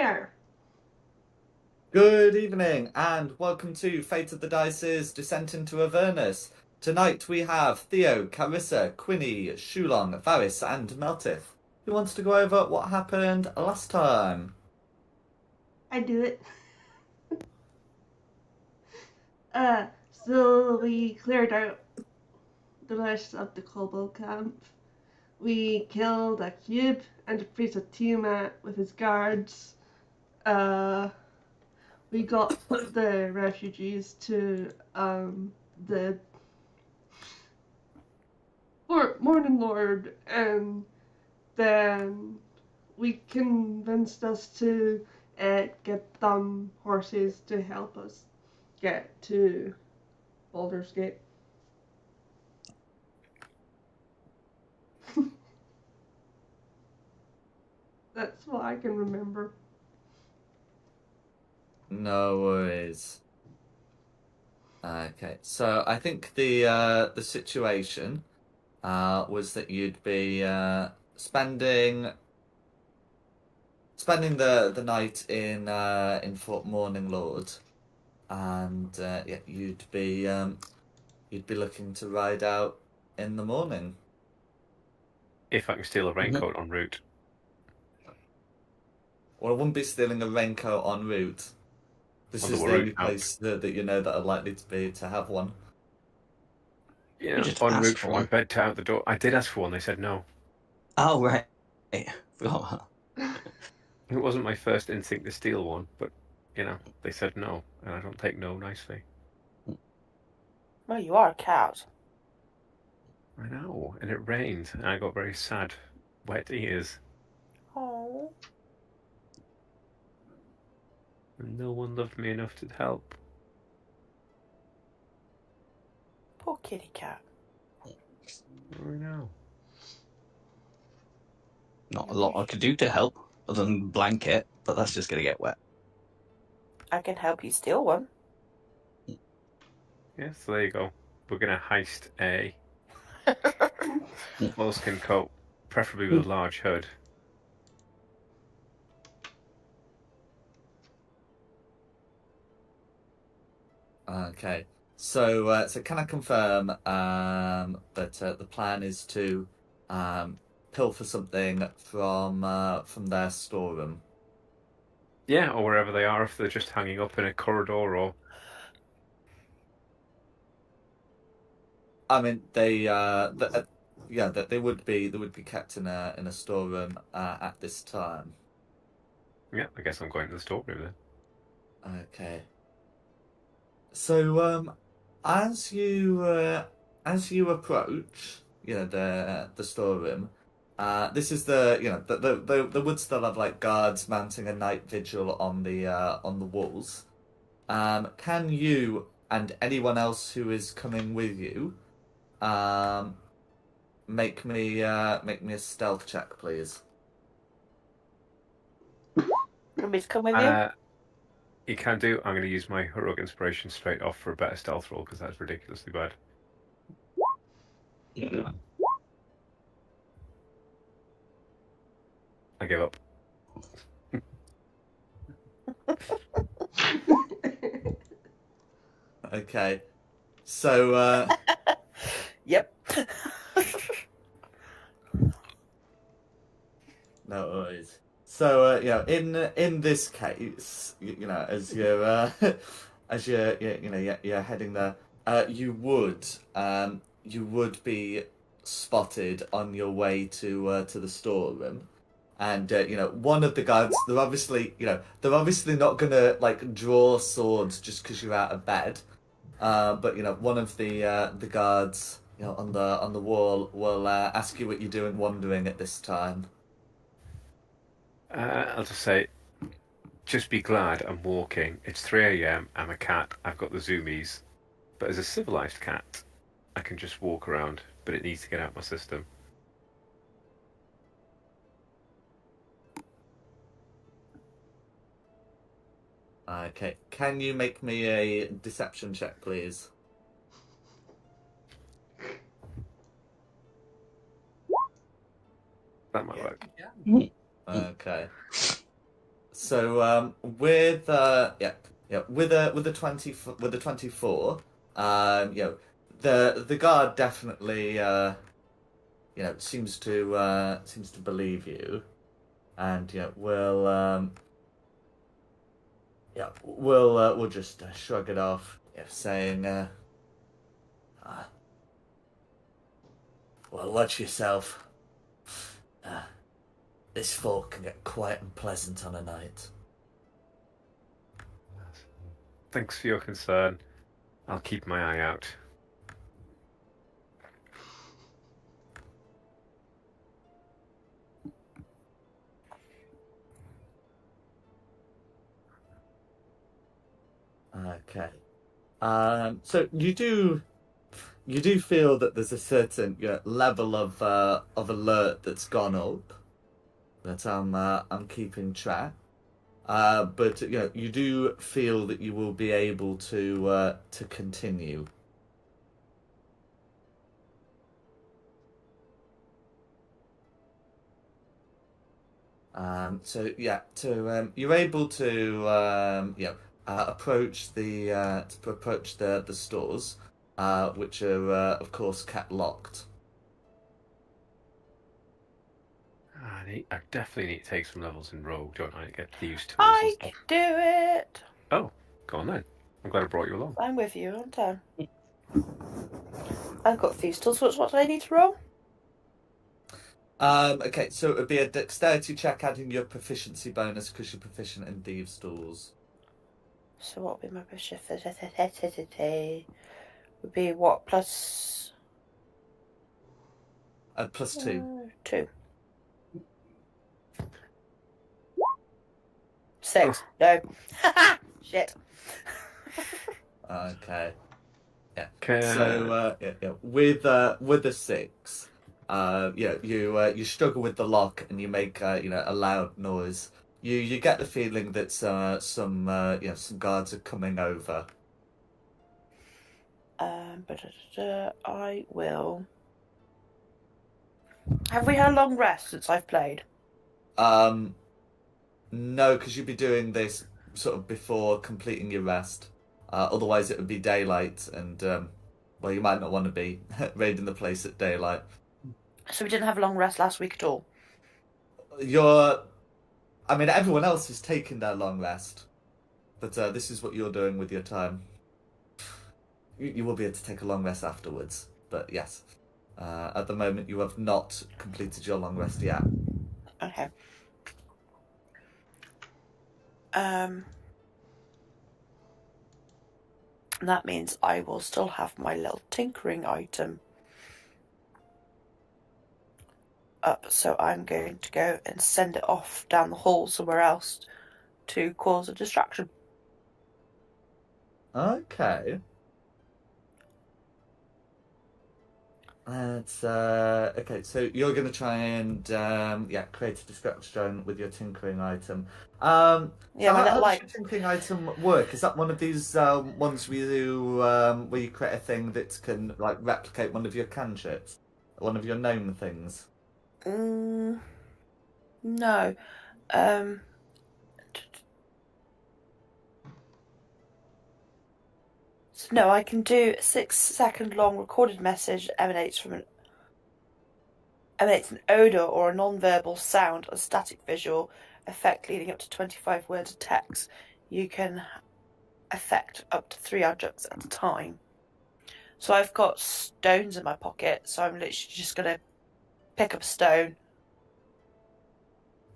there. Good evening, and welcome to Fate of the Dice's Descent into Avernus. Tonight we have Theo, Carissa, Quinny, Shulong, Varys, and Meltith. Who wants to go over what happened last time? I do it. So we cleared out the rest of the kobold camp. We killed a cube and a priest of Tiamat with his guards. We got the refugees to the Morning Lord, and then we convinced us to get them horses to help us get to Baldur's Gate. That's what I can remember. No worries. Okay, so I think the situation was that you'd be spending the night in Fort Morning Lord, and yeah, you'd be looking to ride out in the morning. If I can steal a raincoat en route. Well, I wouldn't be stealing a raincoat en route. This On is the the only route out. place that you know that are likely to have one. Yeah, You just en asked route for from my one. bed to out the door. I did ask for one. They said no. Oh, right. Forgot that. It wasn't my first instinct to steal one, but they said no, and I don't take no nicely. Well, you are a cat. I know, and it rained, and I got very sad, wet ears, Oh. and no one loved me enough to help. Poor kitty cat. I know. Not a lot I could do to help, other than blanket, but that's just going to get wet. I can help you steal one. Yeah, so there you go. We're going to heist a moleskin coat, preferably with a large hood. Okay, so can I confirm that the plan is to pilfer something from their storeroom? Yeah, or wherever they are, if they're just hanging up in a corridor or... I mean, they would be kept in a storeroom at this time. Yeah, I guess I'm going to the storeroom then. Okay. So as you approach, the storeroom, this is the would still have like guards mounting a night vigil on the walls. Can you and anyone else who is coming with you make me a stealth check, please? Want me to come with you? You can do. I'm going to use my heroic inspiration straight off for a better stealth roll because that's ridiculously bad. Yeah. I give up. Okay. So Yep. no worries. So in this case, as you're you're heading there, you would be spotted on your way to the storeroom, and one of the guards, they're obviously not gonna like draw swords just because you're out of bed, but one of the guards on the wall will ask you what you're doing wandering at this time. I'll just say, just be glad I'm walking. It's 3 a.m. I'm a cat. I've got the zoomies. But as a civilized cat, I can just walk around, but it needs to get out my system. Okay, can you make me a deception check, please? That might work. Okay. So with with the 24, the guard definitely seems to believe you, and we'll just shrug it off, saying, well, watch yourself. This fort can get quite unpleasant on a night. Thanks for your concern. I'll keep my eye out. Okay. So you do feel that there's a certain level of alert that's gone up that I'm keeping track. But you do feel that you will be able to continue. You're able to approach the stores, which are of course kept locked. I definitely need to take some levels in Rogue, don't I? Get these tools. I can do it. Oh, go on then. I'm glad I brought you along. I'm with you, aren't I? I've got thieves tools. What do I need to roll? Okay, so it would be a dexterity check adding your proficiency bonus because you're proficient in thieves' tools. So what would be my proficiency? Would be what, plus... Plus 2. 2. 6. No. Shit. Okay. Yeah. Okay. So with a 6, you struggle with the lock and you make a loud noise. You get the feeling that some guards are coming over. I will. Have we had a long rest since I've played? No, because you'd be doing this sort of before completing your rest. Otherwise, it would be daylight, and you might not want to be raiding the place at daylight. So we didn't have a long rest last week at all? Everyone else is taking their long rest, but this is what you're doing with your time. You will be able to take a long rest afterwards, but yes. At the moment, you have not completed your long rest yet. Okay. That means I will still have my little tinkering item up, so I'm going to go and send it off down the hall somewhere else to cause a distraction. Okay. That's okay. So you're going to try and create a distraction with your tinkering item. How does your tinkering item work? Is that one of these ones where you create a thing that can replicate one of your cantrips, one of your gnome things? No. So no, I can do a 6-second long recorded message that emanates an odor or a non-verbal sound, a static visual effect leading up to 25 words of text. You can affect up to 3 objects at a time. So I've got stones in my pocket, so I'm literally just going to pick up a stone,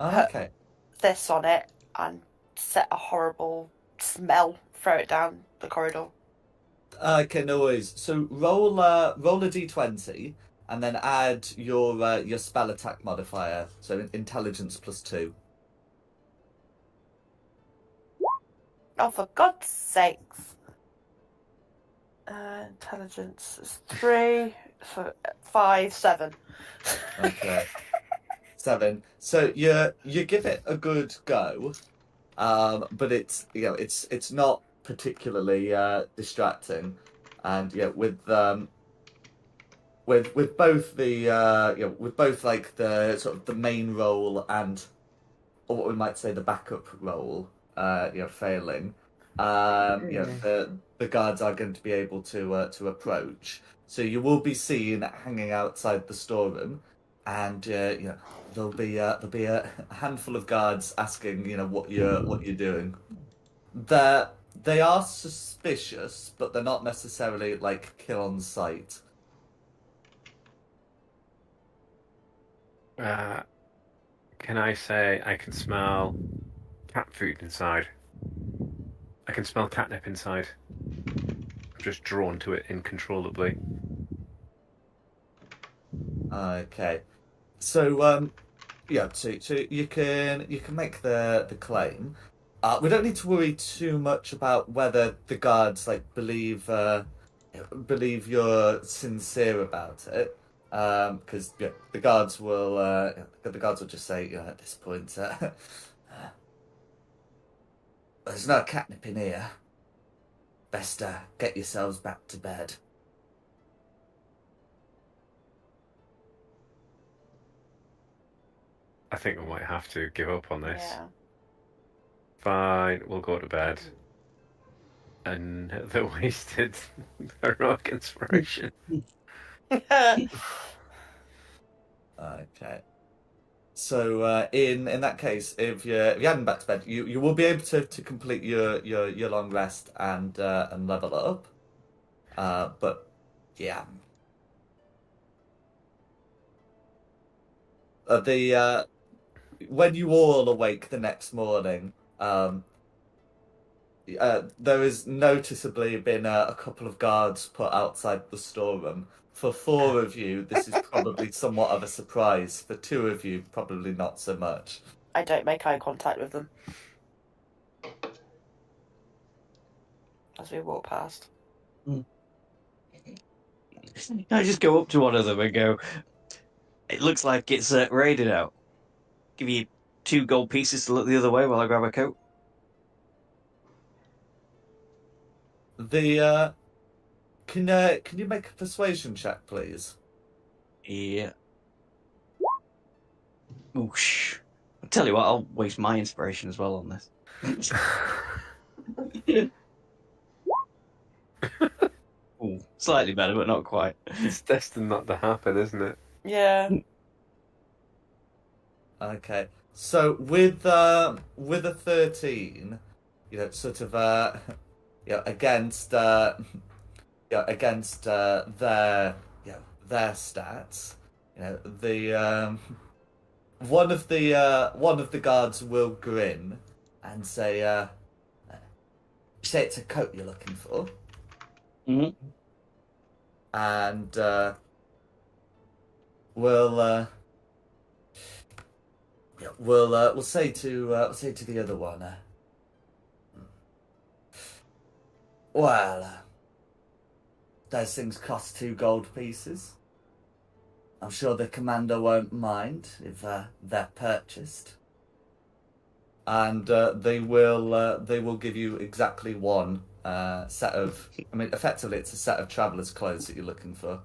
Okay. put this on it, and set a horrible smell, throw it down the corridor. Okay, no worries. So roll a d20 and then add your spell attack modifier. So intelligence +2. Oh, for God's sakes! Intelligence is 3, 5, 7. Okay. 7. So you give it a good go, but it's not particularly distracting, and with both the with both the sort of the main role and or what we might say the backup role, failing, the guards are going to be able to approach. So you will be seen hanging outside the storeroom, and there'll be a handful of guards asking what you're doing. They are suspicious, but they're not necessarily like kill on sight. Can I say I can smell cat food inside? I can smell catnip inside. I'm just drawn to it incontrollably. Okay, so so you can make the claim. We don't need to worry too much about whether the guards believe you're sincere about it, because the guards will just say at this point, there's no catnip in here. Best get yourselves back to bed. I think we might have to give up on this. Yeah. Fine, we'll go to bed. Another wasted heroic inspiration. Okay. So in that case, if you're heading back to bed, you will be able to complete your long rest and level up. But yeah, the when you all awake the next morning, there has noticeably been a couple of guards put outside the storeroom. For 4 of you, this is probably somewhat of a surprise. For 2 of you, probably not so much. I don't make eye contact with them as we walk past. I just go up to one of them and go, it looks like it's raided out. Give you 2 gold pieces to look the other way while I grab a coat. Can you make a persuasion check, please? Yeah. Oosh. I'll tell you what, I'll waste my inspiration as well on this. Ooh, slightly better, but not quite. It's destined not to happen, isn't it? Yeah. Okay. So with a 13, sort of against against their stats, the one of the guards will grin and say, say it's a coat you're looking for. Mm-hmm. And we'll say to the other one, well, those things cost 2 gold pieces. I'm sure the commander won't mind if they're purchased. And they will give you exactly 1 set of. I mean, effectively, it's a set of traveller's clothes that you're looking for.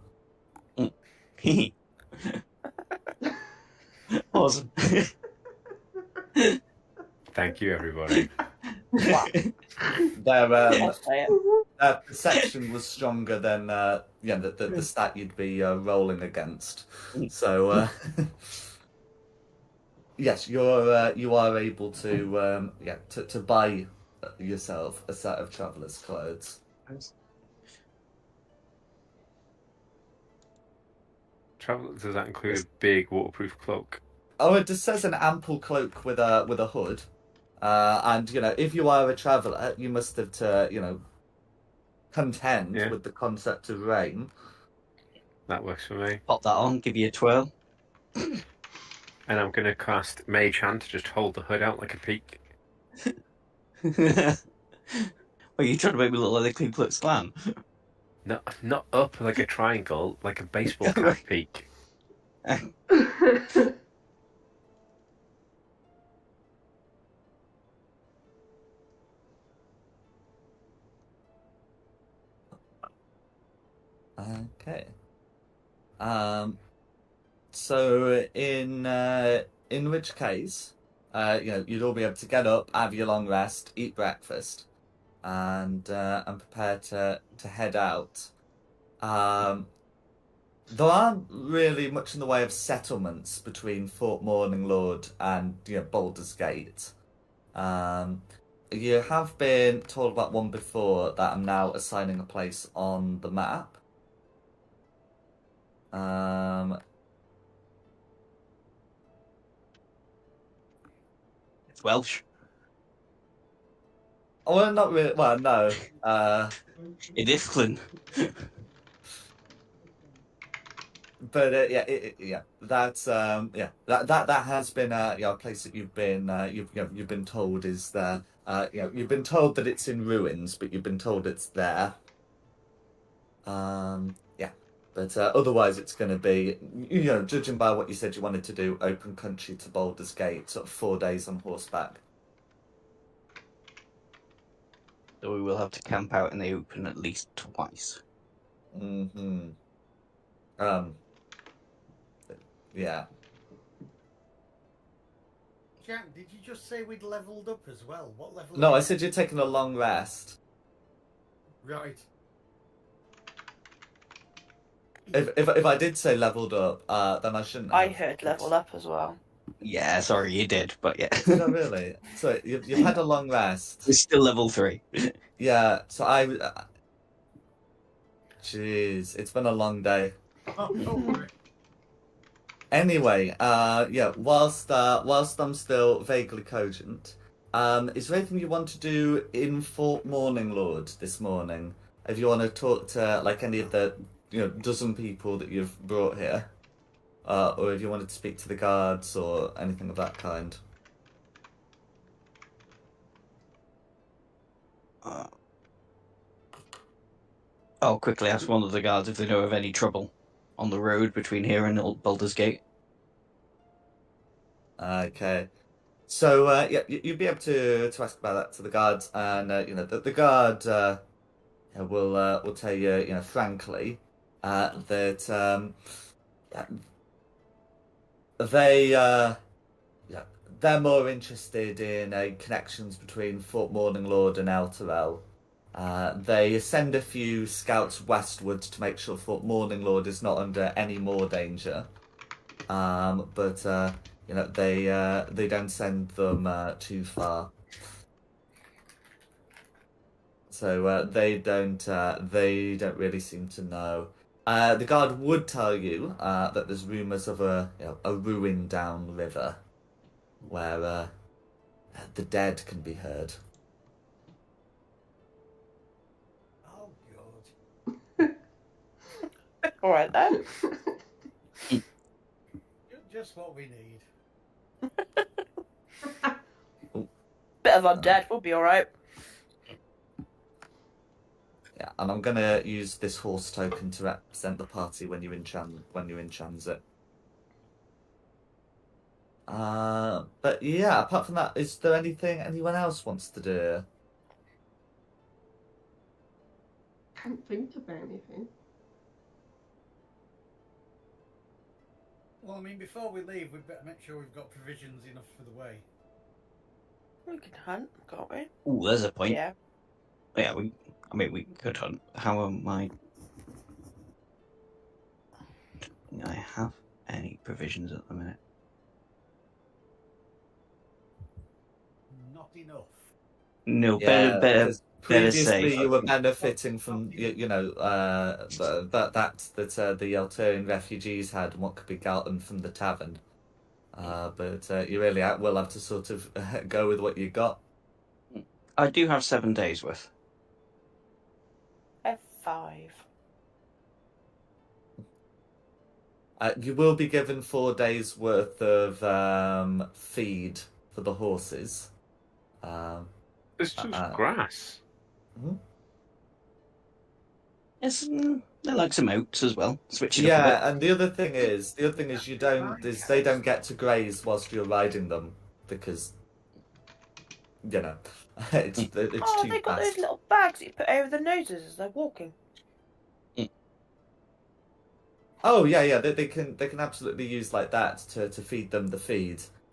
Awesome. Thank you, everybody. Their Say it. perception was stronger than the stat you'd be rolling against. So yes, you are able to to buy yourself a set of traveller's clothes. Does that include a big waterproof cloak? Oh, it just says an ample cloak with a hood. And if you are a traveller, you must have to contend with the concept of rain. That works for me. Pop that on, give you a twirl. And I'm going to cast Mage Hand to just hold the hood out like a peak. Well, you trying to make me look like the Ku Klux Klan? No, not up like a triangle, like a baseball cap peak. Okay. So in which case, you'd all be able to get up, have your long rest, eat breakfast, and prepare to head out. There aren't really much in the way of settlements between Fort Morning Lord and Baldur's Gate. You have been told about one before that I'm now assigning a place on the map. It's Welsh. Oh, well, not really. Well, no. In Iflin. But that's that has been a place that you've been you've been told is there. You've been told that it's in ruins, but you've been told it's there. But otherwise it's going to be, judging by what you said you wanted to do, open country to Baldur's Gate, sort of 4 days on horseback. So we will have to camp out in the open at least twice. Mm-hmm. Yeah. Jack, did you just say we'd leveled up as well? What level? No, I said you're taking a long rest. Right. If I did say leveled up, then I shouldn't have. I heard level up as well. Yeah, sorry, you did, but yeah. Did I really? So you've had a long rest. We're still level 3. Yeah, so jeez, it's been a long day. Oh, don't worry. Anyway, whilst I'm still vaguely cogent, is there anything you want to do in Fort Morning Lord this morning? If you want to talk to like any of the dozen people that you've brought here, or if you wanted to speak to the guards or anything of that kind. I'll quickly ask one of the guards if they know of any trouble on the road between here and Old Baldur's Gate. Okay. So you'd be able to ask about that to the guards, and the guard will tell you frankly that they're more interested in connections between Fort Morning Lord and Elturel. They send a few scouts westward to make sure Fort Morning Lord is not under any more danger. But they don't send them too far. So they don't really seem to know. The guard would tell you that there's rumours of a ruin down river where the dead can be heard. Oh, God. All right then. Just what we need. Bit of undead will be all right. Yeah, and I'm gonna use this horse token to represent the party when you're in transit. But yeah, apart from that, is there anything anyone else wants to do? Can't think of anything. Well, I mean, before we leave, we'd better make sure we've got provisions enough for the way. We can hunt, can't we? Ooh, there's a point. Yeah. Yeah, we could hunt. How am I? Do I have any provisions at the minute? Not enough. No, Yeah, better because previously safe. you were benefiting from the Elturian refugees had and what could be gotten from the tavern. But you really will have to sort of go with what you got. I do have 7 days worth. F5. You will be given 4 days worth of feed for the horses. It's just grass. Yes, they like some oats as well. Switch it up a Yeah, and the other thing is they don't get to graze whilst you're riding them because it's too They got fast. those little bags that you put over their noses as they're walking. Oh yeah, they can absolutely use like that to feed them the feed.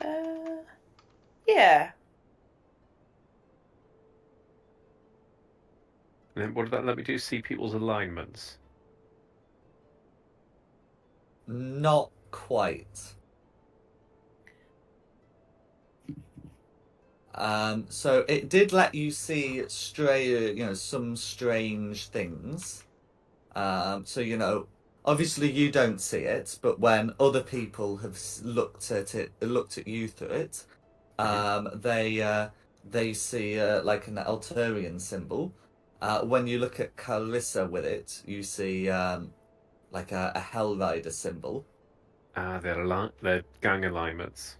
Yeah. And then what did that let me do? See people's alignments. Not quite. So it did let you see some strange things. So obviously you don't see it, but when other people have looked at you through it, they see like an Altarian symbol. When you look at Carissa with it, you see like a Hellrider symbol. They're gang alignments.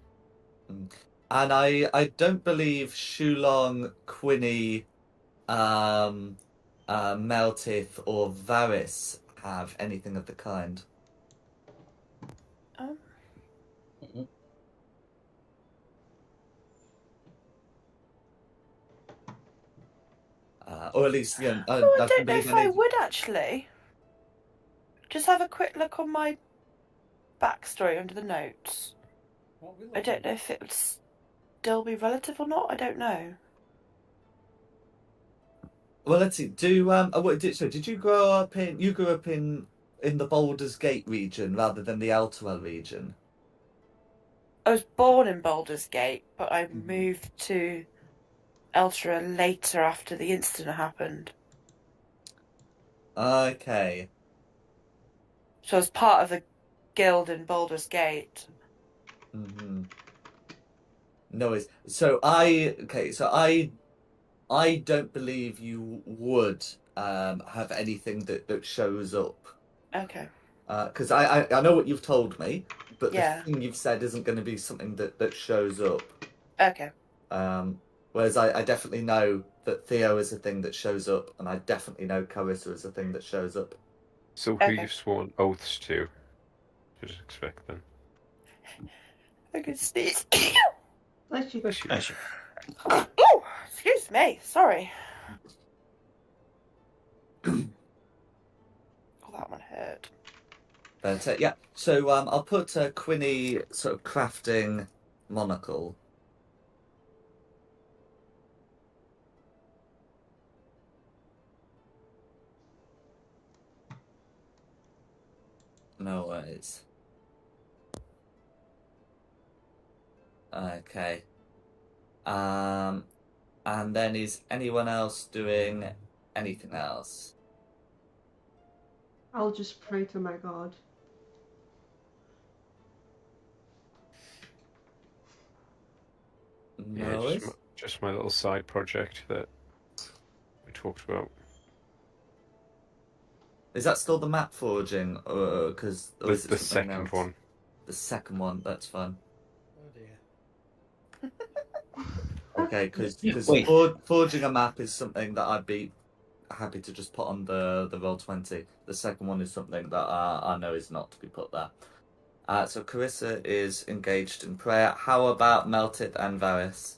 And I don't believe Shulong, Quinny, Meltith, or Varys have anything of the kind. Or at least, I don't know if I any... would actually. Just have a quick look on my backstory under the notes. I don't know if it would still be relative or not. I don't know. Well, let's see. Did you grow up in? You grew up in the Baldur's Gate region rather than the Altwell region. I was born in Baldur's Gate, but I moved to Eltra later after the incident happened. Okay. So I was part of the guild in Baldur's Gate. Mm-hmm. No worries. So I don't believe you would have anything that shows up. Okay. Because I know what you've told me, but Yeah. the thing you've said isn't going to be something that shows up. Okay. Whereas I definitely know that Theo is a thing that shows up, and I definitely know Carissa is a thing that shows up. So who you've sworn oaths to? Just expect them. I can sneeze. Bless you. Bless you. Bless you. Oh, excuse me. Sorry. Oh, that one hurt. But yeah, so I'll put Quinny sort of crafting monocle. No worries. Okay. And then is anyone else doing anything else? I'll just pray to my God. No Yeah, worries. just my little side project that we talked about. Is that still the map forging, or because The second one. The second one, that's fine. Oh dear. Okay, because Wait. forging a map is something that I'd be happy to just put on the Roll20. The second one is something that I know is not to be put there. So Carissa is engaged in prayer. How about Melted and Varys?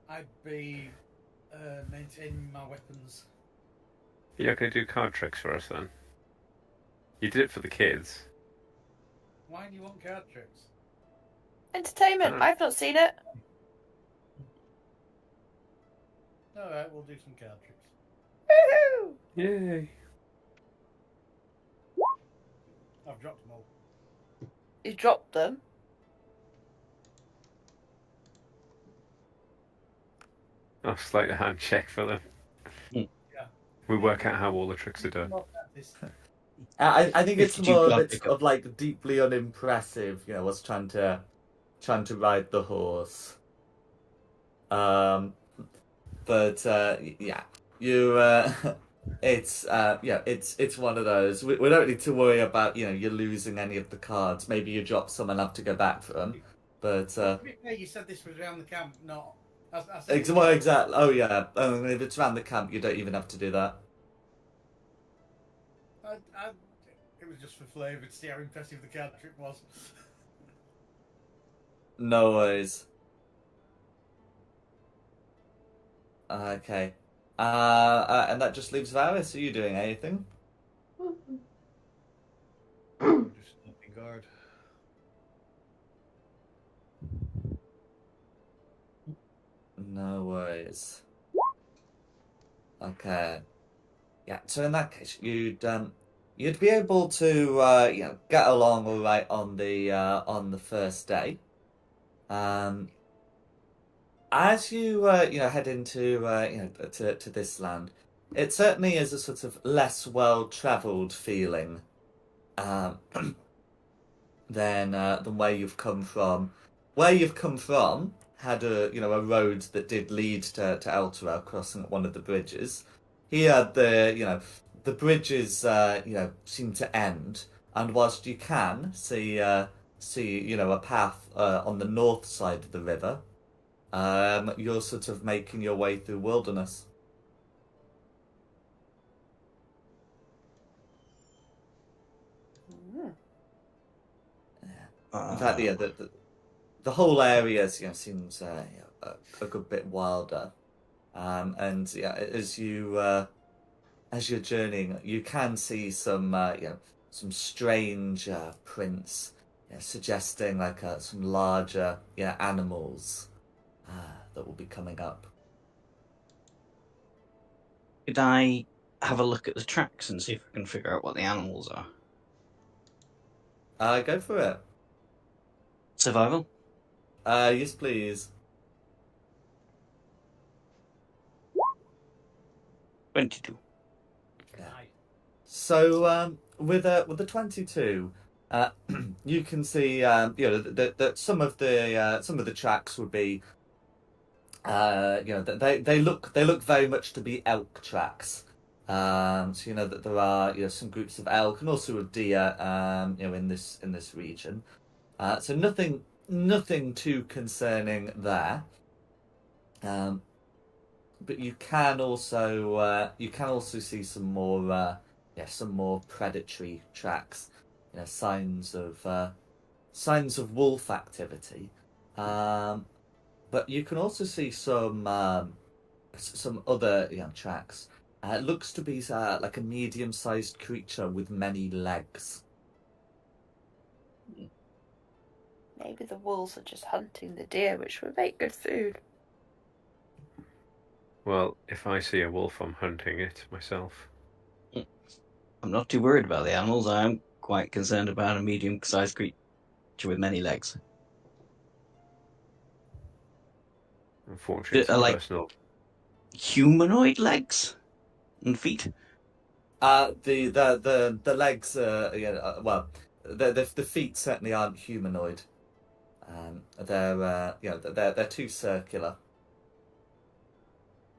I'd be maintaining my weapons. You're not going to do card tricks for us then? You did it for the kids. Why do you want card tricks? Entertainment. I've not seen it. Alright, we'll do some card tricks. Woohoo! Yay! I've dropped them all. You dropped them. I'll slide a hand check for them. Yeah. We work out how all the tricks are done. I think it's 52 more card of it's of like deeply unimpressive. Was trying to ride the horse. But yeah, you it's it's one of those. We don't need to worry about you losing any of the cards. Maybe you drop some and have to go back for them. But To be fair, you said this was around the camp, not. well, exactly. Oh yeah. If it's around the camp, you don't even have to do that. It was just for flavour to see how impressive the card trick was. No worries. Okay. And that just leaves Varys. Are you doing anything? is. Okay. Yeah. So in that case, you'd be able to get along all right on the first day. As you head into to this land, it certainly is a sort of less well-traveled feeling um, than where you've come from. Where you've come from had a road that did lead to Elturel, crossing at one of the bridges. Here the bridges seem to end, and whilst you can see a path on the north side of the river, you're sort of making your way through wilderness. Mm. In fact, yeah, the whole area seems a good bit wilder. And yeah, as you're journeying, you can see some strange prints, suggesting like some larger animals that will be coming up. Could I have a look at the tracks and see if I can figure out what the animals are? Go for it. Survival? Yes, please. 22. Yeah. So with the 22, you can see that some of the tracks would be they look very much to be elk tracks. So that there are some groups of elk and also of deer in this region. So nothing too concerning there. But you can also see some more predatory tracks, signs of wolf activity. But you can also see some other tracks. It looks to be like a medium-sized creature with many legs. Maybe the wolves are just hunting the deer, which would make good food. Well, if I see a wolf, I'm hunting it myself. I'm not too worried about the animals. I'm quite concerned about a medium-sized creature with many legs. Unfortunately, it's a Like personal. humanoid legs and feet? The legs well, the feet certainly aren't humanoid. They're too circular.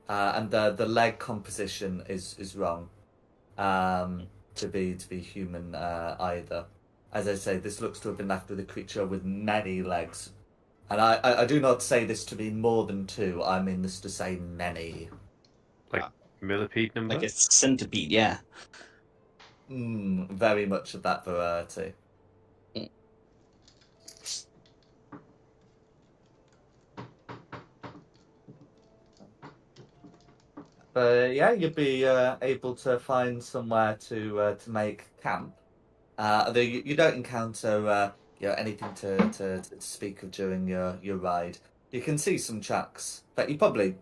And the leg composition is wrong to be human either. As I say, this looks to have been left with a creature with many legs. And I do not say this to be more than two, I mean this to say many. Like millipede number? Like a centipede, yeah. Very much of that variety. But yeah, you'd be able to find somewhere to make camp. Although you don't encounter anything to speak of during your ride. You can see some tracks, but you probably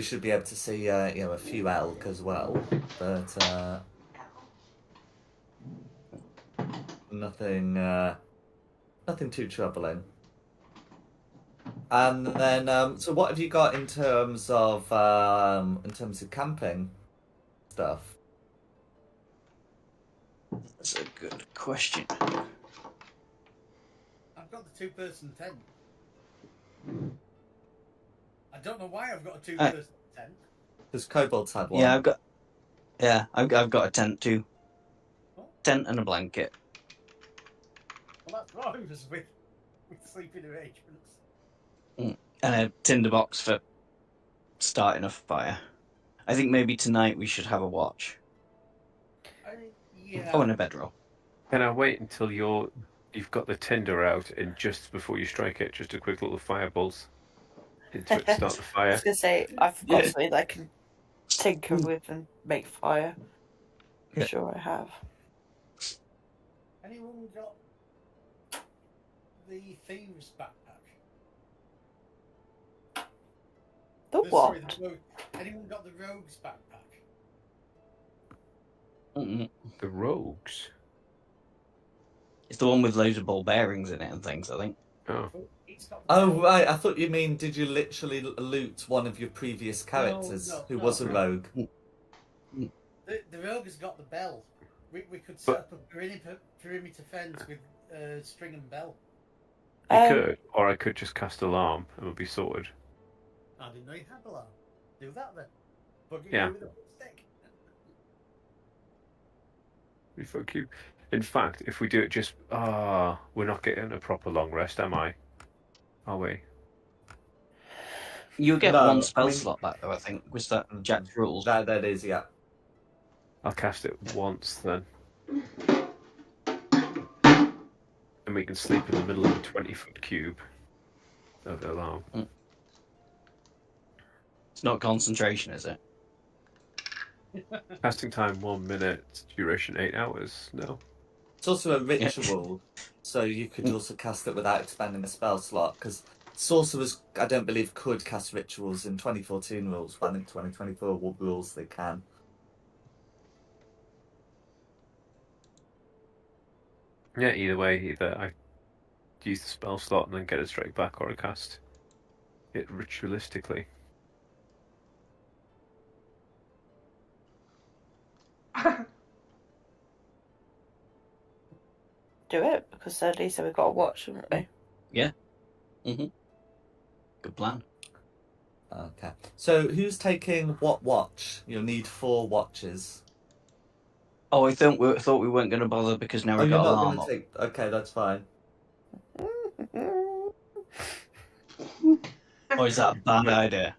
should be able to see a few elk as well. But nothing too troubling. And then, so what have you got in terms of camping stuff? That's a good question. I've got the two-person tent. I don't know why I've got a two-person tent. Because kobolds had one. Yeah, I've got a tent too. What? Tent and a blanket. Well, that's wrong with sleeping arrangements. And a tinderbox for starting a fire. I think maybe tonight we should have a watch. Yeah. Oh, and a bedroll. Can I wait until you've got the tinder out and just before you strike it, just a quick little fireballs into it to start the I fire? was going to say, I've got something that I can tinker with and make fire. I'm sure I have. Anyone got the thieves' backpack? Oh, sorry, What? the rogue. Anyone got the rogue's backpack? Mm-mm. The rogues. It's the one with loads of ball bearings in it and things, I think. Oh, Oh, it's got the Oh bell. right, I thought you mean did you literally loot one of your previous characters no, who no. was a rogue? The rogue has got the bell. We could set But- up a perimeter fence with string and bell. you could, or I could just cast alarm and we'll be sorted. I didn't know you had alarm. Do that then. Bug it Yeah. with a stick. We fuck you. In fact, if we do it just we're not getting a proper long rest, am I? Are we? You'll get No, one spell I mean- slot back, though, I think. Was that Jack's rules? That is, yeah. I'll cast it once then. And we can sleep in the middle of a 20-foot cube of the alarm. It's not concentration, is it? Casting time 1 minute, duration 8 hours. No. It's also a ritual, so you could also cast it without expanding a spell slot, because sorcerers, I don't believe, could cast rituals in 2014 rules, but in 2024 rules they can. Yeah, either way, either I use the spell slot and then get it straight back, or I cast it ritualistically. Do it, because at least we've got a watch, haven't we? Good plan. Okay. So who's taking what watch? You'll need 4 watches. Oh, I thought we weren't going to bother because now Oh, we've you're got not alarm going up. to take... Okay, that's fine. Or is that a bad idea?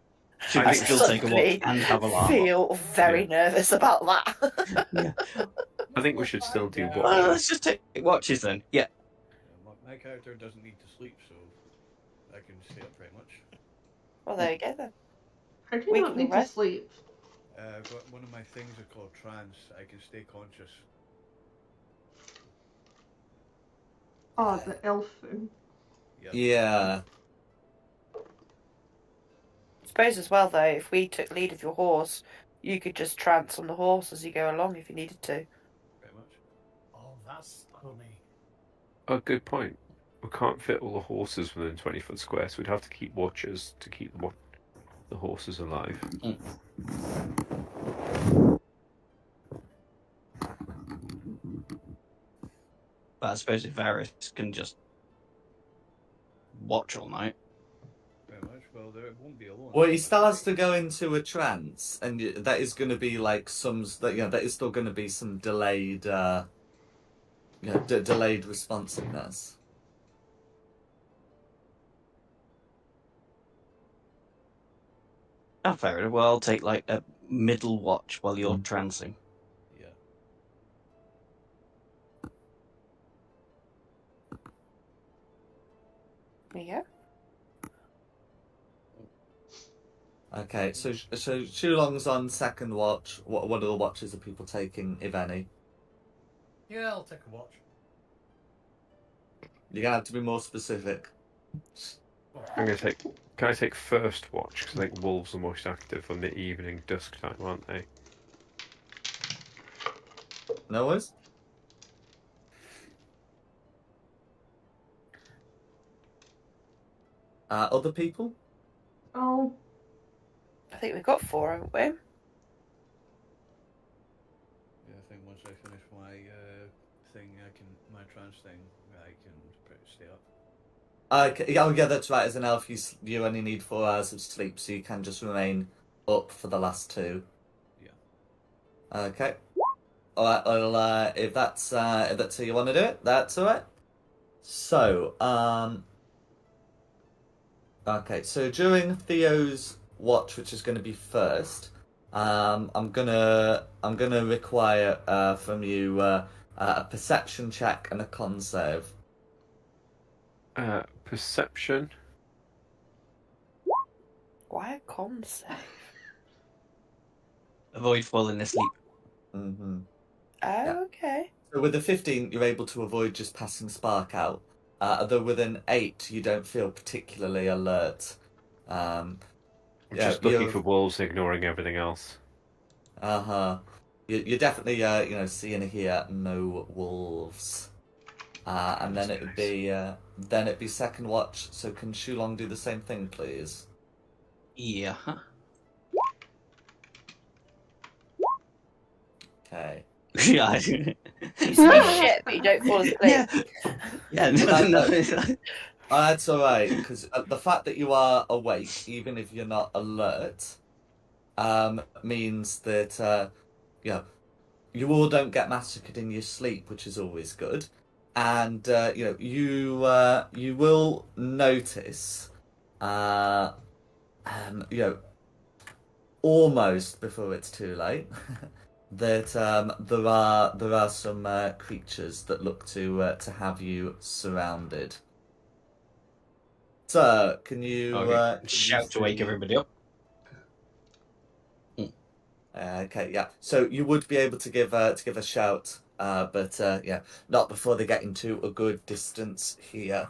Should I we think- still take a watch and have alarm up? feel very nervous about that. I think we should still do Yeah. Well, watches. let's just take watches then. Yeah. My character doesn't need to sleep, so I can stay up pretty much. Well, there you go then. How do you We not can need to rest. sleep? But one of my things are called trance. I can stay conscious. Oh, the elf thing. Yeah. Suppose as well though, if we took lead of your horse, you could just trance on the horse as you go along if you needed to. Pretty much. Oh, that's funny. Oh, good point. We can't fit all the horses within 20-foot square, so we'd have to keep watchers to keep the horses alive. But I suppose if Varys can just watch all night. Pretty much. Well, there won't be alone. Well, he still has to go into a trance, and that is going to be like that is still going to be some delayed, delayed responsiveness. Oh, fair enough. Well, I'll take like a middle watch while you're trancing. Yeah. There you go. Okay, so Shulong's on second watch. What other watches are people taking, if any? Yeah, I'll take a watch. You're gonna have to be more specific. I'm gonna take. Can I take first watch? Because I think wolves are most active on the evening dusk time, aren't they? No worries. Other people? Oh, I think we've got 4, haven't we? Yeah, I think once I finish my thing, my trance thing, I can stay up. Okay, oh yeah, that's right. As an elf, you only need 4 hours of sleep, so you can just remain up for the last 2. Yeah. Okay. All right. Well, if that's how you want to do it, that's all right. So, okay. So during Theo's watch, which is going to be first, I'm gonna require from you a perception check and a con save. Perception. Why a con save? Avoid falling asleep. Mm-hmm. Oh, Yeah. okay. So with a 15, you're able to avoid just passing spark out. Though with an 8, you don't feel particularly alert. I'm Yeah, just looking you're- for wolves, ignoring everything else. Uh-huh. You're definitely, seeing here no wolves. And then That's it'd nice. be, second watch. So can Shulong do the same thing, please? Yeah. Okay. Yeah. You see shit, but you don't fall asleep. Yeah. Yeah. Well, No, That's all right, because the fact that you are awake, even if you're not alert, means that you all don't get massacred in your sleep, which is always good. And you will notice, almost before it's too late, that there are some creatures that look to have you surrounded. So, can you Okay. Shout to wake see- everybody up. Okay, yeah. So you would be able to give a shout, but not before they get into a good distance here.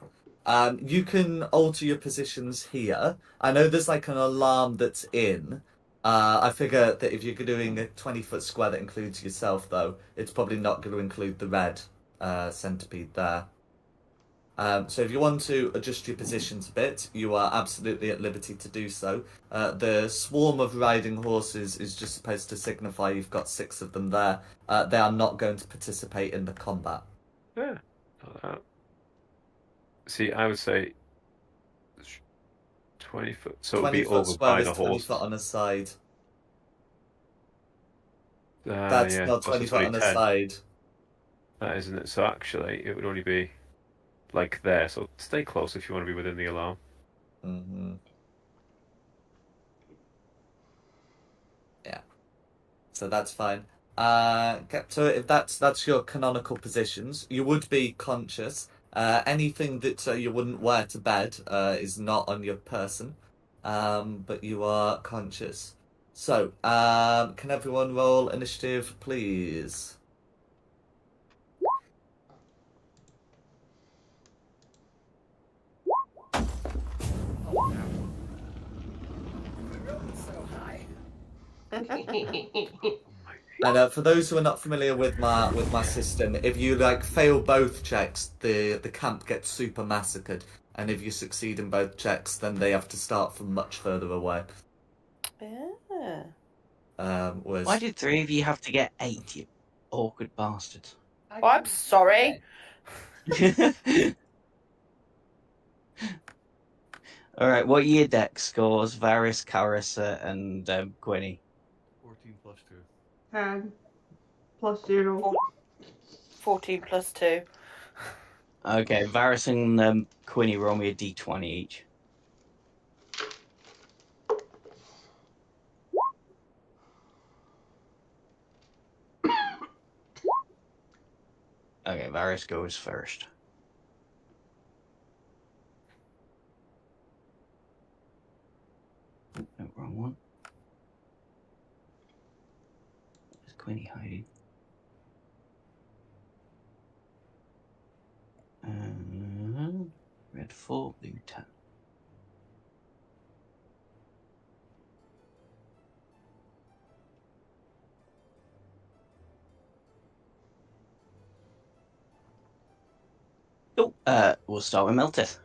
You can alter your positions here. I know there's like an alarm that's in. I figure that if you're doing a 20-foot square that includes yourself, though, it's probably not going to include the red centipede there. So if you want to adjust your positions a bit, you are absolutely at liberty to do so. The swarm of riding horses is just supposed to signify you've got 6 of them there. They are not going to participate in the combat. Yeah. See, I would say 20 foot. So it would be 20-foot over square by is the 20 horse. foot on a side. That's Yeah, not plus 20 it's foot only on a 10. side. That isn't it? So actually, it would only be like there. So stay close if you want to be within the alarm. Mm-hmm. Yeah. So that's fine. So if that's your canonical positions, you would be conscious. Anything that you wouldn't wear to bed is not on your person, but you are conscious. So, can everyone roll initiative, please? And for those who are not familiar with my system, if you fail both checks, the camp gets super massacred, and if you succeed in both checks, then they have to start from much further away. Yeah. Why did 3 of you have to get 8, you awkward bastards? Oh, I'm sorry. Alright, what are your deck scores? Varys, Carissa, and Quinny. 14 plus 2. 10 plus 0. 14 plus 2. Okay, Varys and Quinny roll me a d20 each. Okay, Varys goes first. No, wrong one. Where's Quinny hiding? Red 4, blue 10. Oh, we'll start with Meltith.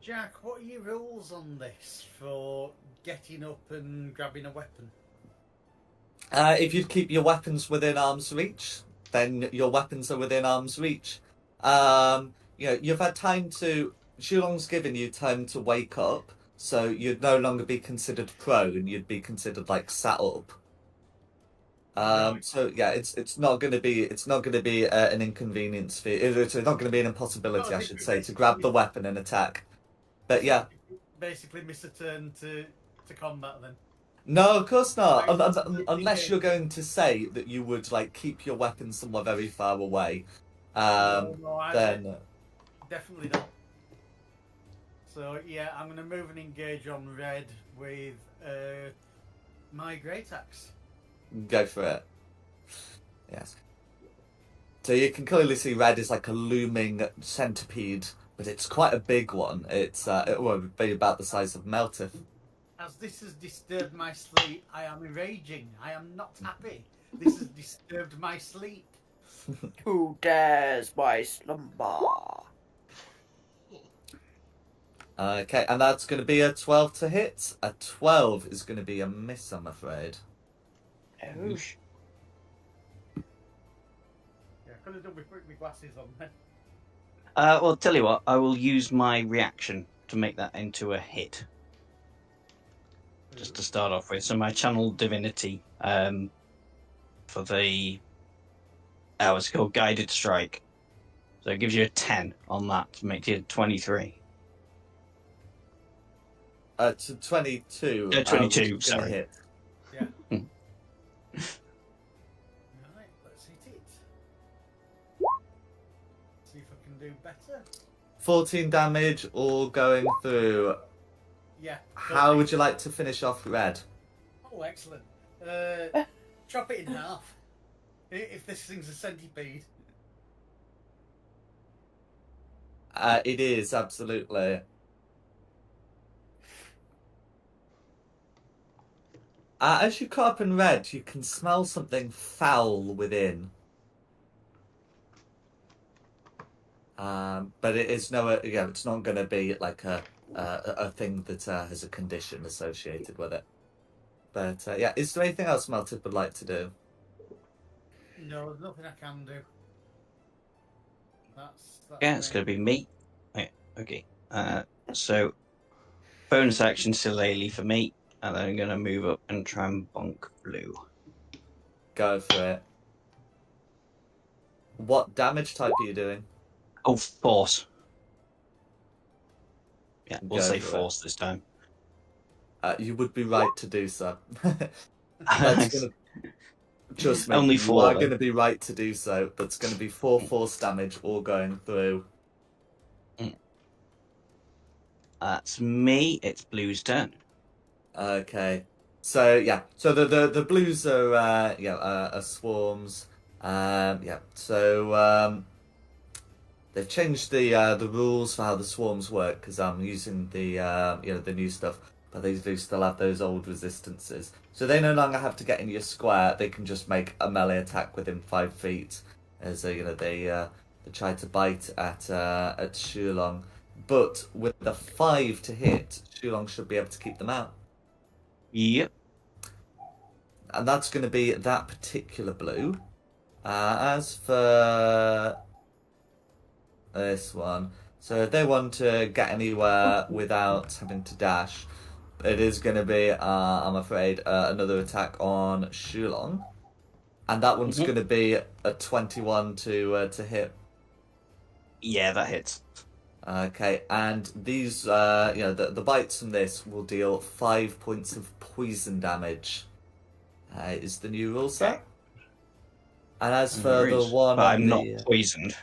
Jack, what are your rules on this for getting up and grabbing a weapon? If you keep your weapons within arm's reach, then your weapons are within arm's reach. You've had time to. Shulong's given you time to wake up, so you'd no longer be considered prone. You'd be considered sat up. Right. So yeah, it's not going to be an inconvenience for you. It's not going to be an impossibility, Oh, I should say, to grab the weapon and attack. But yeah, Basically, miss a turn to combat then. no, of course not. Right. Unless you're going to say that you would keep your weapon somewhere very far away, No, I then definitely not. So yeah, I'm going to move and engage on red with my great axe. go for it. Yes. So you can clearly see red is like a looming centipede but it's quite a big one. It will be about the size of Meltith. As this has disturbed my sleep, I am raging. I am not happy. This has disturbed my sleep. Who dares my slumber? Okay, and that's going to be a 12 to hit. A 12 is going to be a miss, I'm afraid. Oh, Yeah, I could have done with putting my glasses on then. Well, tell you what, I will use my reaction to make that into a hit. Just to start off with. So my channel divinity for the what's it called, guided strike. So it gives you a 10 on that to make you 23. To 22. 22, which is gonna sorry. hit. Yeah. Right, let's hit it. See if I can do better. 14 damage, all going through. Yeah. How would you like to finish off Red? Oh, excellent. Chop it in half. If this thing's a centipede. It is, absolutely. As you cut up in Red, you can smell something foul within. But it is it's not going to be like a thing that has a condition associated with it. But yeah, is there anything else Meltith would like to do? No, there's nothing I can do. That's Yeah, it's going to be me. Right, okay. So, bonus action Shillelagh for me, and then I'm going to move up and try and bonk Blue. Go for it. What damage type are you doing? Oh, force. Yeah, we'll Go say for it. force this time. You would be right to do so. That's gonna, trust me, Only you 4, are then. going to be right to do so. That's going to be 4 force damage all going through. That's me. It's Blue's turn. Okay. So yeah, so the blues are swarms. Yeah. So they've changed the rules for how the swarms work because I'm using the the new stuff, but they do still have those old resistances. So they no longer have to get in your square. They can just make a melee attack within 5 feet. As they try to bite at Shulong, but with the 5 to hit, Shulong should be able to keep them out. Yep. And that's going to be that particular blue. As for this one, so if they want to get anywhere without having to dash, it is going to be, I'm afraid, another attack on Shulong. And that one's going to be a 21 to hit. Yeah, that hits. Okay, and these, the bites from this will deal 5 points of poison damage. Is the new rule set? And as for the one, but I'm not poisoned.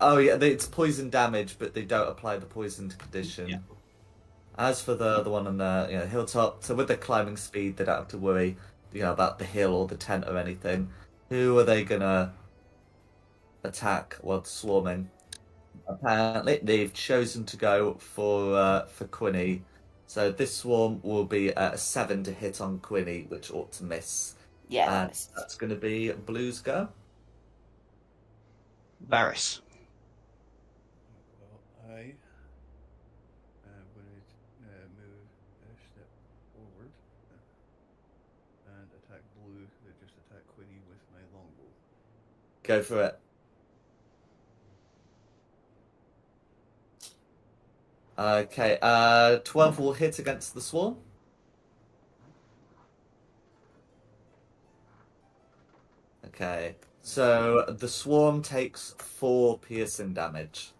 Oh yeah, it's poison damage, but they don't apply the poisoned condition. Yeah. As for the one on the hilltop, so with the climbing speed, they don't have to worry, about the hill or the tent or anything. Who are they gonna attack while swarming? Apparently, they've chosen to go for Quinny. So this swarm will be a 7 to hit on Quinny, which ought to miss. Yeah. And that's going to be Blue's go. Varys. Well, I am going to move a step forward and attack Blue, just attack Quinny with my longbow. Go for it. Okay, 12 will hit against the swarm. Okay, so the swarm takes 4 piercing damage.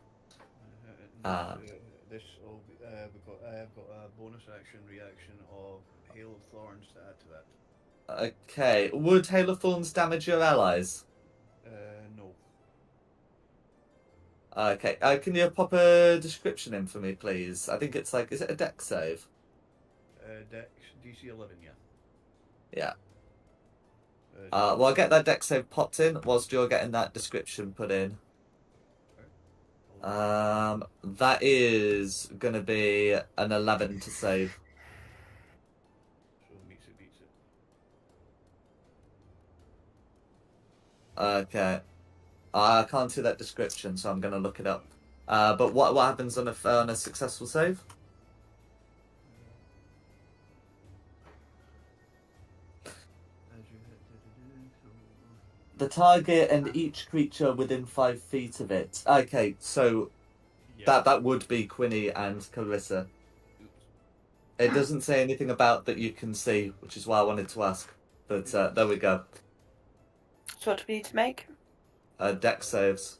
This will be, because I have got a bonus action reaction of Hail of Thorns to add to that. Okay, would Hail of Thorns damage your allies? No. Okay, can you pop a description in for me, please? I think it's like, is it a dex save? Dex DC 11, yeah. Yeah. Well, I'll get that dex save popped in whilst you're getting that description put in. That is gonna be an 11 to save. So meets it, beats it. Okay. I can't see that description, so I'm gonna look it up. But what happens on a successful save? As you hit, so The target and each creature within 5 feet of it. Okay, so yeah. that would be Quinny and Carissa. Oops. It doesn't say anything about that you can see, which is why I wanted to ask. But there we go. So what do we need to make? Dex saves.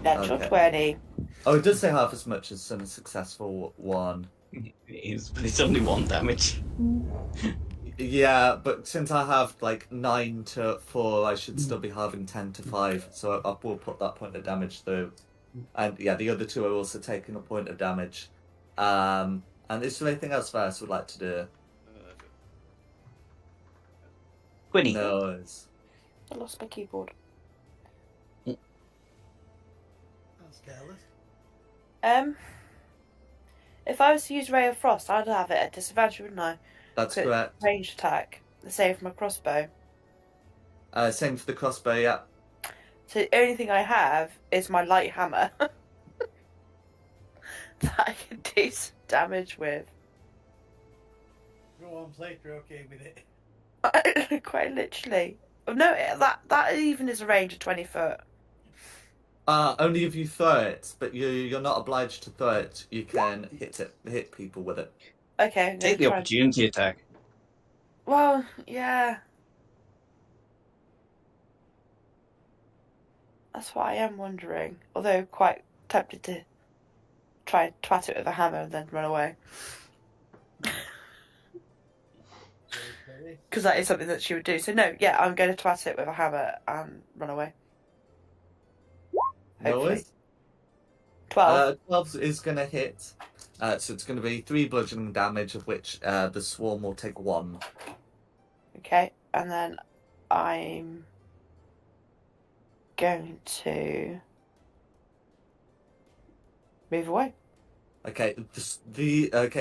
Natural Okay. 20. Oh, it does say half as much as a successful one. But it's only 1 damage. Yeah, but since I have like 9 to 4, I should still be having 10 to 5. So I will put that point of damage through. And yeah, the other 2 are also taking a point of damage. And is there anything else Varus would like to do? That's it. Quinny. No. It's... I lost my keyboard. That's careless. If I was to use Ray of Frost, I'd have it at disadvantage, wouldn't I? That's So it's correct. Ranged attack. The same for my crossbow. Same for the crossbow, yeah. So the only thing I have is my light hammer. That I can do some damage with. Go on, playthrough okay with it. Quite literally. Oh, no, that even is a range of 20 foot. Only if you throw it, but you're not obliged to throw it. You can hit people with it. Okay. I'm Take the gonna try- opportunity attack. Well, yeah. That's what I am wondering. Although quite tempted to try and twat it with a hammer and then run away. Okay. Because that is something that she would do. So no, yeah, I'm going to twat it with a hammer and run away. No Hopefully. worries. 12. 12 is going to hit. So it's going to be 3 bludgeoning damage, of which the swarm will take 1. Okay, and then I'm going to move away. Okay,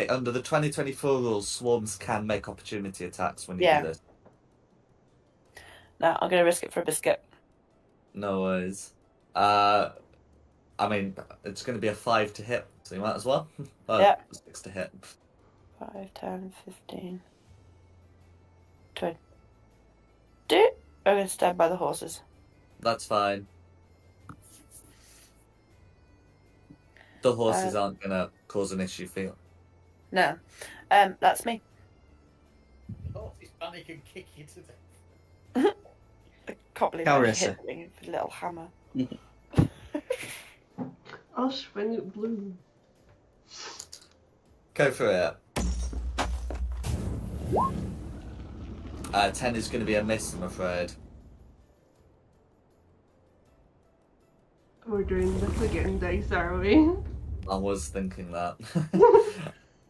under the 2024 rules, swarms can make opportunity attacks when you Yeah. do this. Now I'm going to risk it for a biscuit. No worries. I mean, it's going to be a 5 to hit, so you might as well. Yeah. 6 to hit. 5, 10, 15, 20. I'm going to stand by the horses. That's fine. The horses aren't going to cause an issue for you. No. That's me. Oh, he's panic and kick you to death. I can't believe I Carissa. hit me with a little hammer. I'll swing it blue. Go for it. 10 is going to be a miss, I'm afraid. We're doing this again, dice, are we? I was thinking that.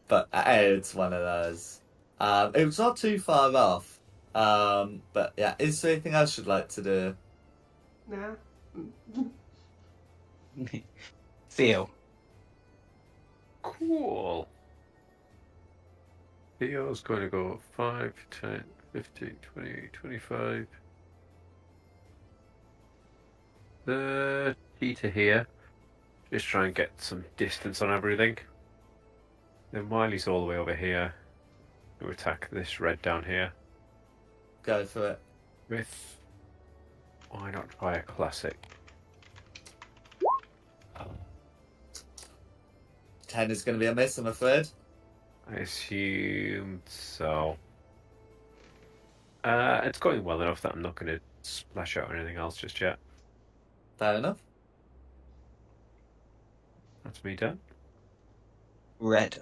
But it's one of those. It was not too far off. But yeah, is there anything else you'd like to do? Nah. Theo. Cool. Theo's going to go 5, 10, 15, 20, 25. 30 to here. Just try and get some distance on everything. Then Wiley's all the way over here. To attack this red down here. Go for it. With... Why not try a classic? 10 is going to be a miss, I'm afraid. I assumed so. It's going well enough that I'm not going to splash out or anything else just yet. Fair enough. That's me done. Red.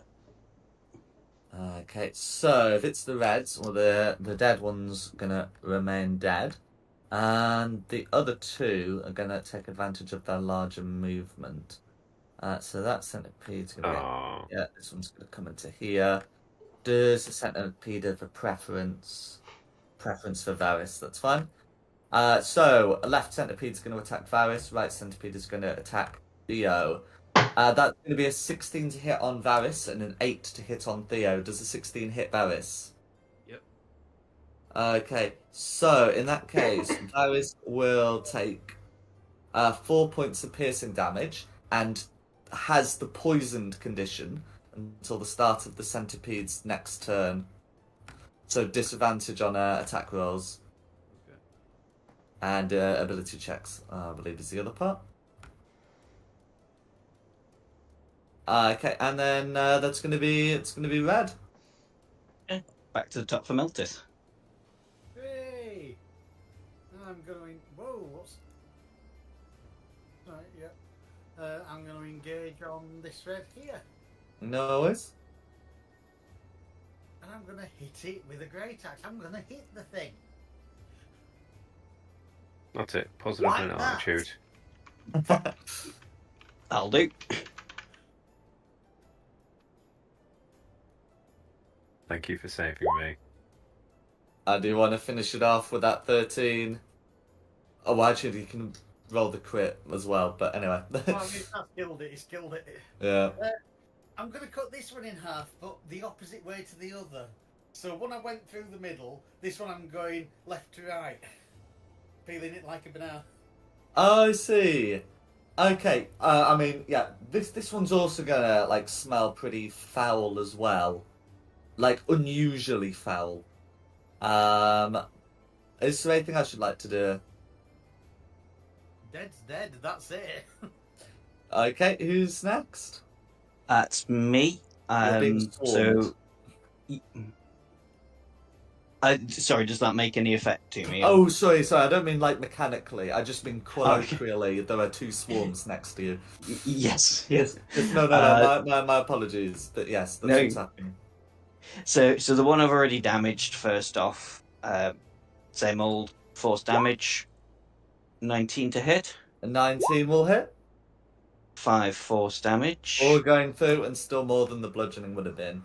Okay, so if it's the reds, well, the dead one's gonna remain dead, and the other 2 are gonna take advantage of their larger movement. So that centipede's gonna Oh. be, yeah, this one's gonna come into here. Does the centipede have a preference? preference for Varys. That's fine. So left centipede's going to attack Varys. Right centipede is going to attack Theo. That's going to be a 16 to hit on Varys and an 8 to hit on Theo. Does a 16 hit Varys? Yep. Okay, so in that case, Varys will take 4 points of piercing damage and has the poisoned condition until the start of the centipede's next turn. So disadvantage on attack rolls Okay. and ability checks, I believe is the other part. Okay, and then it's gonna be red. Back to the top for Meltis. Hey! I'm going. Whoa, what's. Right, yeah. I'm going to engage on this red here. No worries. And I'm going to hit it with a great axe. I'm going to hit the thing. That's it. Positive Like mental that. attitude. That'll do. Thank you for saving me. I do want to finish it off with that 13. Oh, well, actually, you can roll the crit as well. But anyway. Well, I mean, that's killed it. It's killed it. Yeah. I'm going to cut this one in half, but the opposite way to the other. So when I went through the middle, this one I'm going left to right. Peeling it like a banana. Oh, I see. Okay. I mean, yeah. This one's also gonna like smell pretty foul as well, like unusually foul. Is there anything I should like to do? Dead's dead. That's it. Okay, who's next? That's me. You're being swarmed. Sorry, does that make any effect to me? Oh, sorry. I don't mean like mechanically. I just mean colloquially. There are two swarms next to you. Yes. No. My apologies. But yes, that's No. what's happening. So the one I've already damaged first off, same old force damage, 19 to hit, A 19 will hit. 5 force damage, Or going through, and still more than the bludgeoning would have been.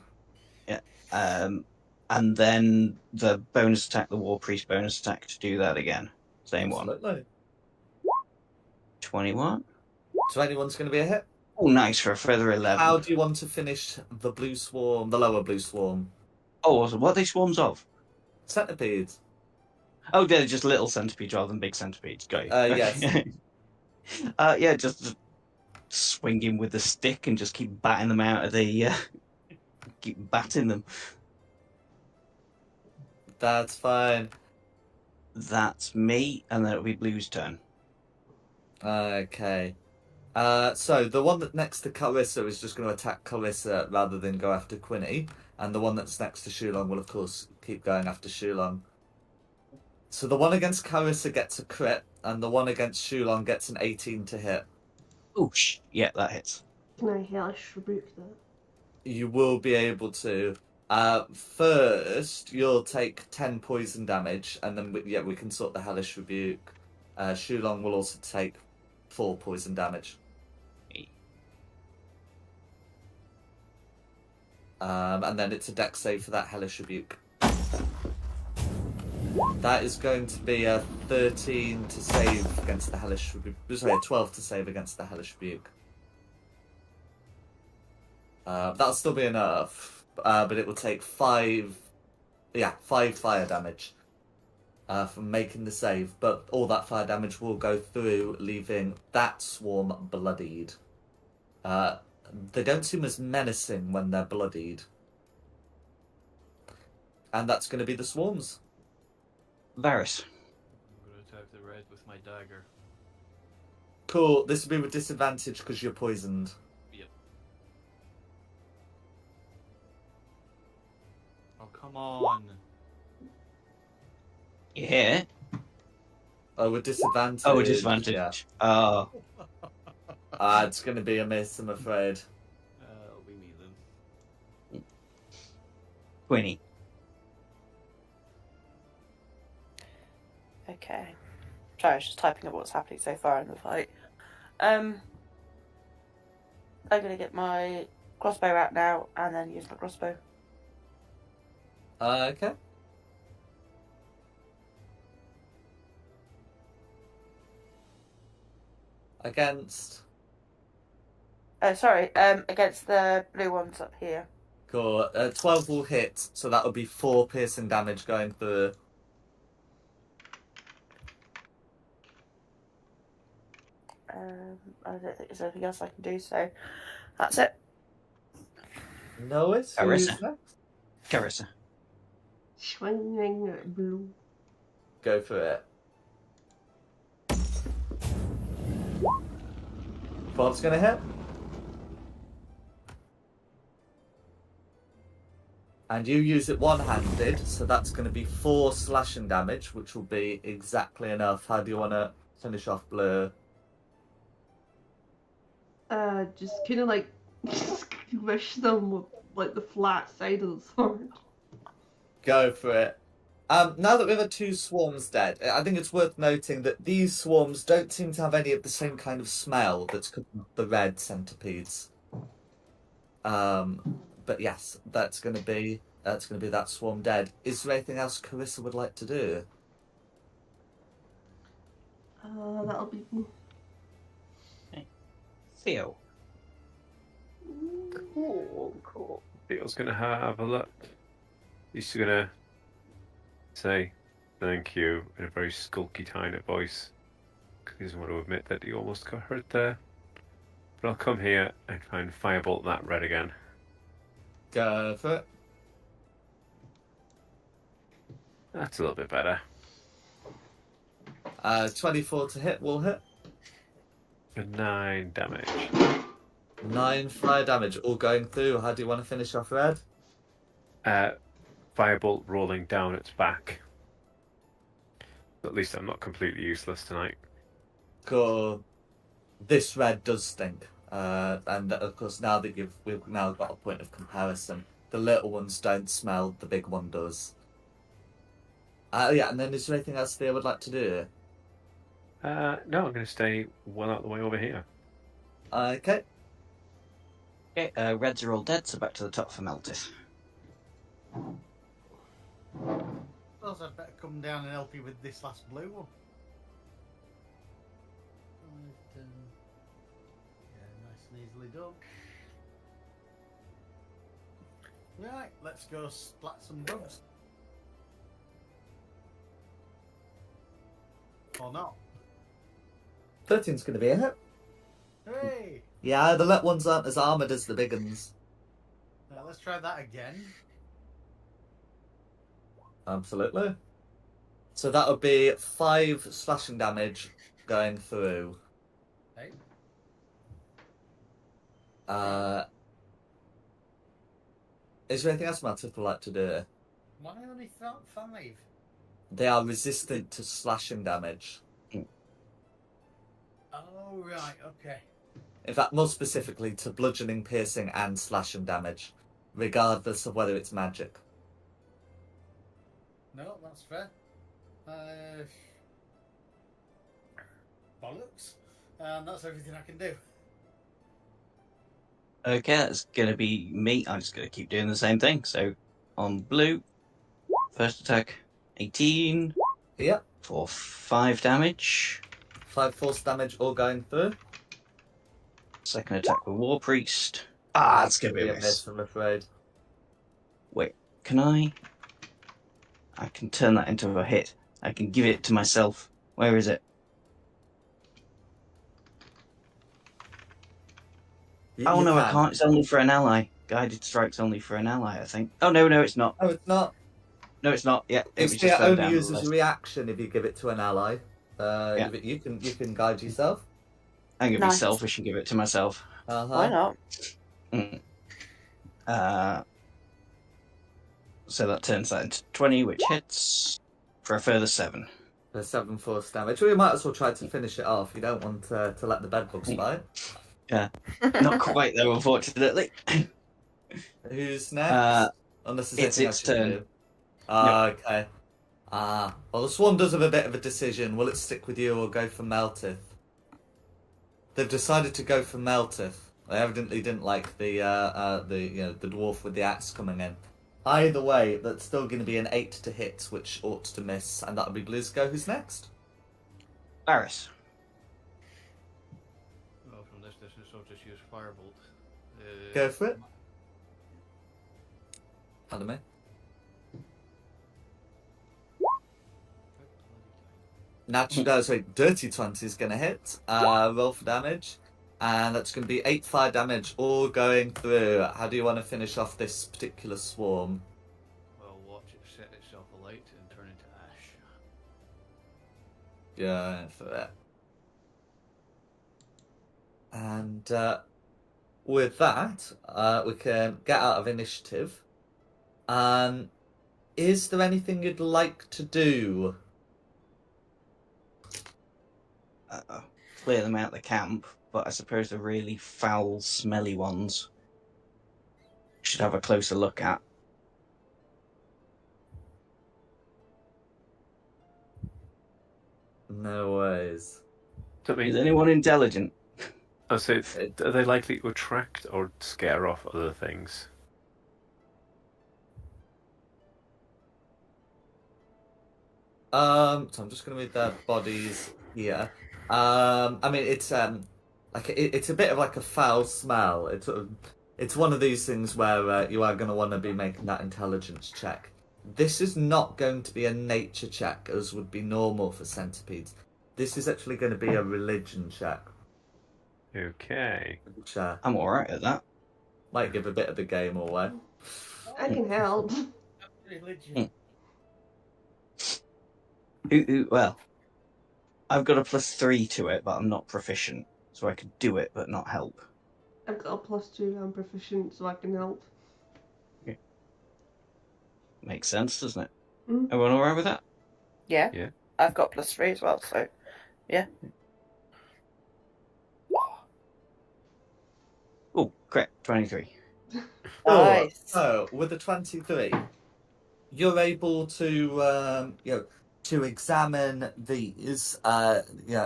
and then the bonus attack, the War Priest bonus attack to do that again. Same one. Absolutely. 21. 21's going to be a hit. Oh, nice for a further 11. How do you want to finish the blue swarm, the lower blue swarm? Oh, awesome. What are they swarms of? Centipedes. Oh, they're just little centipedes rather than big centipedes. Got you. Yes. Yeah, just swing him with the stick and just keep batting them out of the. Keep batting them. That's fine. That's me, and then it'll be Blue's turn. Okay. So the one that's next to Carissa is just going to attack Carissa rather than go after Quinny, and the one that's next to Shulong will of course keep going after Shulong. So the one against Carissa gets a crit, and the one against Shulong gets an 18 to hit. Oosh. Yeah, that hits. Can I hellish rebuke that? You will be able to. First, you'll take 10 poison damage, and then we can sort the hellish rebuke. Shulong will also take 4 poison damage. And then it's a dex save for that hellish rebuke. That is going to be a 13 to save against the hellish rebuke. Sorry, a 12 to save against the hellish rebuke. That'll still be enough, but it will take 5 fire damage from making the save. But all that fire damage will go through, leaving that swarm bloodied. They don't seem as menacing when they're bloodied. And that's going to be the swarms. Varys. I'm going to attack the red with my dagger. Cool. This will be with disadvantage because you're poisoned. Yep. Oh, come on. You hear? Oh, with disadvantage. Oh, with disadvantage. Yeah. Oh. It's going to be a miss, I'm afraid. It'll be me then. Quinny. Okay. Sorry, I was just typing up what's happening so far in the fight. I'm going to get my crossbow out now and then use my crossbow. Okay. against. Against the blue ones up here. Cool. 12 will hit, so that would be 4 piercing damage going through. I don't think there's anything else I can do, so that's it. No, it's who's next? Carissa. Swinging blue. Go for it. 12's gonna hit. And you use it one-handed, so that's going to be 4 slashing damage, which will be exactly enough. How do you want to finish off Blue? Just kind of like squish them with like the flat side of the sword. Go for it. Now that we've had 2 swarms dead, I think it's worth noting that these swarms don't seem to have any of the same kind of smell that's coming off the red centipedes. But yes, that's gonna be that swarm dead. Is there anything else Carissa would like to do? That'll be. Theo. Cool. Theo's gonna have a look. He's gonna say thank you in a very skulky tiny voice, because he doesn't want to admit that he almost got hurt there. But I'll come here and try and firebolt that red again. Go for it. That's a little bit better. 24 to hit will hit. For 9 damage. 9 fire damage, all going through. How do you want to finish off red? Firebolt rolling down its back. At least I'm not completely useless tonight. Cool. This red does stink. And of course, now that we've now got a point of comparison, the little ones don't smell, the big one does. Yeah, and then is there anything else Theo would like to do? No, I'm going to stay well out of the way over here. Okay. Okay, reds are all dead, so back to the top for Meltith. Suppose I'd better come down and help you with this last blue one. Yeah, nice and easily done. Right, let's go splat some bugs. Or not. 13's going to be a hit. Hey! Yeah, the little ones aren't as armoured as the big ones. Let's try that again. Absolutely. So that would be 5 slashing damage going through. Hey. Is there anything else Matt would like to do? Why only 5? They are resistant to slashing damage. Oh, right, okay. In fact, more specifically to bludgeoning, piercing, and slashing damage, regardless of whether it's magic. No, that's fair. Bollocks. And that's everything I can do. Okay, that's going to be me. I'm just going to keep doing the same thing. So, on blue, first attack, 18. Yep. For 5 damage. 5 force damage all going through. Second attack with War Priest. Ah, it's going to be a miss. I'm afraid. Wait, can I? I can turn that into a hit. I can give it to myself. Where is it? Oh no, I can't. It's only for an ally. Guided strike's only for an ally, I think. Oh no, it's not. Oh, it's not. No, it's not. Yeah, it was It just further only down the uses list. reaction if you give it to an ally. Yeah. You can guide yourself. I'm gonna be Nice. selfish and give it to myself. Why not? So that turns that into 20, which hits for a further 7. The 7 force damage. We might as well try to finish it off. You don't want to let the bedbugs bite. Yeah, not quite though, unfortunately. Who's next? Unless there's it's anything its else you can turn. do. Okay. Well, the swan does have a bit of a decision. Will it stick with you or go for Meltith? They've decided to go for Meltith. They evidently didn't like the dwarf with the axe coming in. Either way, that's still going to be an 8 to hit, which ought to miss, and that'll be Blizko. Who's next? Varys. just use Firebolt. Go for it. Pardon me. Dirty 20 is going to hit. Roll for damage. And that's going to be 8 fire damage, all going through. How do you want to finish off this particular swarm? Well, watch it set itself alight and turn into ash. Go for it. And with that, we can get out of initiative. Is there anything you'd like to do? Clear them out of the camp, but I suppose the really foul, smelly ones should have a closer look at. No ways. I mean, Is anyone intelligent? I say, are they likely to attract or scare off other things? So I'm just going to read their bodies here. I mean, it's it's a bit of like a foul smell. It's one of these things where you are going to want to be making that intelligence check. This is not going to be a nature check, as would be normal for centipedes. This is actually going to be a religion check, Okay. which I'm alright at that. might give a bit of the game away. I can help. Religion. Well, I've got a +3 to it, but I'm not proficient, so I could do it but not help. I've got a +2. I'm proficient, so I can help. Makes sense, doesn't it? Mm. Everyone alright with that? Yeah. Yeah. I've got +3 as well, so yeah. Oh, correct. 23. Nice. So with the 23, you're able to to examine these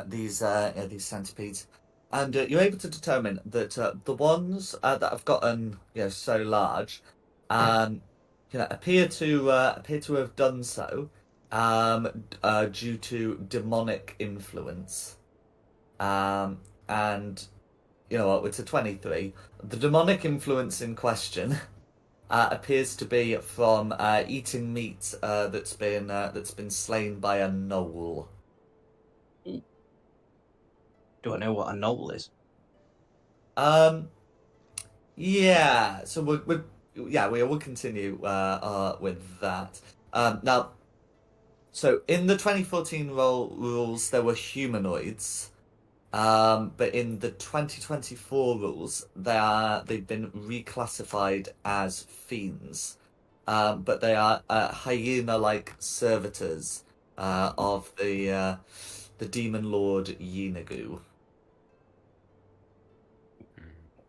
these centipedes, and you're able to determine that the ones that have gotten so large, appear to have done so due to demonic influence, and you know what? It's a 23. The demonic influence in question appears to be from eating meat that's been slain by a gnoll. Do I know what a knoll is? Yeah. So we'll continue with that. Now, so in the 2014 rules, there were humanoids. But in the 2024 rules, they've been reclassified as fiends. But they are hyena-like servitors of the demon lord Yinagu.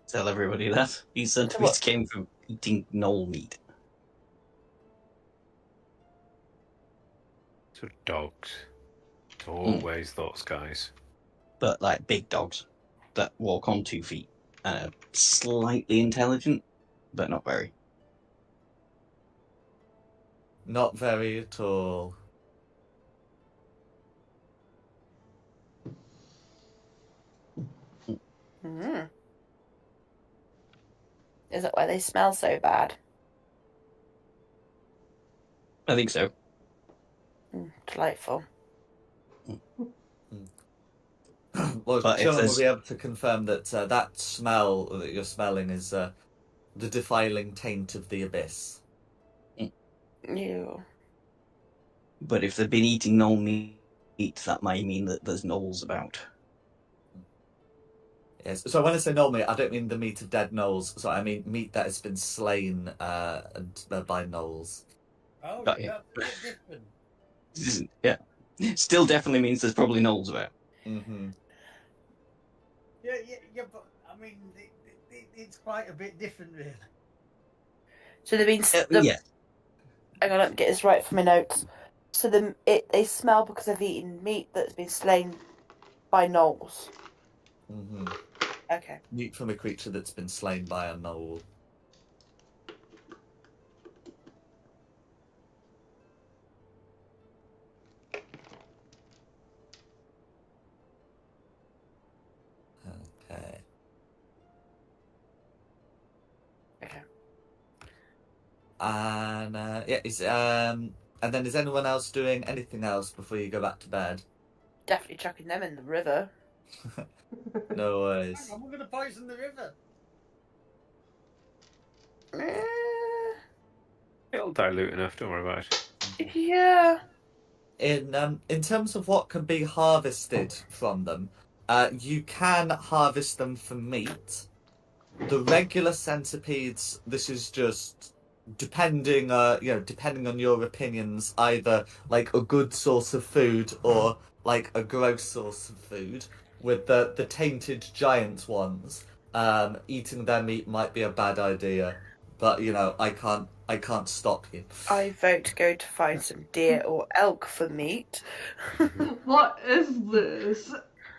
Tell everybody that. These centipedes came from eating gnoll meat. So dogs. It's always those guys. But like big dogs that walk on 2 feet. Slightly intelligent, but not very. Not very at all. Mm. Is that why they smell so bad? I think so. Delightful. Well, But if Sean will there's- be able to confirm that that smell that you're smelling is the defiling taint of the abyss. Ew. But if they've been eating gnoll meat, that might mean that there's gnolls about. Yes. So when I say gnoll meat, I don't mean the meat of dead gnolls. So I mean meat that has been slain by gnolls. Oh, Got yeah, you. that's a bit different. Yeah. Still definitely means there's probably gnolls about. Mm-hmm. Yeah, but I mean, it's quite a bit different, really. So they've been. Yeah. Hang on, let me get this right from my notes. So they smell because they've eaten meat that's been slain by gnolls. Mm-hmm. Okay. Meat from a creature that's been slain by a gnoll. Okay. And and then is anyone else doing anything else before you go back to bed? Definitely chucking them in the river. No worries. Hang on, we're going to poison the river. It'll dilute enough. Don't worry about it. Yeah. In terms of what can be harvested from them, you can harvest them for meat. The regular centipedes, this is just depending on your opinions, either like a good source of food or like a gross source of food. With the tainted giant ones, eating their meat might be a bad idea, but I can't stop you. I vote to go to find some deer or elk for meat. What is this?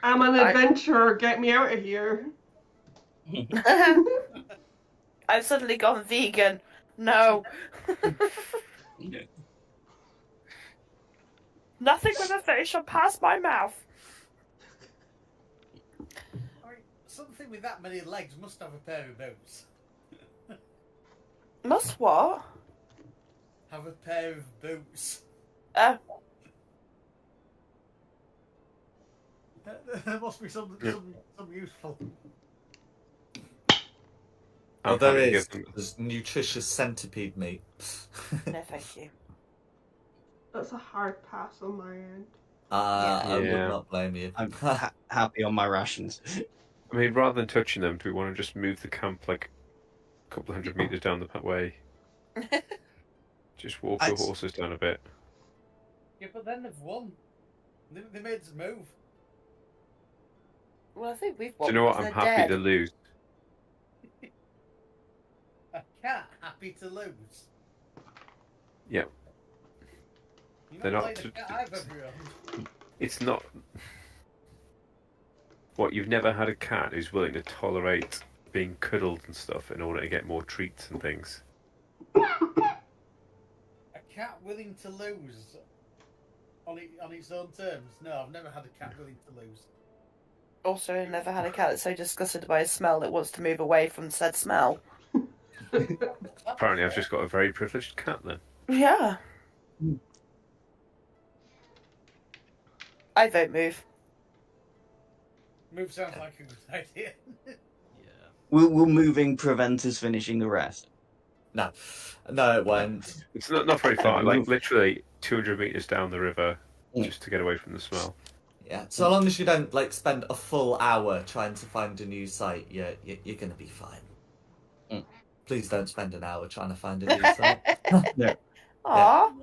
I'm an adventurer. Get me out of here. I've suddenly gone vegan. No. Nothing with a fish shall pass my mouth. Something with that many legs must have a pair of boots. Must what? Have a pair of boots. Oh. There must be some useful. Oh, I'm there happy to is. give them- There's nutritious centipede meat. No, thank you. That's a hard pass on my end. I would Yeah. not blame you. I'm happy on my rations. I mean, rather than touching them, do we want to just move the camp like a couple of 100 meters down the way? Just walk the horses down a bit. Yeah, but then they've won. They made us move. Well, I think we've Do won. you know what? because I'm they're happy dead. to lose. A cat happy to lose. Yeah. You're They're not not playing to- a cat I've ever owned. It's not. What, you've never had a cat who's willing to tolerate being cuddled and stuff in order to get more treats and things? A cat willing to lose on its own terms? No, I've never had a cat willing to lose. Also, I've never had a cat that's so disgusted by a smell it wants to move away from said smell. Apparently, I've just got a very privileged cat then. Yeah. I vote move. Move sounds like a good idea. Will moving prevent us finishing the rest? No, it won't. It's not very far, like literally 200 meters down the river, just to get away from the smell. Yeah, so long as you don't spend a full hour trying to find a new site, you're gonna be fine. Please don't spend an hour trying to find a new site. No. Aww.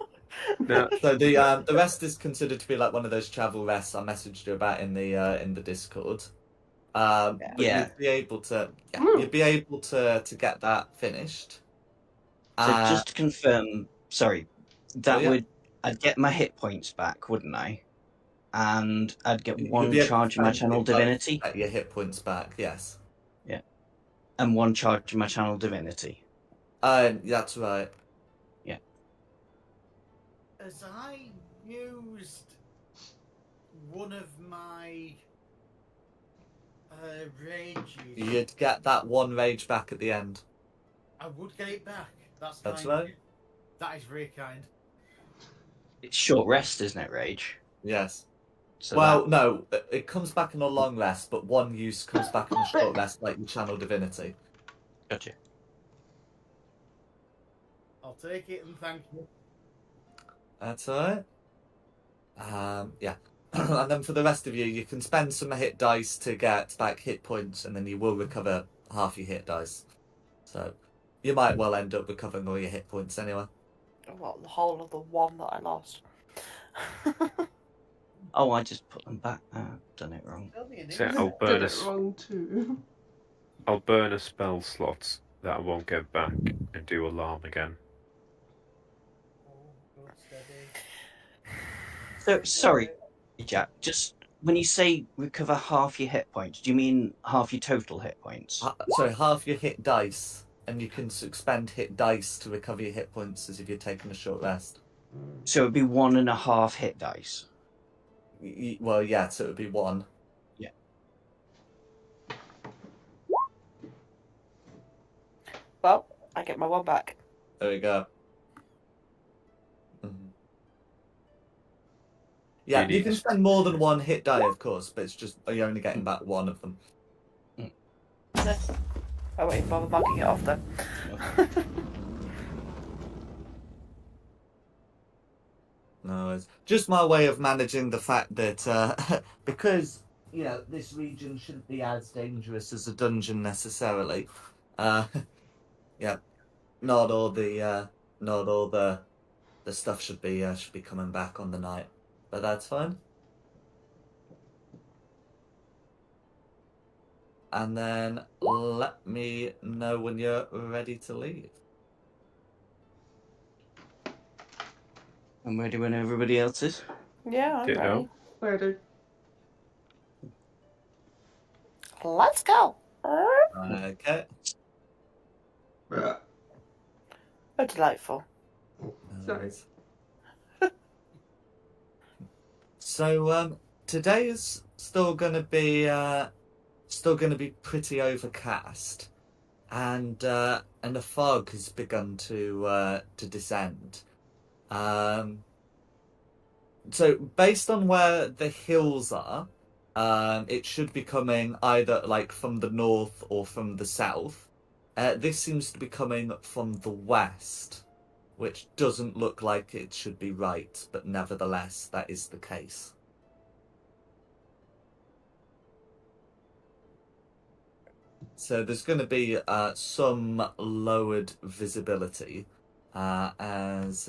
No. So the rest is considered to be like one of those travel rests I messaged you about in the Discord. But Yeah. you'd be able to get that finished. So just to confirm, sorry, that yeah. I'd get my hit points back, wouldn't I? And I'd get You'd one be able to charge of my spend channel hit points divinity, to get your hit points back. Yes. and one charge of my channel divinity. That's right. As I used one of my rages, You'd get that one rage back at the end. I would get it back. That's That's kind. right. That is very kind. It's short rest, isn't it, Rage? Yes. So Well, no, it comes back in a long rest, but one use comes back in a short rest, like your channel divinity. gotcha. I'll take it and thank you. That's alright. Yeah. And then for the rest of you, you can spend some hit dice to get back hit points, and then you will recover half your hit dice. So you might well end up recovering all your hit points anyway. Well, the whole of the one that I lost. Oh, I just put them back. Done it wrong. Tell me an So insect. I'll Did burn it a, wrong too. I'll burn a spell slot that I won't get back and do alarm again. Oh, good, steady. So sorry, Jack. Just when you say recover half your hit points, do you mean half your total hit points? Sorry, half your hit dice, and you can expend hit dice to recover your hit points as if you're taking a short rest. So it'd be 1.5 hit dice. Well, yeah, so it would be one. Yeah. Well, I get my one back. There we go. Mhm. Yeah, you need can to- spend more than one hit die, of course, but it's just you're only getting back one of them. I won't even bother marking it off then. No, it's just my way of managing the fact that because this region shouldn't be as dangerous as a dungeon necessarily. Uh, yeah, not all the stuff should be coming back on the night, but that's fine. And then let me know when you're ready to leave. I'm ready when everybody else is. Yeah, I'm Ditto. ready. Murder. Let's go. Okay. Oh, delightful. Sorry. So today is still gonna be pretty overcast, and the fog has begun to descend. So based on where the hills are, it should be coming either like from the north or from the south. This seems to be coming from the west, which doesn't look like it should be right, but nevertheless, that is the case. So there's going to be some lowered visibility as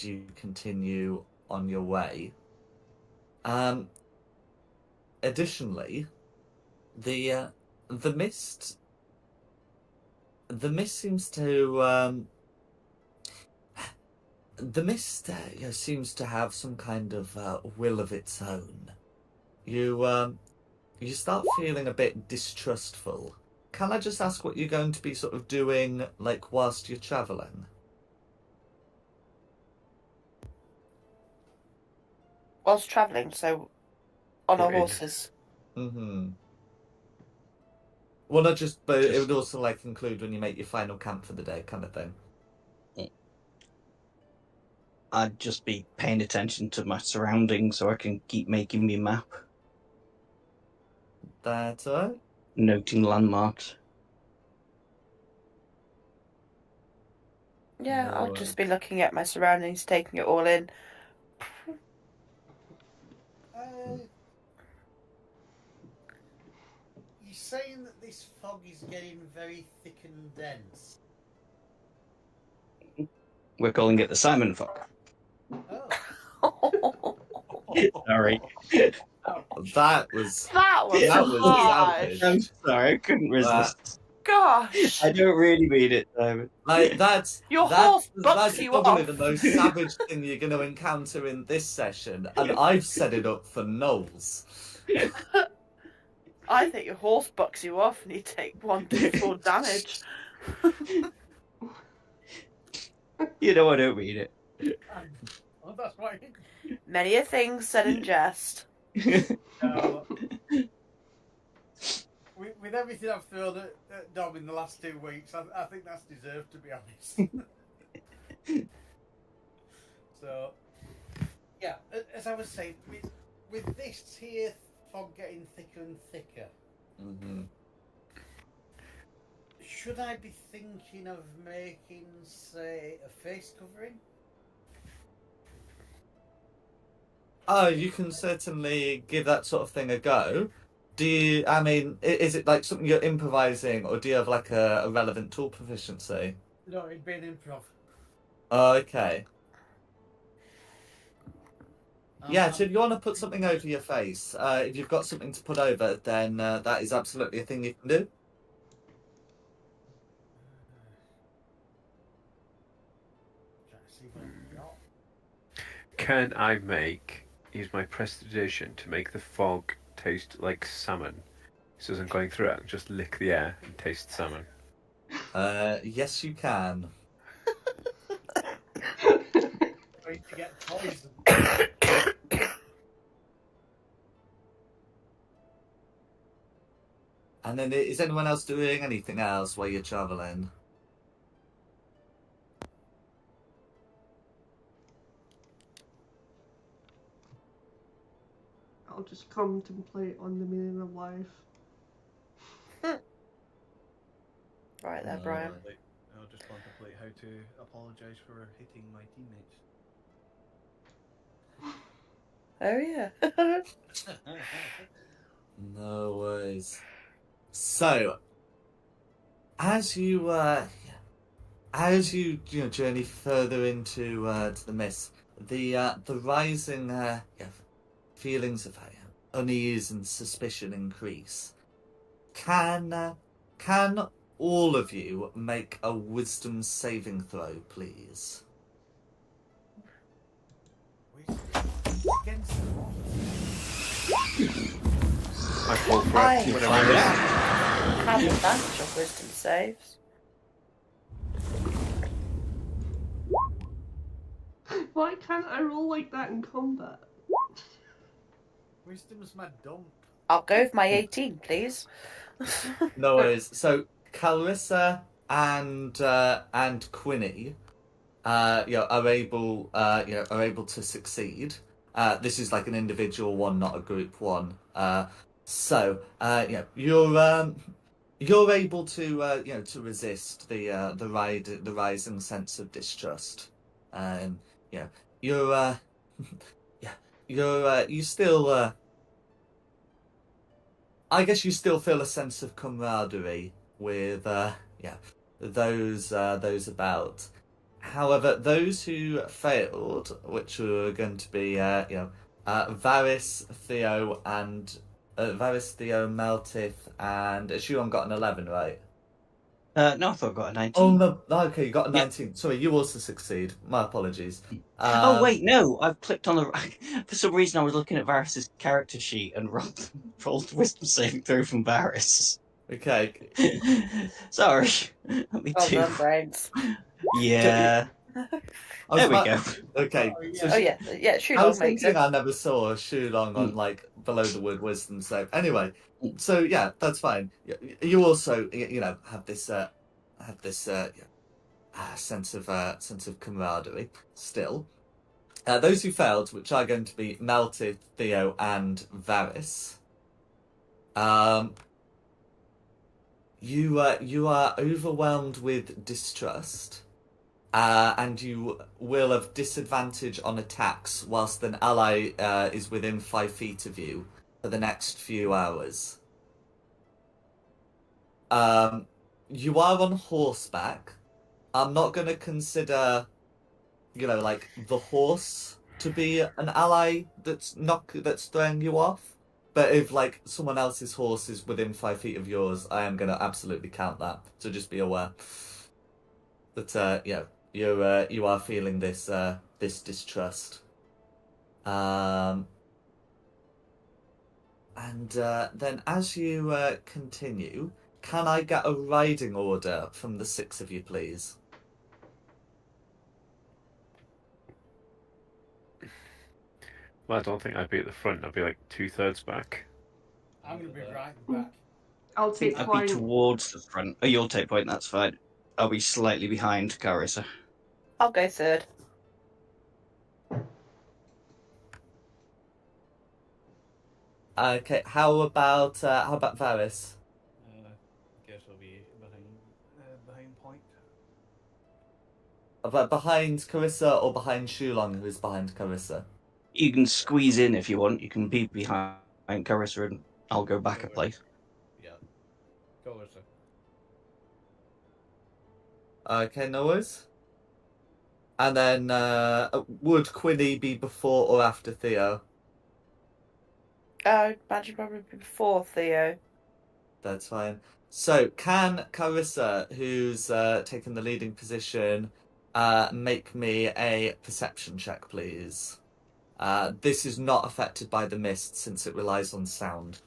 you continue on your way. Additionally, the mist seems to seems to have some kind of will of its own. You start feeling a bit distrustful. Can I just ask what you're going to be sort of doing, like, whilst you're travelling? Whilst travelling, so on our Right. horses. Mm-hmm. Well, not just, but it would also, like, include when you make your final camp for the day, kind of thing. I'd just be paying attention to my surroundings so I can keep making me map, That's all right. noting landmarks. Yeah, No I'll worries. just be looking at my surroundings, taking it all in. You're saying that this fog is getting very thick and dense. We're calling it the Simon Fog. Oh. Sorry. That was That was That was harsh. savage. I'm sorry, I couldn't resist. Gosh. I don't really mean it, Simon. like that's Your that's, horse bucks that's you probably off. the most savage thing you're going to encounter in this session, and I've set it up for Knowles. I think your horse bucks you off and you take 1d4 damage. You know I don't mean Oh, that's right. Many a thing said in jest. it. With everything I've thrown at Dom in the last 2 weeks, I think that's deserved, to be honest. So, yeah, as I was saying, with this here fog getting thicker and thicker, Mm-hmm. should I be thinking of making, say, a face covering? Oh, you can certainly give that sort of thing a go. Do you, I mean, is it like something you're improvising, or do you have like a relevant tool proficiency? No, it'd be an improv. Okay. Yeah, so Um, if you want to put something over your face, if you've got something to put over, then that is absolutely a thing you can do. Trying to see what I've got. Can I use my prestidigitation to make the fog taste like salmon? So as I'm going through it, I can just lick the air and taste salmon. Yes, you can. Going to get poisoned. And then, is anyone else doing anything else while you're traveling? I'll just contemplate on the meaning of life. Right there, No Brian. way. I'll just contemplate how to apologise for hitting my teammates. Oh yeah. No worries. So, as you journey further into to the mist, the rising feelings of unease and suspicion increase. Can all of you make a wisdom saving throw, please? Against what? I call for I it. Whatever Find it is. have advantage of wisdom saves. Why can't I roll like that in combat? Wisdom's my dump. I'll go with my 18, please. No worries. So Clarissa and Quinny, are able to succeed. This is like an individual one, not a group one. You're able to to resist the rising sense of distrust. You're you still I guess you still feel a sense of camaraderie with those about. However, those who failed, which were going to be Varys, Theo, Meltith, and Shuon got an 11, right? No, I thought I got a 19. Oh no, okay, you got a Yeah. 19. Sorry, you also succeed. My apologies. Oh wait, no! I've clicked on the. For some reason, I was looking at Varys's character sheet and rolled wisdom saving throw from Varys. Okay. Sorry, me Well too. done, brains. Yeah, there we go. Okay. Oh, So yeah. Oh yeah, shoot, I was makes thinking sense. I never saw Shulong on like below the wood wisdom save. Anyway, so yeah, that's fine. You also have this sense of camaraderie still. Those who failed, which are going to be Melted, Theo, and Varys. You are overwhelmed with distrust. And you will have disadvantage on attacks whilst an ally is within 5 feet of you for the next few hours. You are on horseback. I'm not going to consider, like the horse to be an ally that's throwing you off. But if like someone else's horse is within 5 feet of yours, I am going to absolutely count that. So just be aware that you are feeling this distrust. And then as you continue, can I get a riding order from the 6 of you, please? Well, I don't think I'd be at the front. I'd be like 2/3 back. I'm going to be right back. I'll take I'd be point. towards the front. Oh, you'll take point. That's fine. I'll be slightly behind Carissa. I'll go third. Okay, how about Varys? Guess I'll be behind point. Behind Carissa or behind Shulong, who's behind Carissa? You can squeeze in if you want. You can be behind Carissa, and I'll go back a place. Yeah. Colors. Okay, no worries. And then would Quinny be before or after Theo? I'd imagine probably before Theo. That's fine. So, can Carissa, who's taken the leading position, make me a perception check, please? This is not affected by the mist since it relies on sound.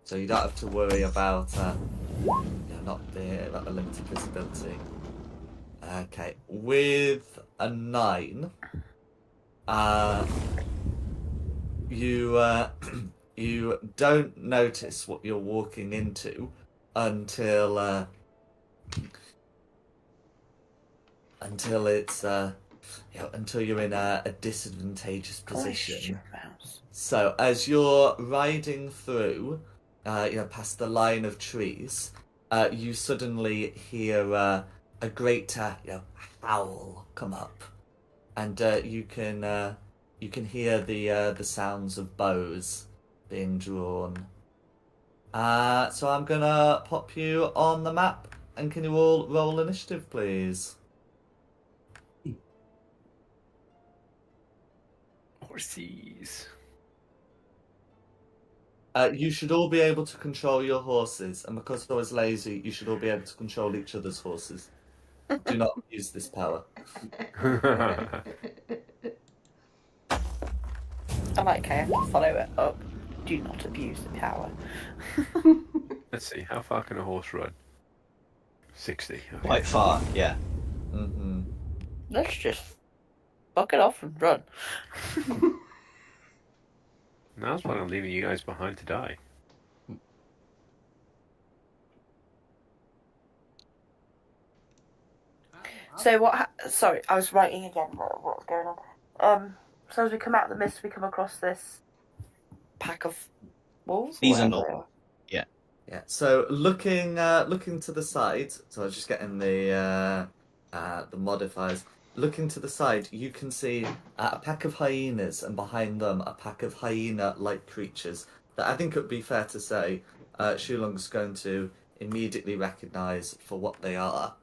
So you don't have to worry about about the limited visibility. Okay, with a 9, you don't notice what you're walking into until it's until you're in a disadvantageous position. Mouse. So as you're riding through, past the line of trees, you suddenly hear a great, howl come up, and you can hear the sounds of bows being drawn. So I'm gonna pop you on the map, and can you all roll initiative, please? Horses. You should all be able to control your horses, and because I was lazy, you should all be able to control each other's horses. Do not use this power. I like how you follow it up. Do not abuse the power. Let's see, how far can a horse run? 60. Okay. Quite far, yeah. Mm-hmm. Let's just fuck it off and run. Now's when I'm leaving you guys behind to die. So what? Sorry, I was writing again. What's going on? So as we come out of the mist, we come across this pack of wolves. These are whatever not. they are. Yeah. So looking to the side. So I was just getting the modifiers. Looking to the side, you can see a pack of hyenas, and behind them a pack of hyena-like creatures that I think it would be fair to say Shulong's going to immediately recognise for what they are.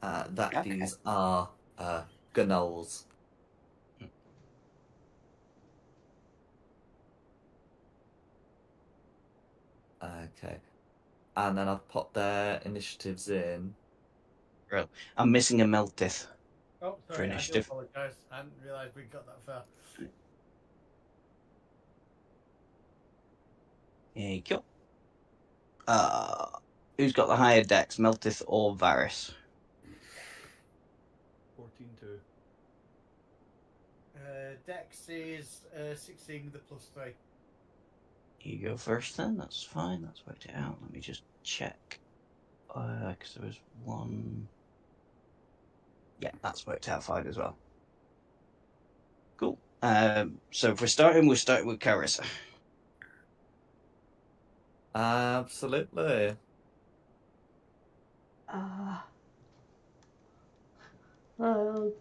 That Okay. these are gnolls. Okay. And then I've popped their initiatives in. I'm missing a Meltith. Oh, For sorry, I do initiative. apologise. I hadn't realised we'd got that far. There you go. Who's got the higher dex, Meltith or Varys? 14-2. Dex is 16 with the +3. You go first then, that's fine, that's worked it out. Let me just check. Because there was one. Yeah, that's worked out fine as well. Cool. So if we're starting with Carissa. Absolutely. I'll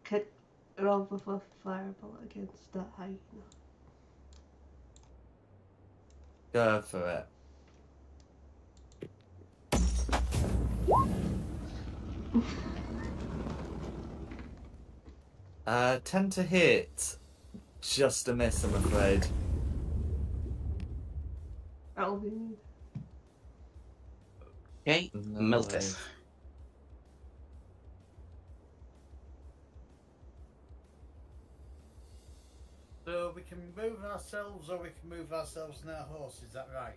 kick it off with a firebolt against that hyena. Go for it. Tend to hit. Just a miss, I'm afraid. That'll be me. Okay, No Meltith. worries. So we can move ourselves, or we can move ourselves in our horse. Is that right?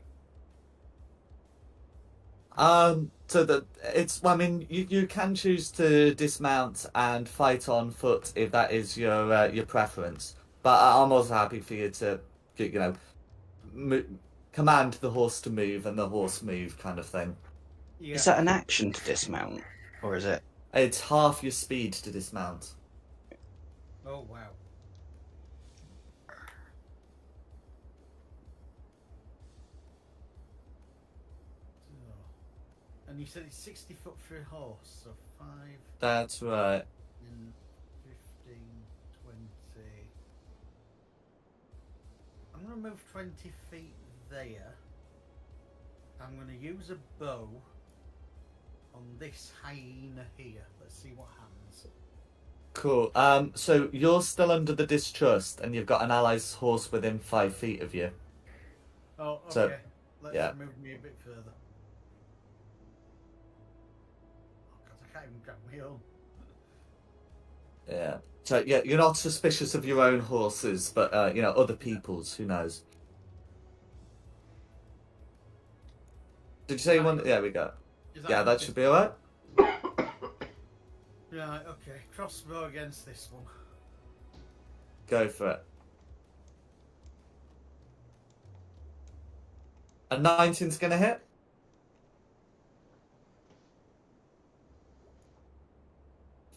So that it's. I mean, you can choose to dismount and fight on foot if that is your preference. But I'm also happy for you to, command the horse to move and the horse move, kind of thing. Yeah. Is that an action to dismount? Or is it? It's half your speed to dismount. Oh wow. And you said it's 60 foot for a horse, so 5, That's right. 10, 15, 20. I'm going to move 20 feet there. I'm going to use a bow on this hyena here. Let's see what happens. Cool. So you're still under the distrust, and you've got an ally's horse within 5 feet of you. Oh, okay. So, Let's yeah. move me a bit further. Oh, God, I can't even grab my own. Yeah. So yeah, you're not suspicious of your own horses, but other people's. Who knows? Did you say you want? There we go. Is Yeah, that should be alright. Right, okay. Crossbow against this one. Go for it. A 19's gonna hit.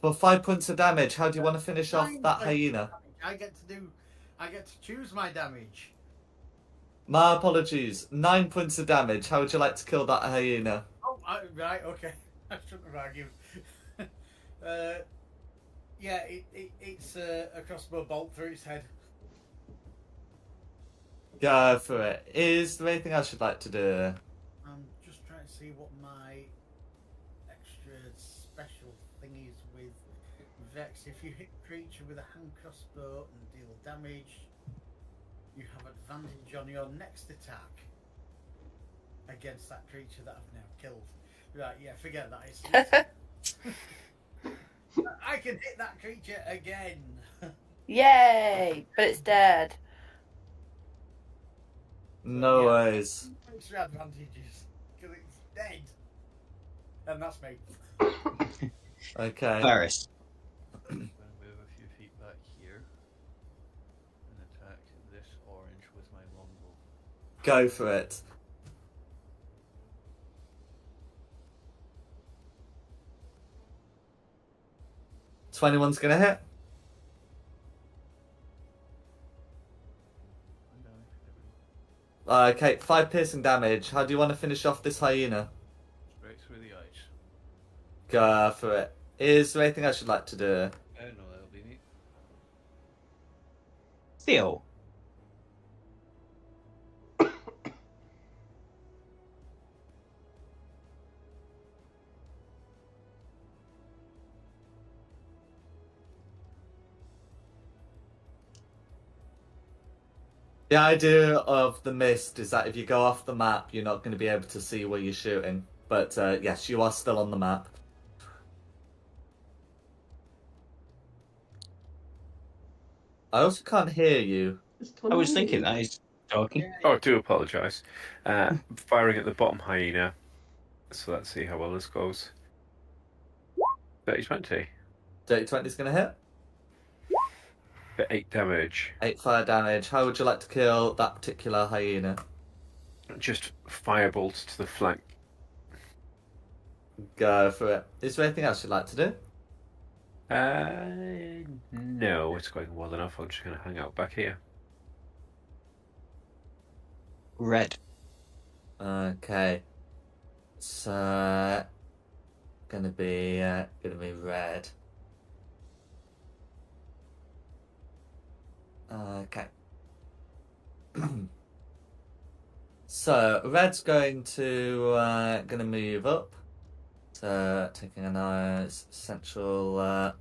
For 5 points of damage, how do you want to finish off 9 that points of hyena? damage. I get to choose my damage. My apologies. 9 points of damage. How would you like to kill that hyena? Oh, right, okay. I shouldn't have argued. Yeah, it's a crossbow bolt through its head. Go for it. Is there anything else you'd like to do? I'm just trying to see what my extra special thing is with Vex. If you hit creature with a hand crossbow and deal damage, you have advantage on your next attack against that creature that I've now killed. Right, yeah, forget that. I can hit that creature again. Yay! But it's dead. No Yeah. worries. Extra advantages because it's dead, and that's me. Okay. Varys. I'm going to move a few feet back here and attack this orange with my longbow. Go for it. $21's gonna hit. I'm down. Okay, 5 piercing damage. How do you want to finish off this hyena? Straight through the eyes. Go for it. Is there anything else you'd like to do? No, that'll be neat. Theo. The idea of the mist is that if you go off the map, you're not going to be able to see where you're shooting. But yes, you are still on the map. I also can't hear you. It's I was 20. thinking that he's talking. Oh, I do apologise. Firing at the bottom hyena. So let's see how well this goes. 30-20. Dirty 20's going to hit. For 8 damage. 8 fire damage. How would you like to kill that particular hyena? Just firebolt to the flank. Go for it. Is there anything else you'd like to do? No, it's going well enough. I'm just going to hang out back here. Red. Okay. So gonna be red. Okay. So red's going to move up. So taking a nice central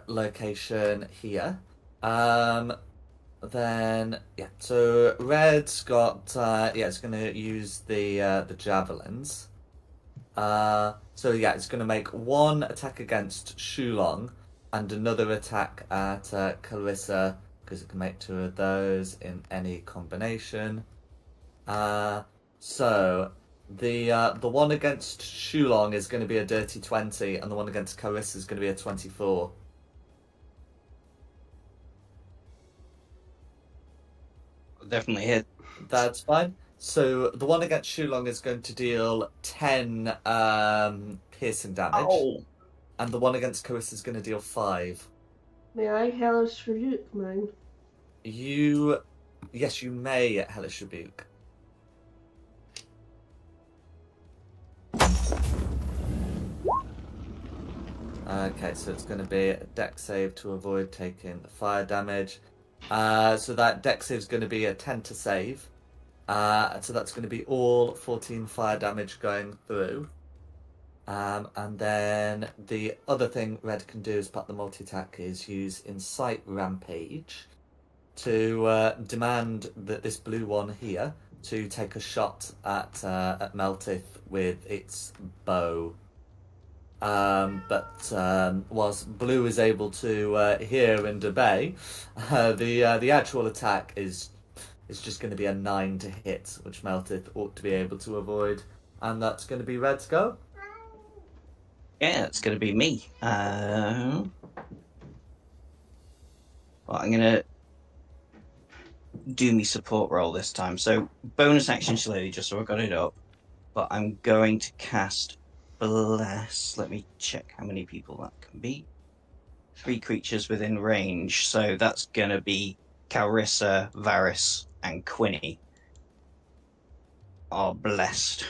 location here. Then so red's got it's gonna use the javelins. So it's gonna make one attack against Shulong and another attack at Clarissa, because it can make 2 of those in any combination. So the one against Shulong is going to be a dirty 20, and the one against Clarissa is going to be a 24. Definitely hit. That's fine. So the one against Shulong is going to deal 10 piercing damage. Oh! And the one against Clarissa is going to deal 5. May I hellish rebuke mine? Yes, you may hellish rebuke. Okay, so it's going to be a dex save to avoid taking the fire damage. So that dex save is going to be a 10 to save. So that's going to be all 14 fire damage going through. And then the other thing Red can do as part of the multi-attack is use Incite Rampage to demand that this blue one here to take a shot at Meltith with its bow. But whilst blue is able to hear and obey, the actual attack is just going to be a 9 to hit, which Meltith ought to be able to avoid. And that's going to be Red's go. Yeah, it's going to be me. Well, I'm going to do me support roll this time. So bonus action slowly, just so I got it up. But I'm going to cast bless. Let me check how many people that can be. 3 creatures within range, so that's gonna be Carissa, Varys, and Quinny are blessed.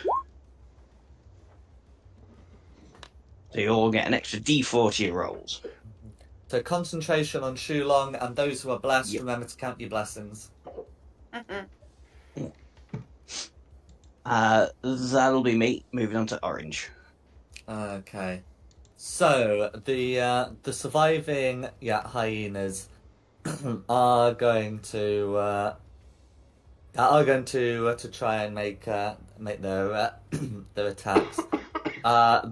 So you all get an extra D40 rolls. So concentration on Shulong, and those who are blessed, Yep. remember to count your blessings. That'll be me. Moving on to orange. Okay. So the surviving hyenas are going to try and make their their attacks.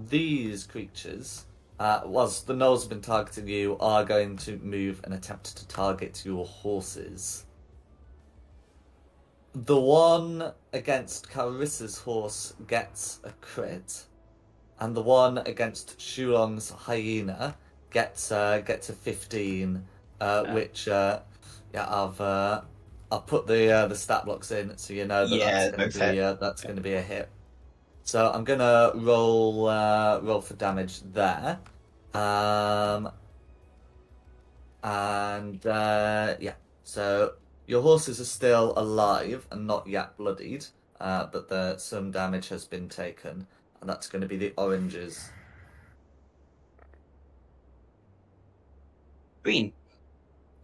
These creatures, whilst the gnolls have been targeting you, are going to move and attempt to target your horses. The one against Carissa's horse gets a crit, and the one against Shulong's hyena gets a 15, which I'll put the stat blocks in so you know that that's going to be a hit. So I'm gonna roll for damage there, So your horses are still alive and not yet bloodied, but some damage has been taken, and that's going to be the oranges. Green.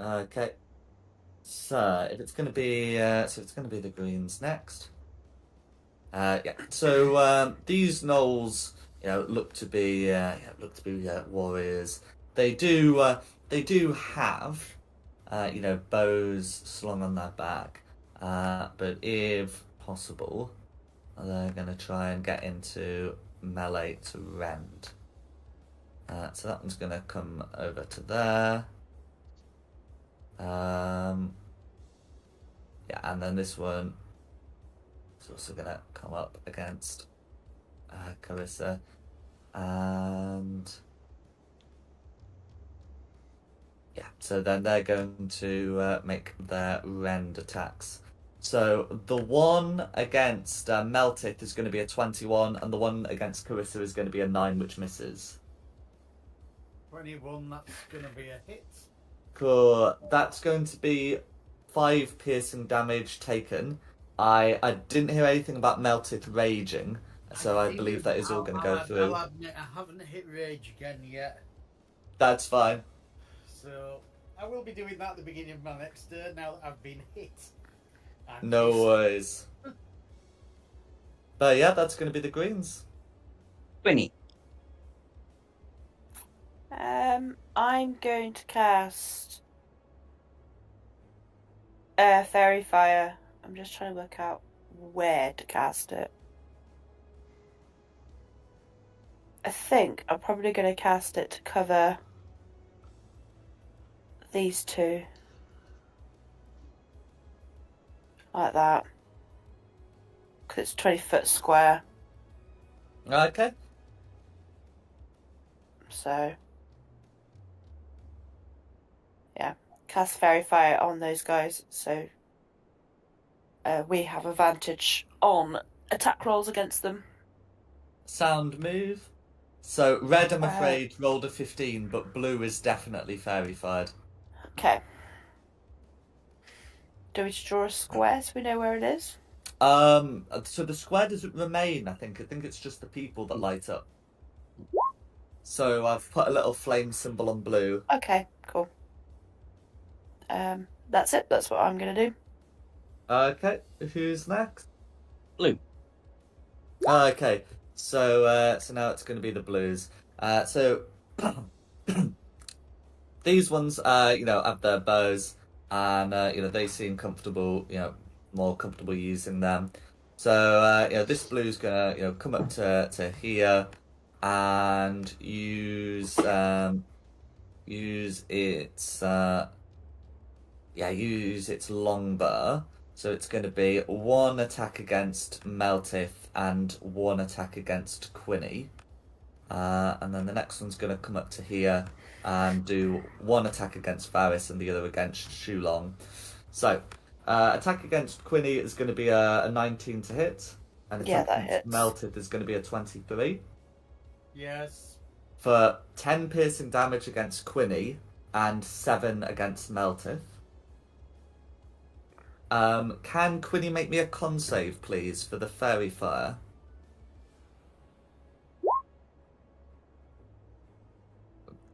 Okay. So if it's going to be the greens next. So these gnolls, look to be warriors. They do have, bows slung on their back. But if possible, they're going to try and get into melee to rend. So that one's going to come over to there. And then this one is also going to come up against Carissa. And so then they're going to make their rend attacks. So the one against Meltith is going to be a 21, and the one against Carissa is going to be a 9, which misses. 21, that's going to be a hit. Cool. That's going to be 5 piercing damage taken. I didn't hear anything about Meltith raging, so I believe that is all going to go through. I'll admit I haven't hit rage again yet. That's fine. So I will be doing that at the beginning of my next turn now that I've been hit. And No worries. But yeah, that's going to be the greens. Quinny. I'm going to cast Fairy Fire. I'm just trying to work out where to cast it. I think I'm probably going to cast it to cover these two. Like that. Because it's 20-foot square. Okay. So, yeah, cast Fairy Fire on those guys, so we have advantage on attack rolls against them. Sound move. So red, I'm afraid, rolled a 15, but blue is definitely fairy fired. Okay. Do we just draw a square so we know where it is? So the square doesn't remain, I think. I think it's just the people that light up. So I've put a little flame symbol on blue. Okay, cool. That's it. That's what I'm going to do. Okay, who's next? Blue. Okay, so now it's going to be the blues. So these ones, have their bows, and they seem comfortable, more comfortable using them. So this blue's gonna come up to here and use its longbow. So it's going to be 1 attack against Meltith and 1 attack against Quinny. And then the next one's going to come up to here and do 1 attack against Varys and the other against Shulong. So, attack against Quinny is going to be a 19 to hit. And attack that against hits. Meltith is going to be a 23. Yes. For 10 piercing damage against Quinny and 7 against Meltith. Can Quinny make me a con save, please, for the fairy fire?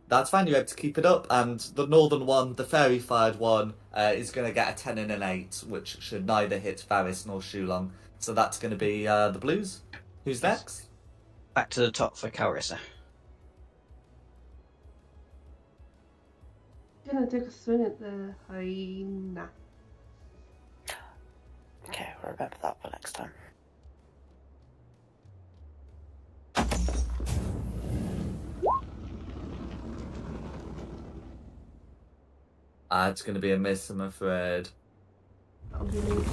That's fine, you're able to keep it up, and the northern one, the fairy fired one, is going to get a 10 and an 8, which should neither hit Varys nor Shulong. So that's going to be the Blues. Who's next? Back to the top for Carissa. Gonna take a swing at the hyena. Okay, we'll remember that for next time. It's going to be a miss, I'm afraid. That'll be me.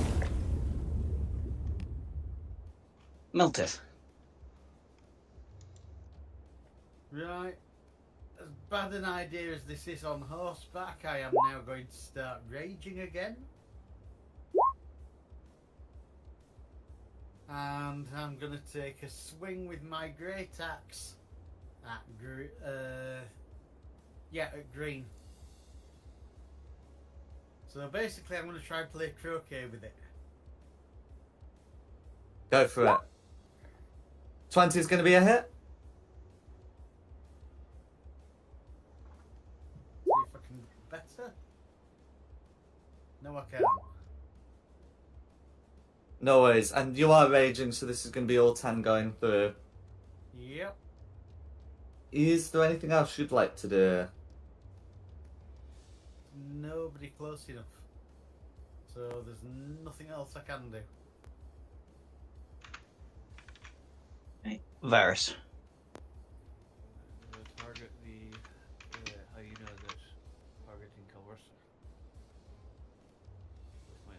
Meltith. Right. As bad an idea as this is on horseback, I am now going to start raging again. And I'm going to take a swing with my great axe at at green. So basically I'm going to try and play croquet with it. Go for it. 20 is going to be a hit. See if I can better. No, I can't. No worries. And you are raging, so this is going to be all 10 going through. Yep. Is there anything else you'd like to do? Nobody close enough. So there's nothing else I can do. Okay. Varys. I'm going to target the hyena that's targeting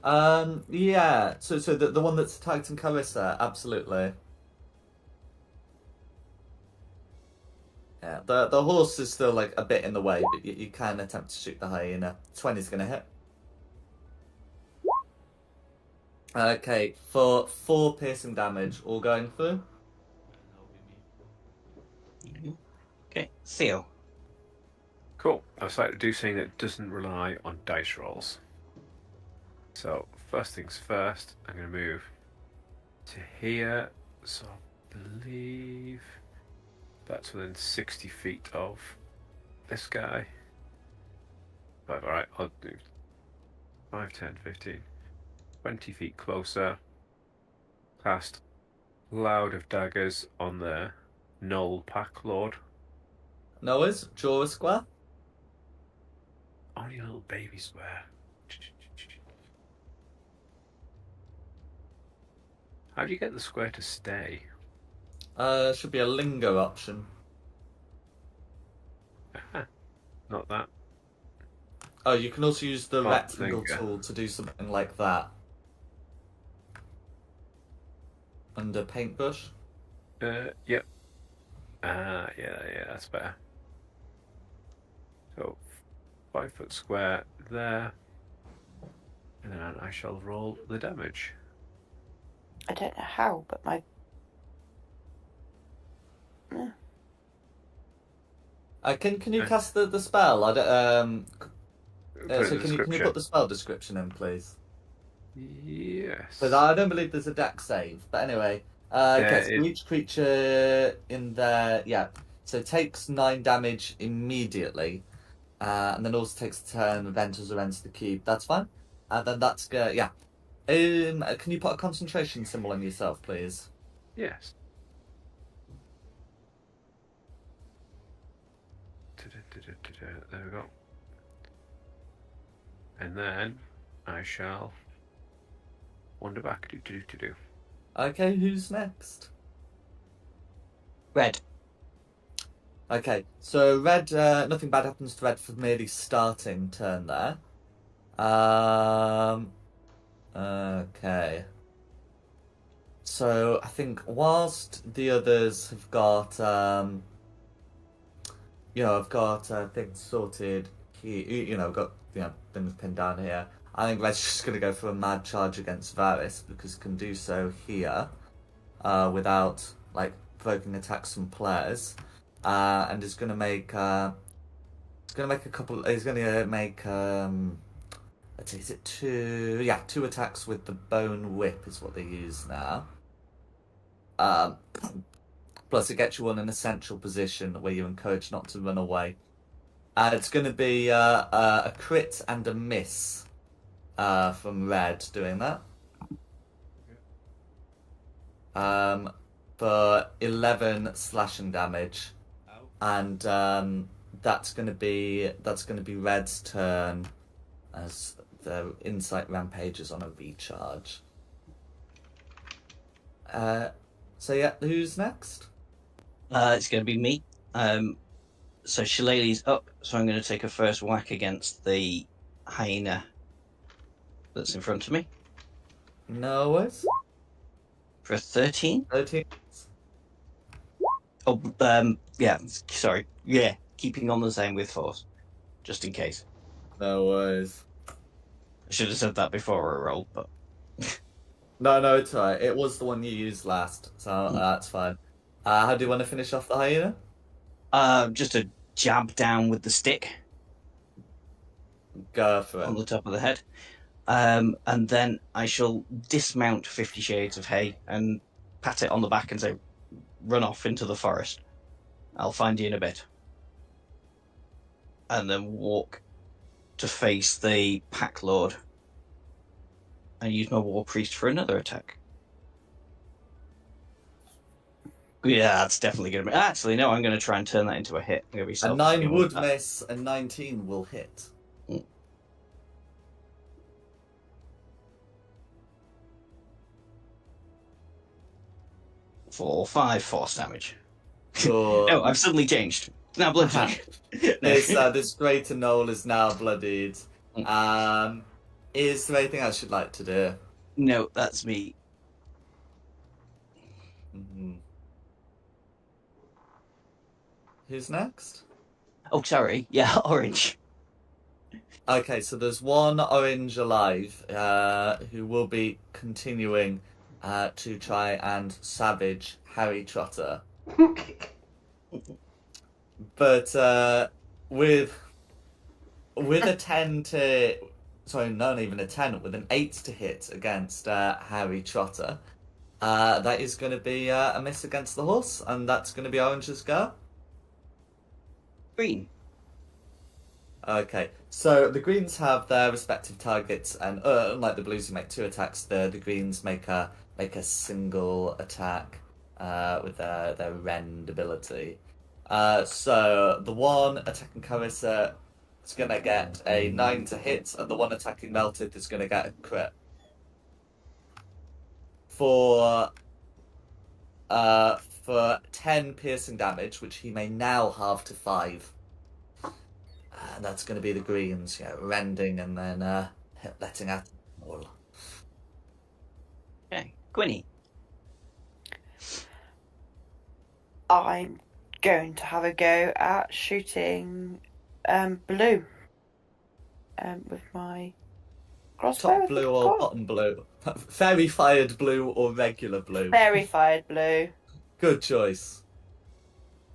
Calversa. Yeah. So the one that's attacked in Carissa, absolutely. Yeah. The horse is still like a bit in the way, but you can attempt to shoot the hyena. 20 is gonna hit. Okay, for 4 piercing damage, all going through. That'll be me. Okay. Theo. Cool. I was like to do something that doesn't rely on dice rolls. So, first things first, I'm going to move to here. So, I believe that's within 60 feet of this guy. But, alright, I'll do 5, 10, 15, 20 feet closer. Cast Cloud of Daggers on the Null Pack Lord. Noah's, draw a square. Only a little baby square. How do you get the square to stay? Should be a linger option. Not that. Oh, you can also use the Oh, rectangle linger. tool to do something like that. Under paintbrush. Yep. Yeah, that's better. So, 5 foot square there. And then I shall roll the damage. I don't know how, but my Can you cast the spell? I don't, Put it so in the can you description. put the spell description in, please? Yes. Because I don't believe there's a deck save. But anyway, okay, so each creature in there, yeah, so takes 9 damage immediately, and then also takes a turn of enters or ends the cube. That's fine. And then that's yeah. Can you put a concentration symbol on yourself, please? Yes. There we go. And then I shall wander back. Do. Okay, who's next? Red. Okay, so Red, nothing bad happens to Red for merely starting turn there. Okay. So I think whilst the others have got, I've got things sorted here, I've got, things pinned down here. I think Red's just going to go for a mad charge against Varys because can do so here without, provoking attacks from players, and is going to make it's going to make a couple. He's going to make let's see, is it two? Yeah, 2 attacks with the bone whip is what they use now. Plus, it gets you on an essential position where you're encouraged not to run away. And it's going to be a crit and a miss from Red doing that. For 11 slashing damage, and that's going to be Red's turn as the insight rampage is on a recharge. So yeah, who's next? It's going to be me. So Shillelagh's up, so I'm going to take a first whack against the hyena that's in front of me. No worries. For a 13? 13. Oh, yeah, sorry. Yeah, keeping on the same with force, just in case. No worries. I should have said that before I rolled, but... No, it's alright. It was the one you used last, so that's fine. How do you want to finish off the hyena? Just a jab down with the stick Go for on it. the top of the head. And then I shall dismount 50 Shades of Hay and pat it on the back and say, run off into the forest. I'll find you in a bit. And then walk to face the Pack Lord and use my War Priest for another attack. Yeah, that's definitely going to be... Actually, no, I'm going to try and turn that into a hit. I'm going to be A selfish 9 with would that. miss, a 19 will hit. 4, 5 force damage. Cool. No, I've suddenly changed. It's now bludgeoning. This greater knoll is now bloodied. Is there anything else you'd like to do? No, that's me. Mm-hmm. Who's next? Oh, sorry. Yeah, orange. Okay, so there's one orange alive who will be continuing to try and savage Harry Trotter. But with a 10 to... Sorry, not even a 10, with an 8 to hit against Harry Trotter, that is going to be a miss against the horse, and that's going to be Orange's go. Green. Okay, so the greens have their respective targets, and unlike the blues who make 2 attacks, the greens make a single attack with their rend ability. So the one attacking Carissa is going to get a 9 to hit, and the one attacking Melted is going to get a crit. For 10 piercing damage, which he may now halve to 5. And that's going to be the greens, rending and then letting out all. Okay. Quinny. I'm going to have a go at shooting blue with my crossbow. Top blue or bottom blue? Fairy fired blue or regular blue? Fairy fired blue. Good choice.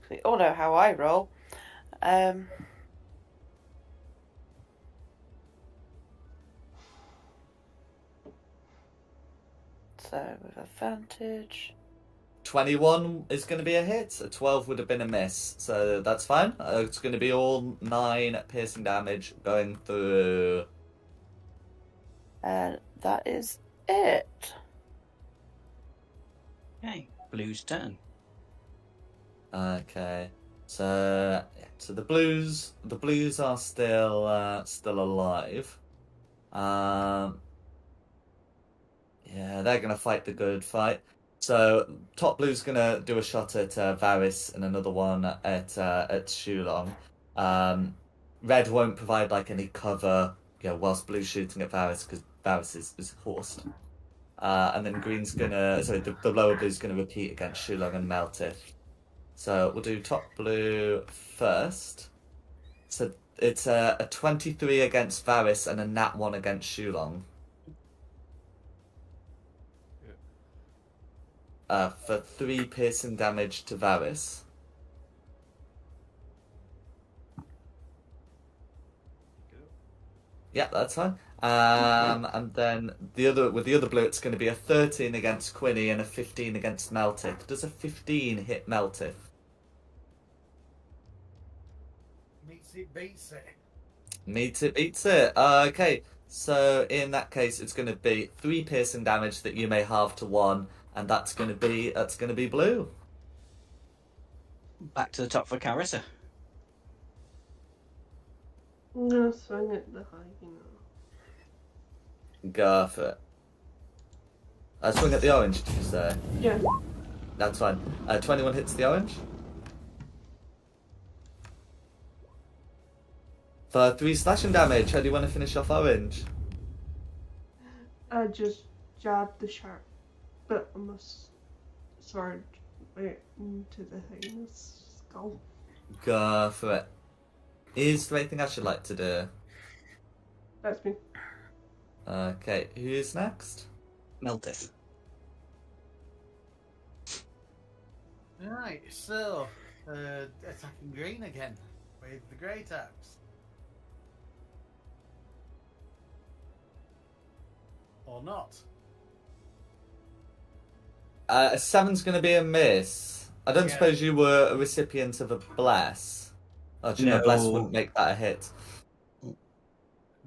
We all know how I roll. So with advantage. 21 is going to be a hit. A 12 would have been a miss, so that's fine. It's going to be all 9 piercing damage going through. And that is it. Okay. Blue's turn. Okay, so the blues are still alive. Yeah, they're gonna fight the good fight. So top blue's gonna do a shot at Varys and another one at Shulong. Red won't provide any cover, whilst blue's shooting at Varys because Varys is horsed. And then green's gonna, the lower blue's gonna repeat against Shulong and Meltith. So we'll do top blue first. So it's a 23 against Varys and a nat 1 against Shulong. for 3 piercing damage to Varys. Yeah, that's fine. And then the other blue, it's going to be a 13 against Quinny and a 15 against Meltith. Does a 15 hit Meltith? Meets it, beats it. Beats it. Okay, so in that case, it's going to be 3 piercing damage that you may halve to 1, and that's going to be blue. Back to the top for Carissa. I'm gonna swing at the hyena. Go for it. Swing at the orange, did you say? Yeah. That's fine. 21 hits the orange. For 3 slashing damage, how do you want to finish off orange? I just jabbed the sharp bit of my sword right into the hyena's skull. Go for it. Is there anything I should like to do? That's me. Okay, who's next? Meltith. Right, so attacking green again with the great axe. Or not. A 7's going to be a miss. I don't Yeah. suppose you were a recipient of a bless. Oh, do you know, No. bless wouldn't make that a hit.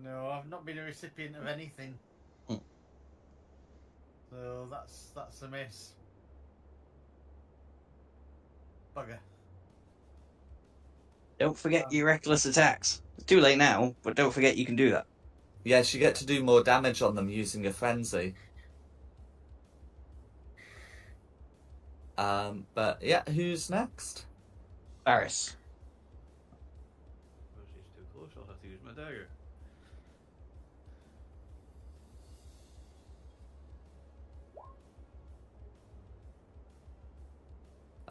No, I've not been a recipient of anything. Mm. So that's a miss. Bugger. Don't forget your reckless attacks. It's too late now, but don't forget you can do that. Yes, you get to do more damage on them using your frenzy. But yeah, who's next? Varys. Well, she's too close. I'll have to use my dagger.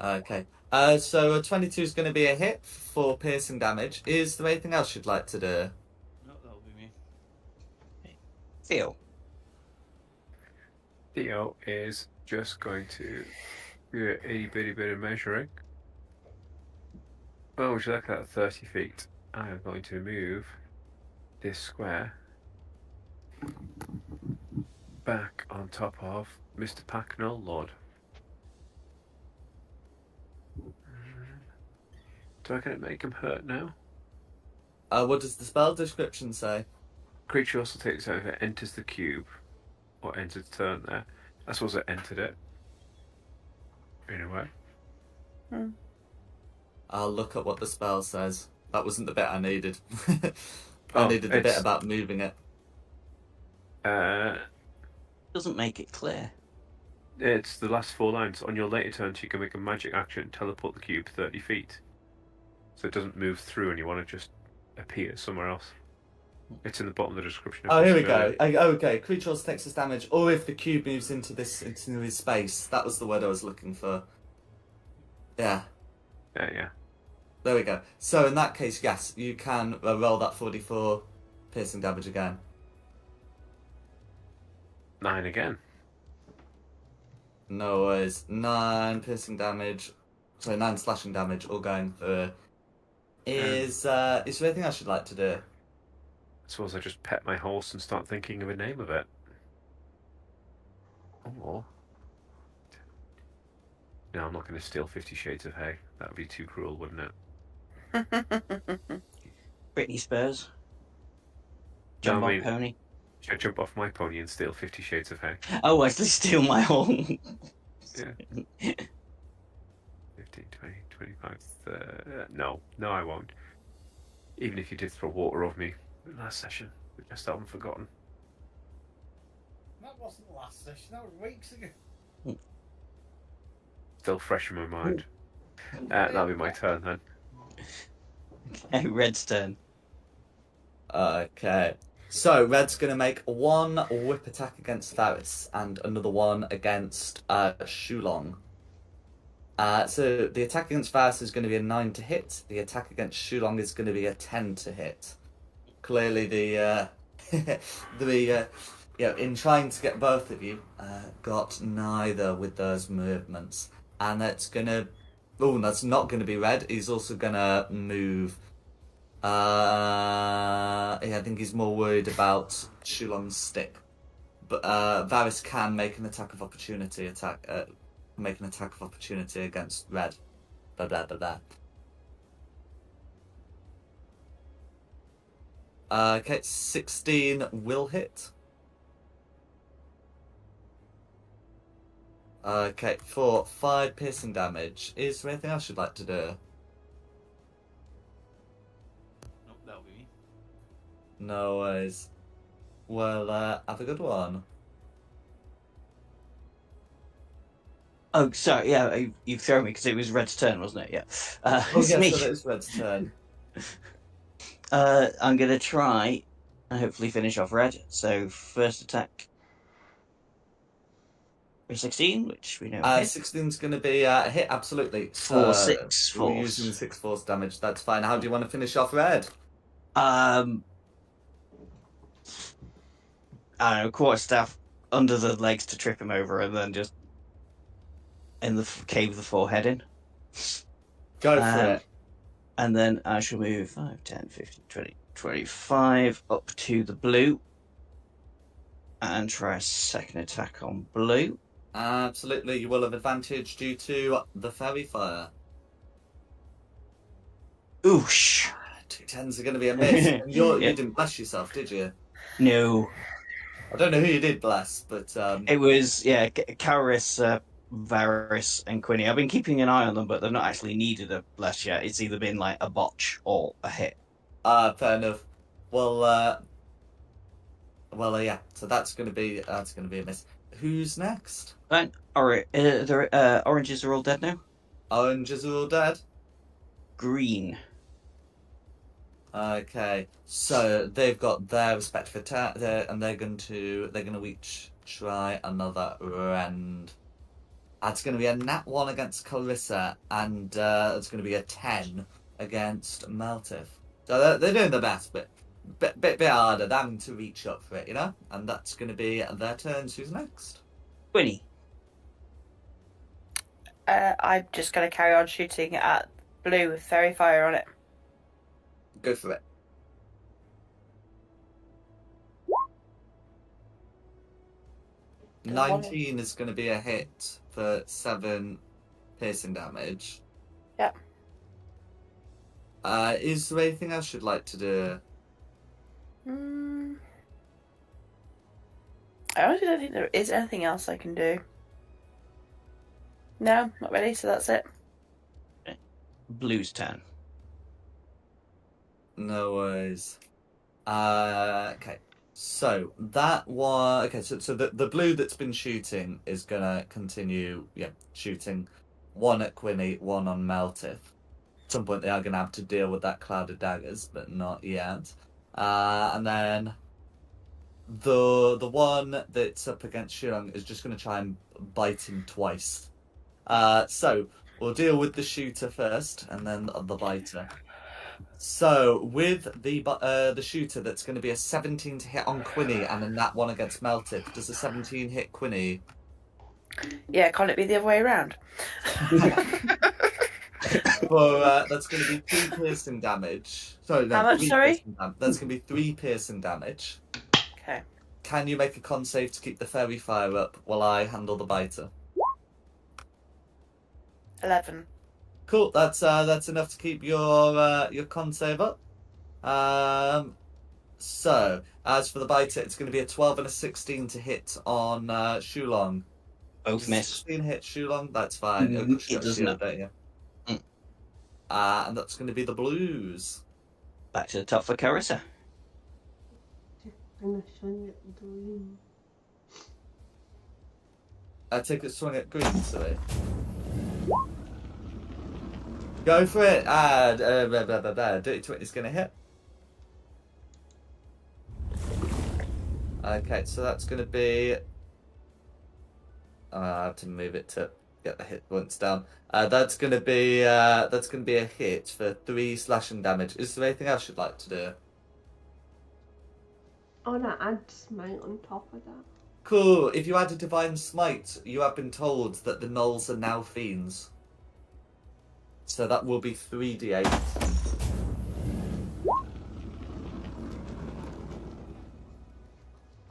Okay. So a 22 is going to be a hit for piercing damage. Is there anything else you'd like to do? No, that'll be me. Theo. Theo is just going to do an itty bitty bit of measuring. Oh, would you like that 30 feet? I am going to move this square back on top of Mr. Packnell Lord. Do I get to make him hurt now? What does the spell description say? Creature also takes out if it enters the cube or enters turn there. I suppose it entered it. Anyway. I'll look at what the spell says. That wasn't the bit I needed. I needed the bit it's- about moving it. Doesn't make it clear. It's the last 4 lines. On your later turns, you can make a magic action, teleport the cube 30 feet. So it doesn't move through anyone, it just appears somewhere else. It's in the bottom of the description. Oh, here we go. Okay, creature also takes this damage, or if the cube moves into his space. That was the word I was looking for. Yeah, Yeah. there we go. So in that case, yes, you can roll that 44 piercing damage again. 9 again. No worries. 9 piercing damage. Sorry, 9 slashing damage, all going through. Is there anything else you'd like to do? I suppose I just pet my horse and start thinking of a name of it. Or... No, I'm not going to steal 50 Shades of Hay. That would be too cruel, wouldn't it? Britney Spears. No, Jump I on mean- pony. Should I jump off my pony and steal 50 Shades of Hay? Oh, actually steal my horn. Yeah. 15, 20, 25, 30... No, I won't. Even if you did throw water over me last session, we just haven't forgotten. That wasn't last session, that was weeks ago. Still fresh in my mind. That'll be my turn then. Okay, Red's turn. Okay. So, Red's going to make 1 whip attack against Varys and another one against Shulong. So, the attack against Varys is going to be a 9 to hit. The attack against Shulong is going to be a 10 to hit. Clearly, the in trying to get both of you, got neither with those movements. And that's gonna... Oh, that's not gonna be red. He's also gonna move... I think he's more worried about Shulong's stick. But Varys can make an attack of opportunity against red. Blah, blah, blah, blah. Okay, 16 will hit. Okay, for 5 piercing damage. Is there anything else you'd like to do? Nope, that'll be me. No worries. Well, have a good one. Oh, sorry. Yeah, you've thrown me because it was Red's turn, wasn't it? Yeah. Oh, It's yes, me. so it's Red's turn. I'm gonna try and hopefully finish off Red. So first attack for 16, which we know hit. 16's going to be a hit, absolutely. For So, 6 we're force. using 6 force damage, that's fine. How do you want to finish off Red? I don't know, quarterstaff under the legs to trip him over, and then just in the cave of the forehead in. Go for it. And then I shall move 5, 10, 15, 20, 25 up to the blue. And try a second attack on blue. Absolutely, you will have advantage due to the fairy fire. Oosh. 2 10s are going to be a miss. And you didn't bless yourself, did you? No. I don't know who you did bless, but... It was, Caloris, Varys, and Quinny. I've been keeping an eye on them, but they've not actually needed a bless yet. It's either been like a botch or a hit. Fair enough. Well, yeah. So that's going to be a miss. Who's next? Right. The oranges are all dead now. Oranges are all dead. Green. Okay, so they've got their respective attack there, and they're going to each try another round. It's going to be a nat 1 against Clarissa, and it's going to be a 10 against Meltif. So they're doing their best, but bit harder. They're having to reach up for it, you know. And that's going to be their turns. Who's next? Quinny. I'm just going to carry on shooting at blue with fairy fire on it. Go for it. Good 19 is going to be a hit for 7 piercing damage. Yep. Is there anything else you'd like to do? I honestly don't think there is anything else I can do. No, not really, so that's it. Blue's turn. No worries. Okay. So that one. Okay. So the blue that's been shooting is gonna continue. Yeah, shooting. 1 at Quinny, 1 on Meltif. At some point they are gonna have to deal with that cloud of daggers, but not yet. And then the one that's up against Shurong is just gonna try and bite him twice. So we'll deal with the shooter first, and then the biter. So with the shooter, that's going to be a 17 to hit on Quinny and a nat 1 against Meltif. Does a 17 hit Quinny? Yeah, can't it be the other way around? Well, that's going to be 3 piercing damage. Sorry, no, How much, sorry? That's going to be 3 piercing damage. Okay. Can you make a con save to keep the fairy fire up while I handle the biter? 11. Cool. That's enough to keep your con save up. So as for the biter, it's going to be a 12 and a 16 to hit on Shulong. Both miss. 16 hit Shulong. That's fine. It does not. Yeah. And that's going to be the blues. Back to the top for Carissa. I'm swing at green. I take a swing at green, sorry. Go for it. Dirty 20 is going to hit. Okay, so that's going to be... I have to move it to get the hit points down. That's going to be a hit for 3 slashing damage. Is there anything else you'd like to do? I want to add smite on top of that. Cool. If you add a divine smite, you have been told that the gnolls are now fiends. So that will be 3d8.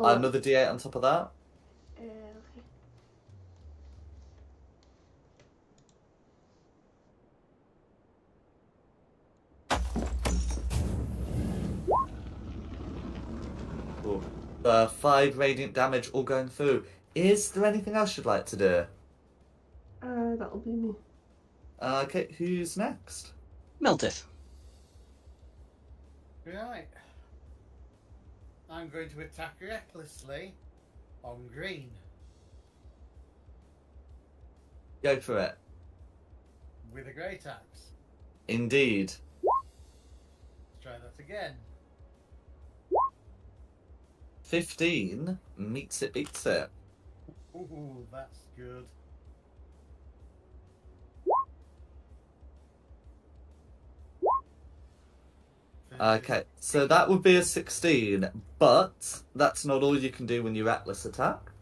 Oh, Another d8 on top of that. okay. Cool. 5 radiant damage all going through. Is there anything else you'd like to do? That'll be me. Okay, who's next? Meltith. Right. I'm going to attack recklessly on green. Go for it. With a great axe. Indeed. Let's try that again. 15 meets it, beats it. Ooh, that's good. Okay, so that would be a 16, but that's not all you can do when you reckless attack.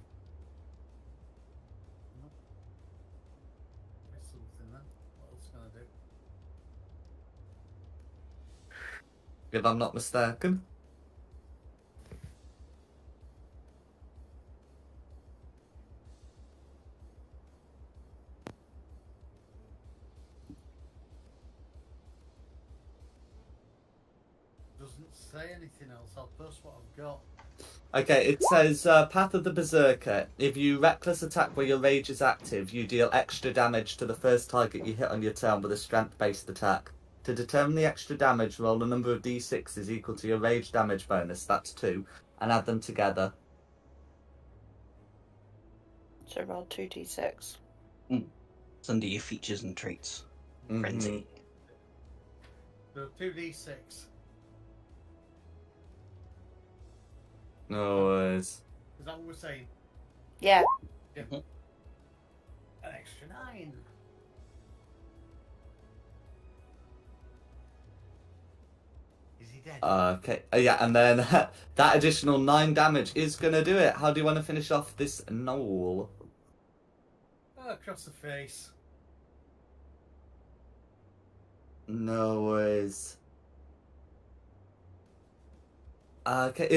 There's something then. What else can I do? If I'm not mistaken. Doesn't say anything else. I'll post what I've got. Okay, it says Path of the Berserker. If you reckless attack where your rage is active, you deal extra damage to the first target you hit on your turn with a strength-based attack. To determine the extra damage, roll a number of d6s equal to your rage damage bonus, that's 2, and add them together. So roll 2d6. It's under your features and traits. Mhm. Frenzy. So 2d6. No worries. Is that what we're saying? Yeah. An extra 9. Is he dead? Okay, yeah, and then that additional 9 damage is going to do it. How do you want to finish off this gnoll? Across the face. No worries. Okay,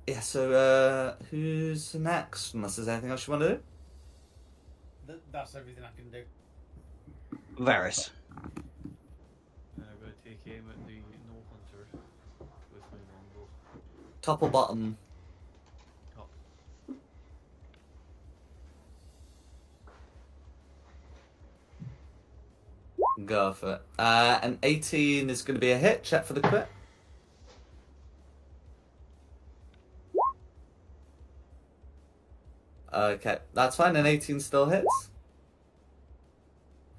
yeah, so, who's next? Unless there's anything else you want to do? That's everything I can do. Varys. I'm going to take aim at the no hunter with my longbow. Top or bottom? Top. Go for it. An 18 is going to be a hit. Check for the crit. Okay, that's fine. An 18 still hits.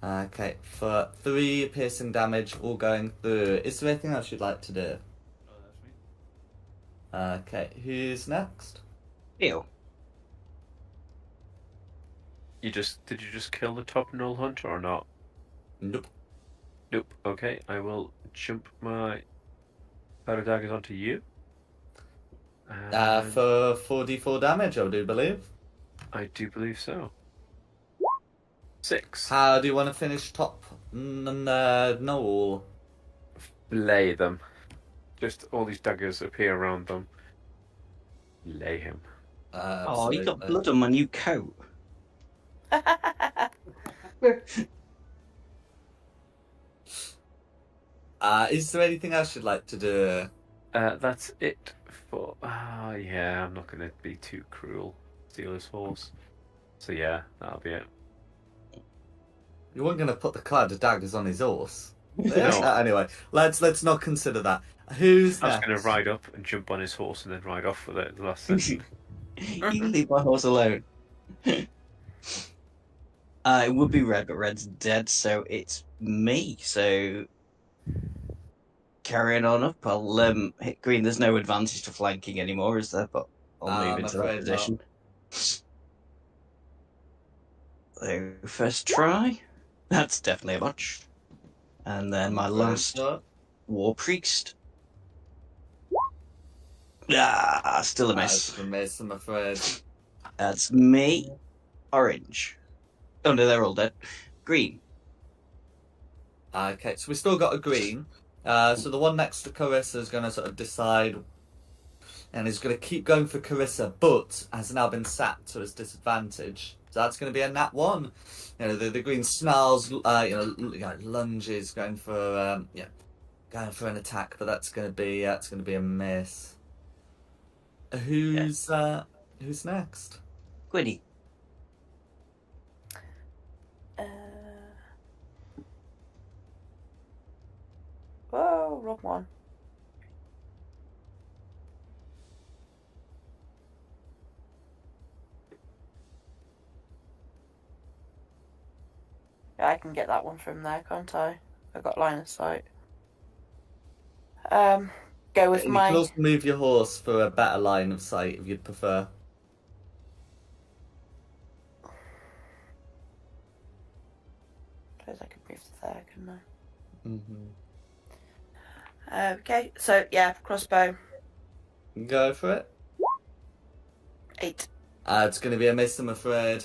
Okay, for 3 piercing damage, all going through. Is there anything else you'd like to do? Oh, that's me. Okay, who's next? Deal. Did you just kill the top null hunter or not? Nope. Nope. Okay, I will jump my powder daggers onto you. And For 4d4 damage, I do believe. I do believe so. 6. How do you want to finish top Noel? Lay them. Just all these daggers appear around them. Lay him. Oh, you got blood on my new coat. Is there anything else you'd like to do? That's it for. Yeah, I'm not going to be too cruel. Steal his horse. So yeah, that'll be it. You weren't going to put the cloud of daggers on his horse. No. Anyway, let's not consider that. Who's I was next? going to ride up and jump on his horse and then ride off with it at the last second. You leave my horse alone. It would be Red, but Red's dead, so it's me. So carrying on up, I'll hit green. There's no advantage to flanking anymore, is there? But I'll move I'm into that afraid position. So first try, that's definitely a bunch. And then my last War Priest. Ah, still a miss. That's a miss, I'm afraid. That's me. Orange. Oh no, they're all dead. Green. Okay, so we still got a green. So the one next to Carissa is going to sort of decide, and is going to keep going for Carissa, but has now been sapped to his disadvantage. So that's going to be a nat 1. You know, the green snarls, lunges, going for an attack, but that's going to be a miss. Who's next? Quinny. Whoa, wrong one. Yeah, I can get that one from there, can't I? I've got line of sight. Go with You my. can also move your horse for a better line of sight if you'd prefer. Suppose I could move to there, couldn't I? Mm-hmm. Okay, so yeah, crossbow. Go for it. 8. It's going to be a miss, I'm afraid.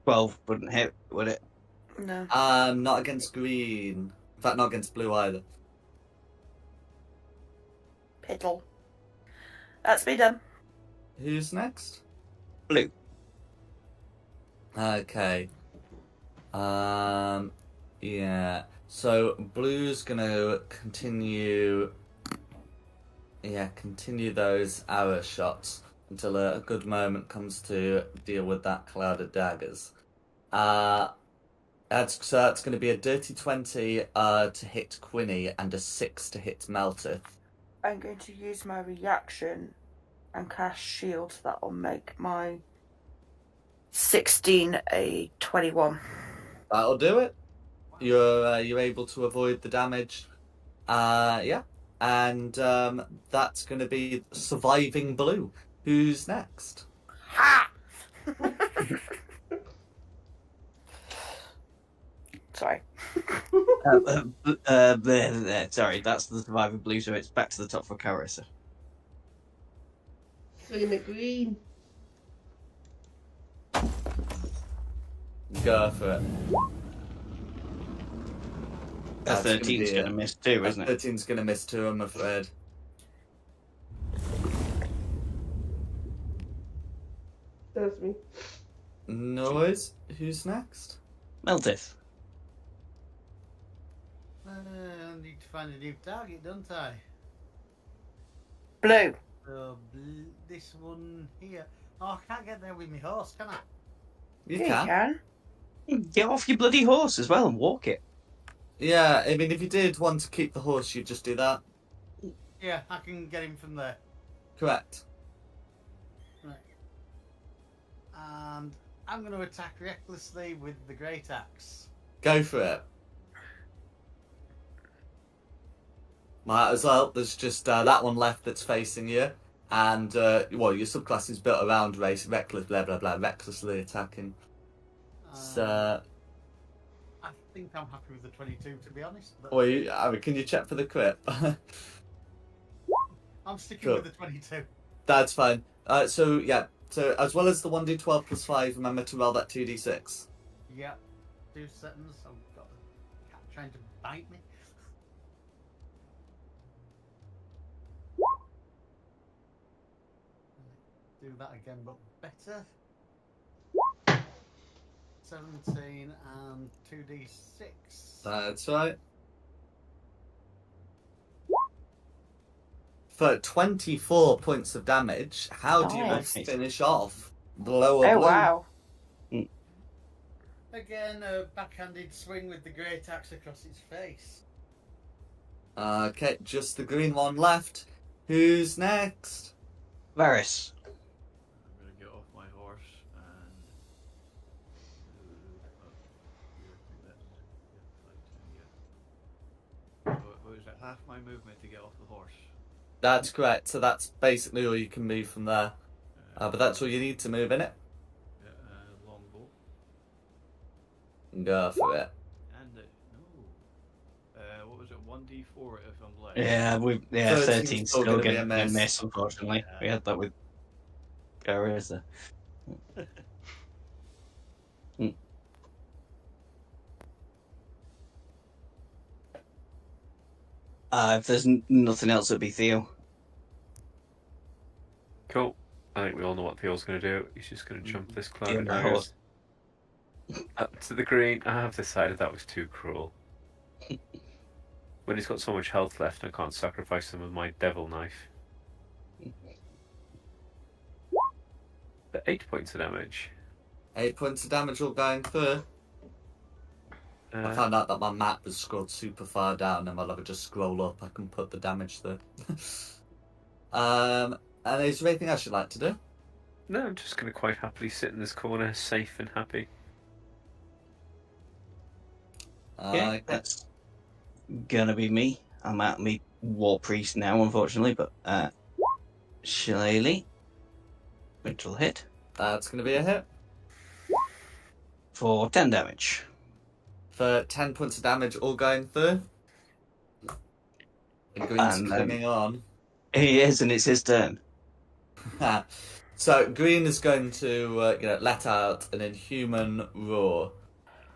12 wouldn't hit, would it? No. Not against green. In fact, not against blue either. Piddle. That's me done. Who's next? Blue. Okay. Yeah. So blue's gonna continue. Yeah, continue those arrow shots until a good moment comes to deal with that cloud of daggers. That's going to be a dirty 20 to hit Quinny and a 6 to hit Meltith. I'm going to use my reaction and cast shield. That will make my 16 a 21. That'll do it. You're able to avoid the damage. Yeah. And that's going to be surviving blue. Who's next? Ha! Sorry. Sorry, that's the surviving blue, so it's back to the top for Carissa. Swing the green. Go for it. That 13's going to miss too, isn't it? 13's going to miss too, I'm afraid. That's me. Noise. Who's next? Meltith. I need to find a new target, don't I? Blue. So, this one here. Oh, I can't get there with my horse, can I? You Yeah, can. you can. Get off your bloody horse as well and walk it. Yeah, I mean, if you did want to keep the horse, you'd just do that. Yeah, I can get him from there. Correct. Right. And I'm going to attack recklessly with the great axe. Go for it. Might as well. There's just that one left that's facing you. And, your subclass is built around race, reckless, blah, blah, blah, recklessly attacking. So... I think I'm happy with the 22, to be honest. But can you check for the crit? I'm sticking Cool. with the 22. That's fine. So as well as the 1d12 plus 5, remember to roll that 2d6. Yeah. 2 seconds. I've got the cat trying to bite me. Do that again, but better. 17 and 2d6. That's right. For 24 points of damage, how do you Nice. finish off the lower Oh, blue? wow. Again, a backhanded swing with the great axe across its face. Okay, just the green one left. Who's next? Varys. I'm going to get off my horse and... What was that? Half my movement to get off the horse. That's correct. So that's basically all you can move from there. But that's all you need to move, innit? Longbow. Go for it. And no. What was it? 1d4 if I'm late. Yeah, 13 still still gonna be a gonna miss. miss, unfortunately. Yeah. We had that with Garza. If there's nothing else, it'd be Theo. Cool. I think we all know what Theo's going to do. He's just going to jump this cloud Theo of my daggers up to the green. I have decided that was too cruel. When he's got so much health left, I can't sacrifice him with my devil knife. But 8 points of damage. 8 points of damage all going through. I found out that my map was scrolled super far down, and while I would just scroll up, I can put the damage through. And is there anything else you'd like to do? No, I'm just going to quite happily sit in this corner, safe and happy. Yeah, that's gonna be me. I'm at me War Priest now, unfortunately, but Shillelagh, which will hit That's going to be a hit. for 10 damage. For 10 points of damage all going through. And Green's And, clinging on. He is, and it's his turn. So Green is going to let out an inhuman roar.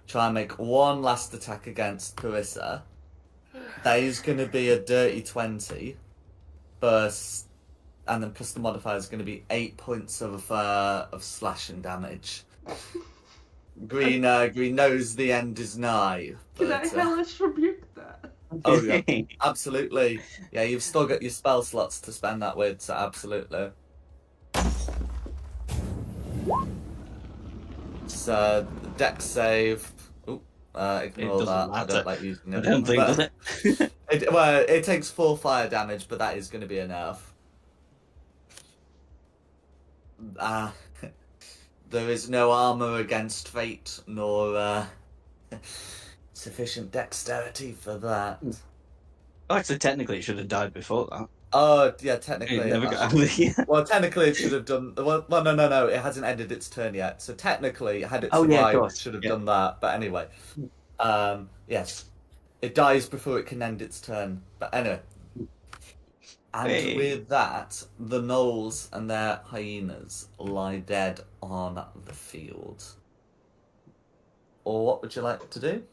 Try and make one last attack against Carissa. That is going to be a dirty 20. Burst, and then plus the modifier is going to be 8 points of slashing damage. Green knows the end is nigh. Can I But, hellish rebuke that? oh yeah, absolutely. Yeah, you've still got your spell slots to spend that with, so absolutely. So dex save. Ignore doesn't that. I matter. don't like using it. I don't think, does it? It takes 4 fire damage, but that is going to be enough. There is no armor against fate, nor sufficient dexterity for that. Actually, technically, it should have died before that. Oh, yeah, technically. It never got out. Well, technically, it should have done. Well, no. It hasn't ended its turn yet. So technically, had it Oh, survived, yeah, of it course. should have Yeah. done that. But anyway, yes, it dies before it can end its turn. But anyway, and Hey. with that, the gnolls and their hyenas lie dead on the field. Or what would you like to do?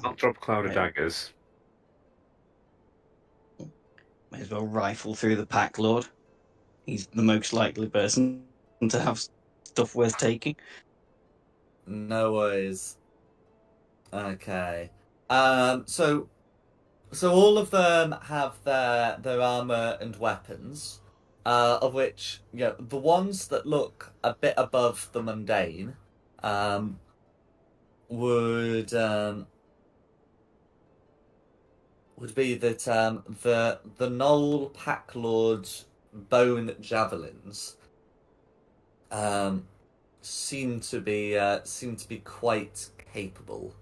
I'll drop cloud of Right. daggers. May as well rifle through the pack, Lord. He's the most likely person to have stuff worth taking. No worries. Okay. So all of them have their armor and weapons, of which the ones that look a bit above the mundane, would be that the Gnoll Pack Lord's bone javelins seem to be quite capable.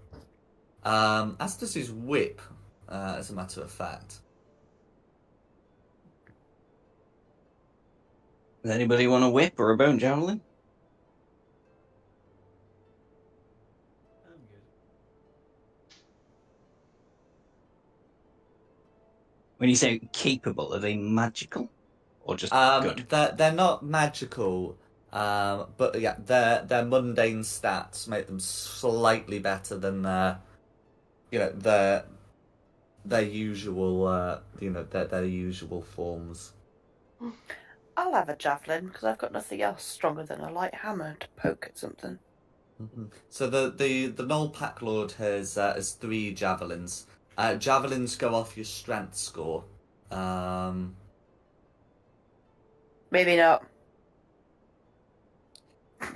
As does his whip, as a matter of fact. Does anybody want a whip or a bone javelin? I'm good. When you say capable, are they magical or just good? They're not magical, but yeah, their mundane stats make them slightly better than their usual their usual forms. I'll have a javelin because I've got nothing else stronger than a light hammer to poke at something. Mm-hmm. So the Gnoll Pack Lord has 3 javelins. Javelins go off your strength score. Maybe not.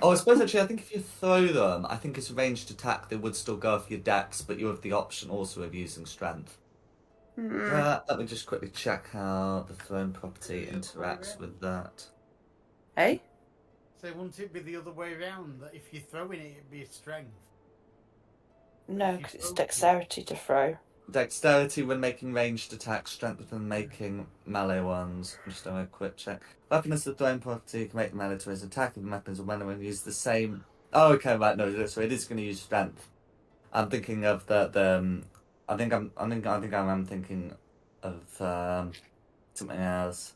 Oh, I suppose actually, I think if you throw them, I think it's a ranged attack. They would still go off your dex, but you have the option also of using strength. Let me just quickly check how the thrown property interacts with that. Hey? So wouldn't it be the other way around? That if you're throwing it, it'd be a strength. No, because it's dexterity to throw. Dexterity when making ranged attacks, strength when making melee ones. I'm just doing a quick check. Weapon is the thrown property, you can make the melee to his attack if the weapons or when use the same Oh, okay, right. No, so it is going to use strength. I'm thinking of the. I think I'm thinking of something else.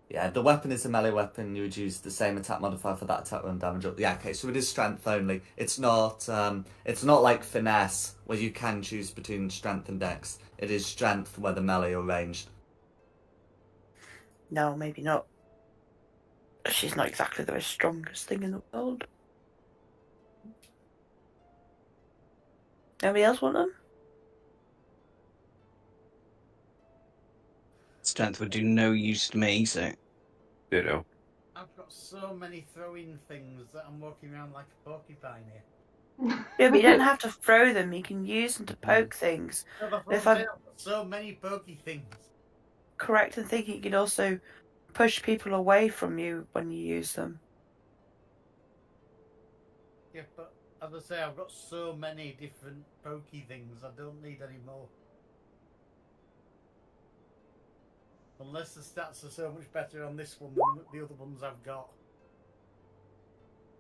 Yeah, the weapon is a melee weapon. You would use the same attack modifier for that attack run damage. Yeah, okay, so it is strength only. It's not like finesse where you can choose between strength and dex. It is strength whether melee or ranged. No, maybe not. She's not exactly the most strongest thing in the world. Anybody else want them? Strength would do no use to me, so. Ditto. I've got so many throwing things that I'm walking around like a porcupine here. Yeah, but you don't have to throw them. You can use them to poke things. No, that's If what I'm I'm saying. I've got so many pokey things. correct in thinking, you can also push people away from you when you use them. Yeah, but as I say, I've got so many different pokey things. I don't need any more. Unless the stats are so much better on this one than the other ones I've got.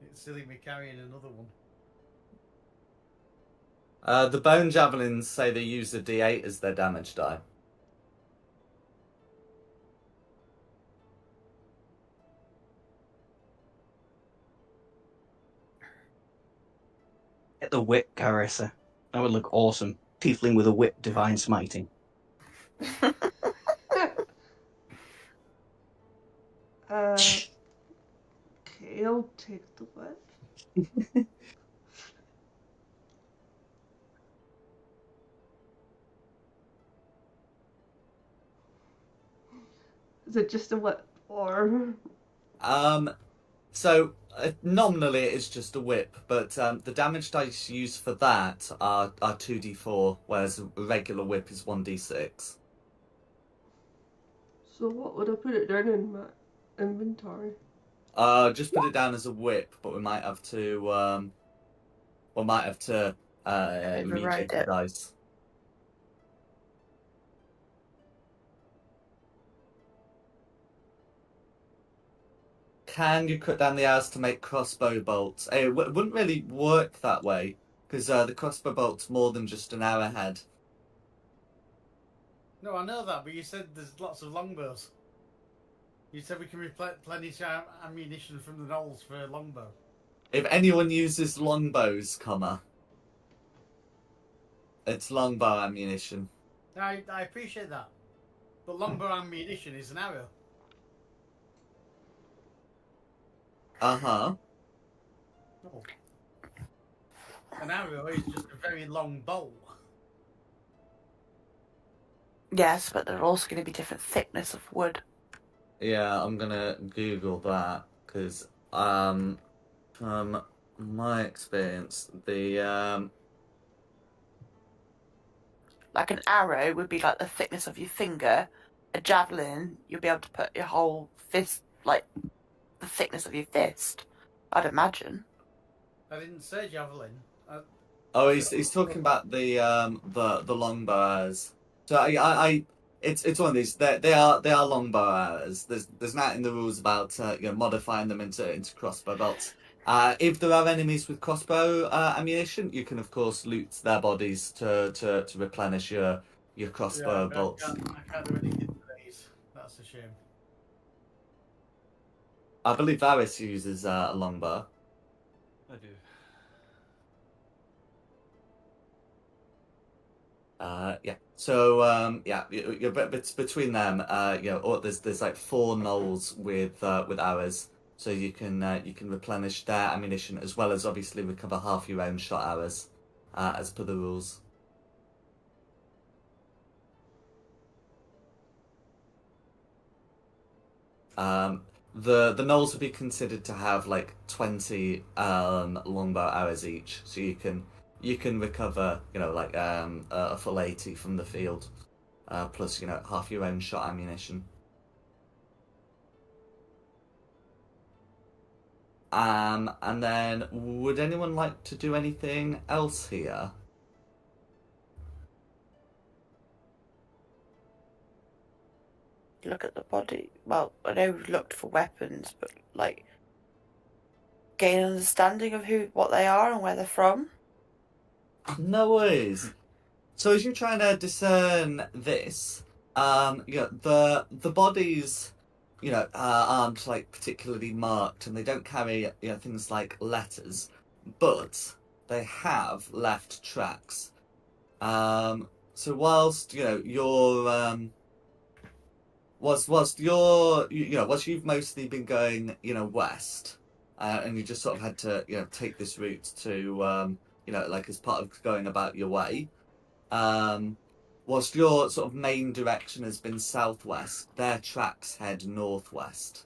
It's silly me carrying another one. The bone javelins say they use a D8 as their damage die. Get the whip, Carissa. That would look awesome. Tiefling with a whip, divine smiting. Okay, I'll take the whip. Is it just a whip or? So nominally it is just a whip, but the damage dice used for that are 2d4, whereas a regular whip is 1d6. So what would I put it down in my inventory? Just put it down as a whip, but we might have to Override rejig the it. dice. Can you cut down the arrows to make crossbow bolts? It wouldn't really work that way, because the crossbow bolt's more than just an arrowhead. No, I know that, but you said there's lots of longbows. You said we can replenish our ammunition from the knolls for a longbow. If anyone uses longbows, it's longbow ammunition. I appreciate that. But longbow ammunition is an arrow. Uh-huh. Oh. An arrow is just a very long bow. Yes, but they're also going to be different thickness of wood. Yeah, I'm gonna Google that, because from my experience, the Like an arrow would be like the thickness of your finger. A javelin, you'll be able to put your whole fist, like the thickness of your fist, I'd imagine. I didn't say javelin. Oh, he's talking about the longbow arrows. So it's one of these. They are longbow arrows. There's nothing in the rules about modifying them into crossbow bolts. If there are enemies with crossbow ammunition, you can of course loot their bodies to replenish your crossbow bolts. I can't do anything with these. That's a shame. I believe Varys uses a longbow. I do. Yeah. So it's between them. There's like 4 knolls with arrows, so you can replenish their ammunition as well as obviously recover half your own shot arrows, as per the rules. The knolls would be considered to have like 20 longbow arrows each, so you can recover a full 80 from the field, plus half your own shot ammunition. And then would anyone like to do anything else here? Look at the body. Well, I know we've looked for weapons, but like gain an understanding of what they are and where they're from. No worries. So as you're trying to discern this, the bodies, aren't like particularly marked, and they don't carry things like letters, but they have left tracks. So whilst whilst you've mostly been going west, and you just sort of had to take this route to like as part of going about your way. Whilst your sort of main direction has been southwest, their tracks head northwest.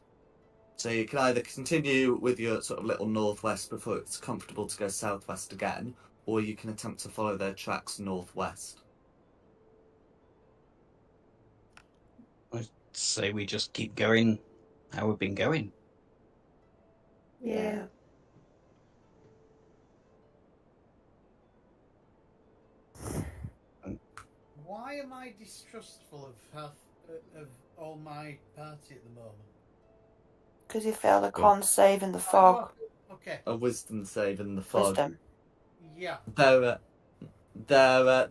So you can either continue with your sort of little northwest before it's comfortable to go southwest again, or you can attempt to follow their tracks northwest. I say we just keep going how we've been going. Yeah. Why am I distrustful of all my party at the moment? Because you failed a con save in the fog. Oh, okay. A wisdom save in the fog. Wisdom. Yeah. There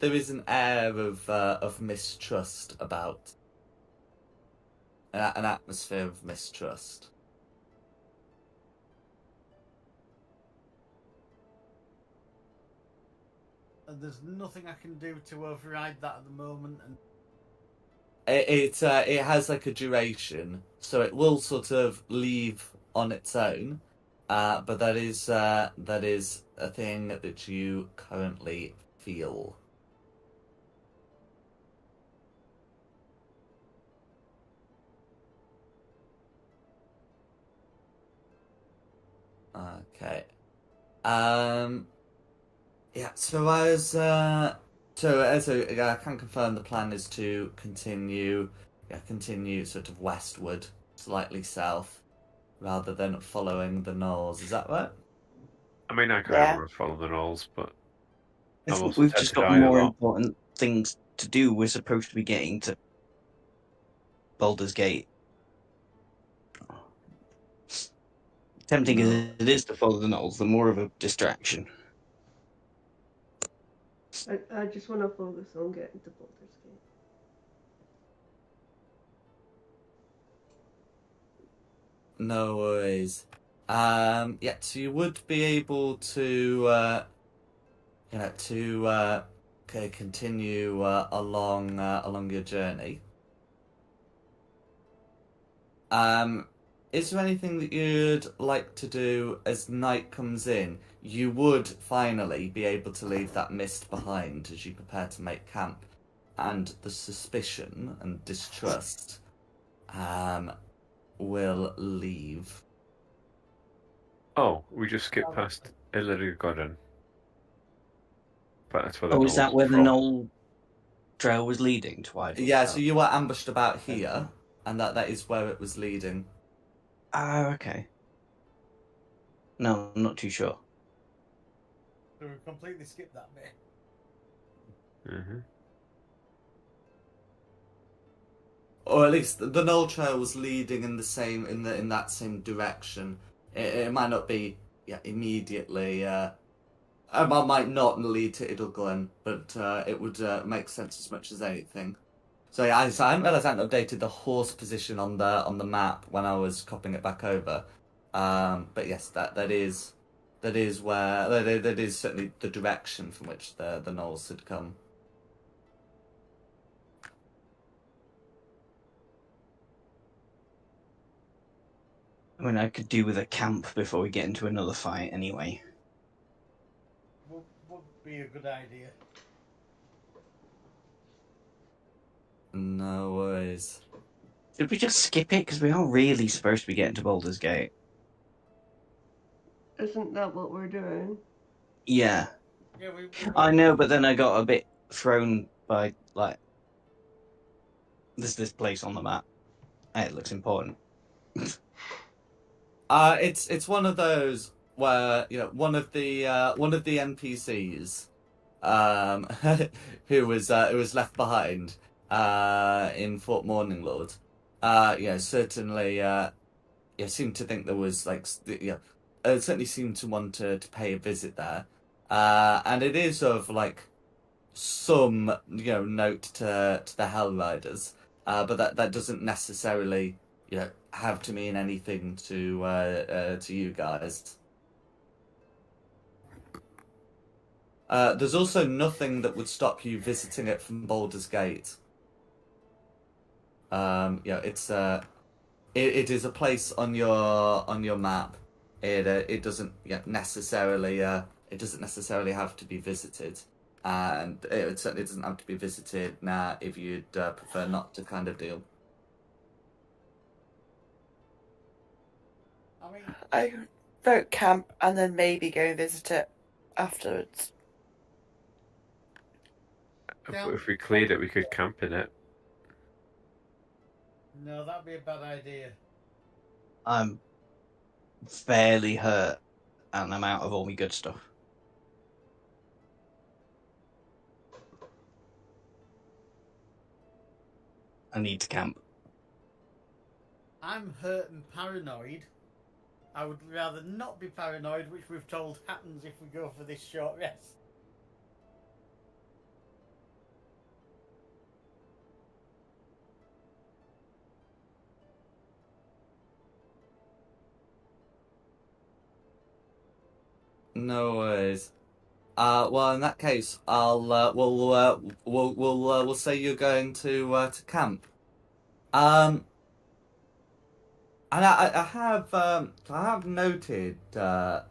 is an air of mistrust about. An atmosphere of mistrust. And there's nothing I can do to override that at the moment. And It has like a duration, so it will sort of leave on its own, but that is a thing that you currently feel. Okay. Yeah. So I can confirm the plan is to continue sort of westward, slightly south, rather than following the knolls. Is that right? I mean, I kind of want to follow the knolls, but I I'm think also we've tend just to got die a more lot. important things to do. We're supposed to be getting to Baldur's Gate. Tempting as it is to follow the knolls, the more of a distraction. I just want to focus on getting to Baldur's Gate. No worries. Yeah, so you would be able to, continue along your journey. Is there anything that you'd like to do as night comes in? You would finally be able to leave that mist behind as you prepare to make camp, and the suspicion and distrust, will leave. Oh, we just skipped past Illyria Garden. But that's where the Oh, is that knolls where are the from. knoll trail was leading to? Yeah, so you were ambushed about here, and that is where it was leading. Ah, okay. No, I'm not too sure. so we completely skipped that bit. Mm-hmm. Or at least the knoll trail was leading in that same direction. It might not be immediately. It might not lead to Idleglen, but it would make sense as much as anything. So yeah, I didn't realise I hadn't updated the horse position on the map when I was copying it back over. But yes, that is where that is certainly the direction from which the knolls had come. I mean, I could do with a camp before we get into another fight anyway. Would be a good idea. No worries. Should we just skip it? Because we are really supposed to be getting to Baldur's Gate. Isn't that what we're doing? Yeah. Yeah, we I know, but then I got a bit thrown by, like, there's this place on the map. It looks important. It's one of those where one of the NPCs, who was left behind, in Fort Morning Lord, certainly, seemed to think there was like certainly seem to want to pay a visit there, and it is of like some note to the Hell Riders, but that doesn't necessarily have to mean anything to you guys. There's also nothing that would stop you visiting it from Baldur's Gate. It's it is a place on your map. It doesn't necessarily have to be visited, and it certainly doesn't have to be visited now if you'd prefer not to kind of deal. I mean, I vote camp and then maybe go and visit it afterwards. Camp. If we cleared it, we could camp in it. no, that'd be a bad idea. I'm fairly hurt, and I'm out of all my good stuff. I need to camp. I'm hurt and paranoid. I would rather not be paranoid, which we've told happens if we go for this short rest. No worries. Well, in that case, I'll we'll say you're going to camp. And I have noted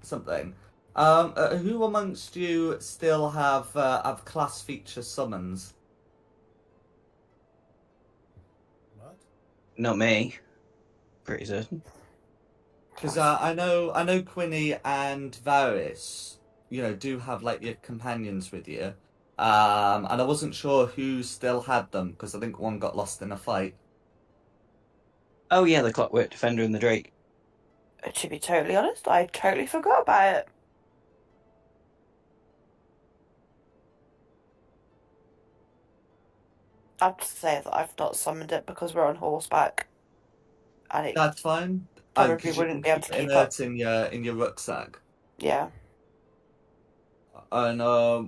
something. Who amongst you still have class feature summons? What? Not me. Pretty certain. Because I know Quinny and Varys, do have like your companions with you. And I wasn't sure who still had them because I think one got lost in a fight. Oh yeah, the Clockwork Defender and the Drake. To be totally honest, I totally forgot about it. I have to say that I've not summoned it because we're on horseback, and it That's fine. probably 'Cause you wouldn't can be able to keep keep up. it in your rucksack. Yeah. And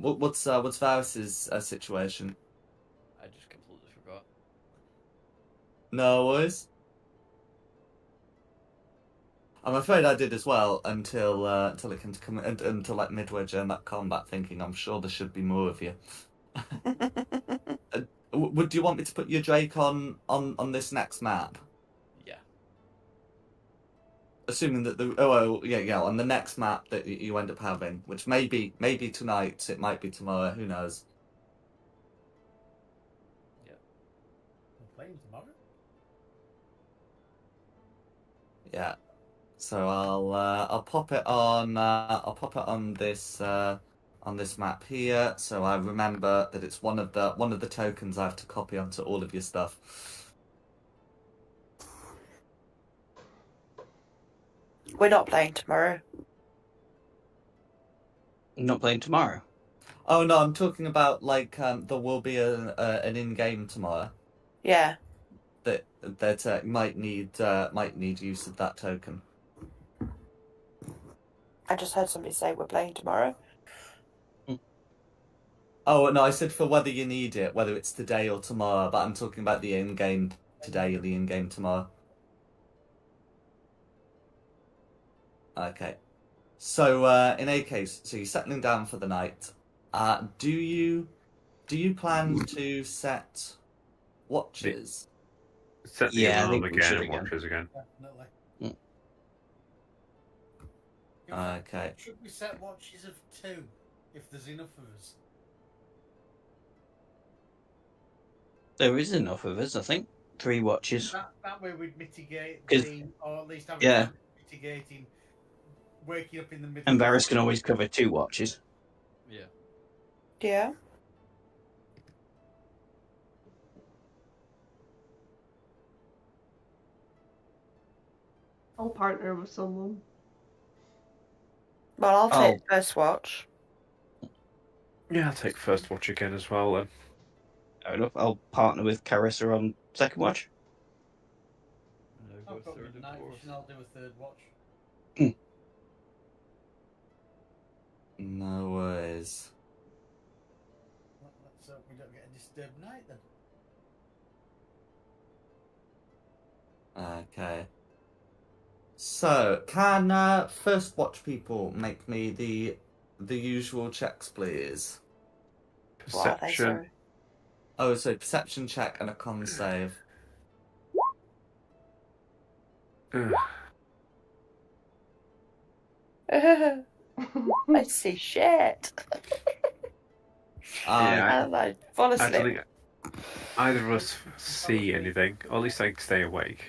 what's Varys's situation? I just completely forgot. No worries. I'm afraid I did as well until it came to come until like midway during that combat, thinking I'm sure there should be more of you. Would you want me to put your Drake on this next map? Yeah. Assuming that on the next map that you end up having, which maybe tonight, it might be tomorrow, who knows? We're playing tomorrow? Yeah. So I'll pop it on this map here, so I remember that it's one of the tokens I have to copy onto all of your stuff. We're not playing tomorrow. Not playing tomorrow. Oh no, I'm talking about like there will be an in-game tomorrow Yeah. that might need use of that token. I just heard somebody say we're playing tomorrow. Oh no, I said for whether you need it, whether it's today or tomorrow, but I'm talking about the in-game today or the in-game tomorrow. Okay. So in any case, so you're settling down for the night. Do you plan to set watches? Set the Yeah, I alarm think we again should and again. watches again. Definitely. Mm. In fact, Okay. should we set watches of 2 if there's enough of us? There is enough of us, I think. 3 watches. That way we'd mitigate 'Cause- or at least have Yeah. a chance of mitigating waking up in the middle. And of Varys can always cover 2 watches. Yeah. Yeah. I'll partner with someone. Well, I'll take Oh. first watch. Yeah, I'll take first watch again as well then. Fair enough. I'll partner with Carissa on second watch. And I'll I've go got third and night fourth. vision, I'll do a third watch. No worries. Well, let's hope we don't get a disturbed night then. Okay. So, can first watch people make me the usual checks, please? What are they, Perception. sorry? Oh, so perception check and a con save. Ugh. I see shit. Yeah, And I fall I don't asleep. think either of us see anything. Or at least I can stay awake.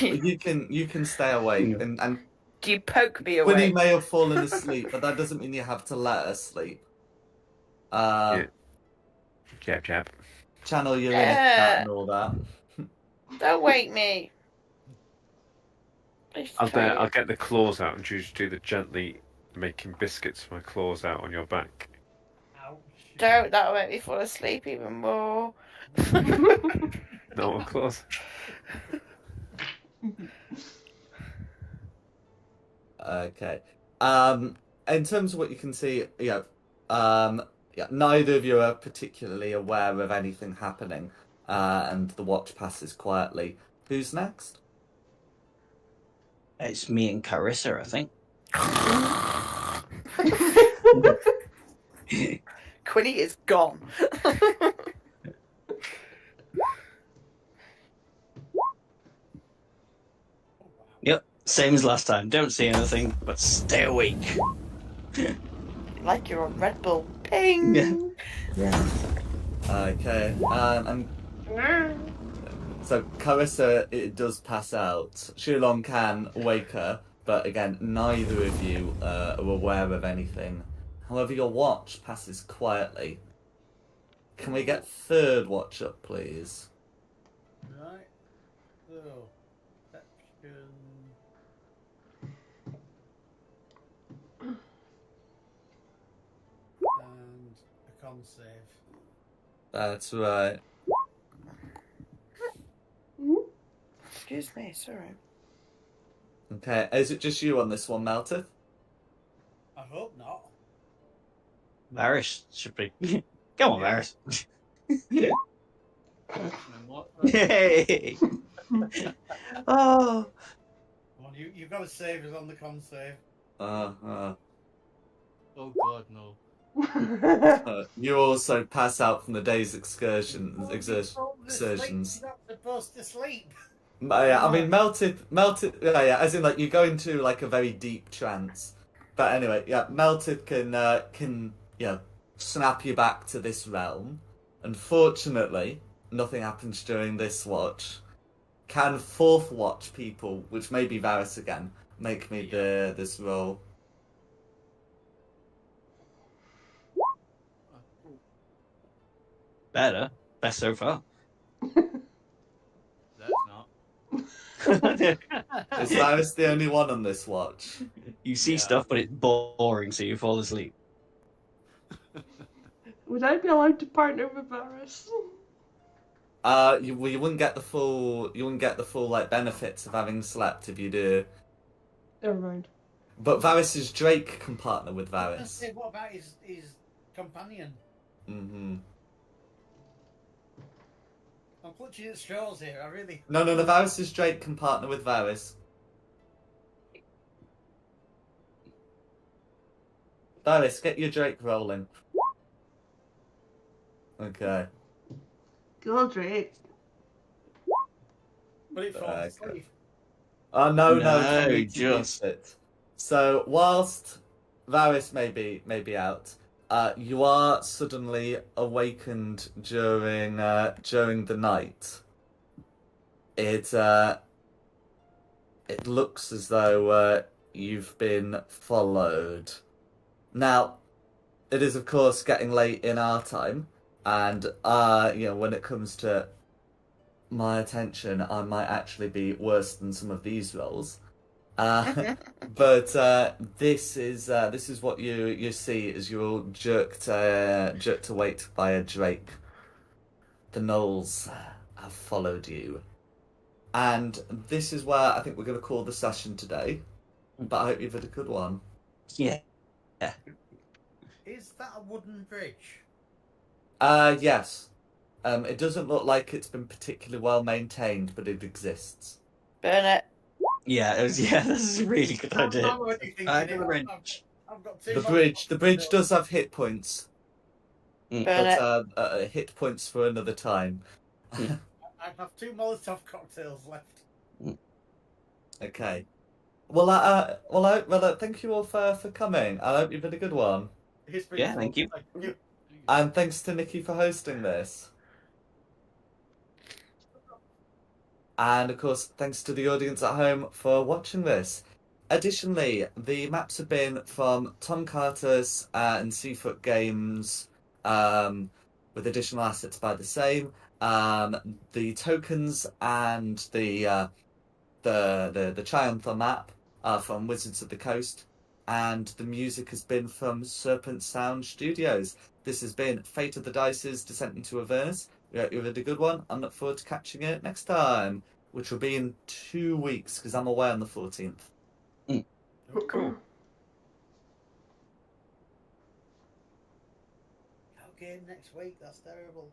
You can stay awake, and Do you poke me Winnie away? may have fallen asleep, but that doesn't mean you have to let her sleep. Yeah. Jab, jab. Channel your inner cat and all that. Don't wake me. I'll get the claws out and choose to do the gently making biscuits with my claws out on your back. Ouch. Don't, that'll make me fall asleep even more. No more claws. Okay. In terms of what you can see, yeah, neither of you are particularly aware of anything happening, and the watch passes quietly. Who's next? It's me and Carissa, I think. Quinny is gone. Yep, same as last time. Don't see anything, but stay awake. Like you're on Red Bull. Ping! Yeah. Okay. And so Carissa, it does pass out. Shulong can wake her, but again, neither of you are aware of anything. However, your watch passes quietly. Can we get third watch up, please? Right. So, perception. And a con save. That's right. Excuse me, sorry. Okay, is it just you on this one, Melted? I hope not. Varys should be. Come on, Varys. What? Yay! Oh. Come on, you've got to save us on the con save. Oh God, no. You also pass out from the day's excursions. You're not supposed to sleep. Yeah, I mean, melted. Yeah, as in like you go into like a very deep trance. But anyway, yeah, melted can snap you back to this realm. Unfortunately, nothing happens during this watch. Can fourth watch people, which may be Varys again, make me this roll? Better. Best so far. That's not. Is Varys the only one on this watch? You see Yeah. stuff, but it's boring, so you fall asleep. Would I be allowed to partner with Varys? You wouldn't get the full like benefits of having slept if you do. Never mind. But Varys's Drake can partner with I Varys. say, what about his companion? Mm-hmm. I'm clutching at straws here. I really. No, Varys's Drake can partner with Varys. Varys, get your Drake rolling. Okay. Go Drake. But it falls Okay. asleep. Oh no, No, Tommy just- keeps it. So whilst Varys may be out, you are suddenly awakened during the night. It looks as though you've been followed. Now, it is of course getting late in our time, and when it comes to my attention, I might actually be worse than some of these roles. But this is what you see as you're all jerked awake by a drake. The gnolls have followed you, and this is where I think we're going to call the session today. But I hope you've had a good one. Yeah. Is that a wooden bridge? Yes. It doesn't look like it's been particularly well maintained, but it exists. Burn it. Yeah, this is a really good idea. I'm already thinking I it. got the bridge. I've got two The Molotovs bridge built. does have hit points, Burn but it. hit points for another time. I have 2 Molotov cocktails left. Okay. Well, thank you all for coming. I hope you've had a good one. It's been Yeah, fun. thank you. Thank you. And thanks to Nikki for hosting this. And of course, thanks to the audience at home for watching this. Additionally, the maps have been from Tom Carter's and Seafoot Games, with additional assets by the same. The tokens and the Triumpher map are from Wizards of the Coast, and the music has been from Serpent Sound Studios. This has been Fate of the Dice's Descent into Avernus. You've had a good one. I look forward to catching it next time, which will be in 2 weeks because I'm away on the 14th. Cool. Okay, next week. That's terrible.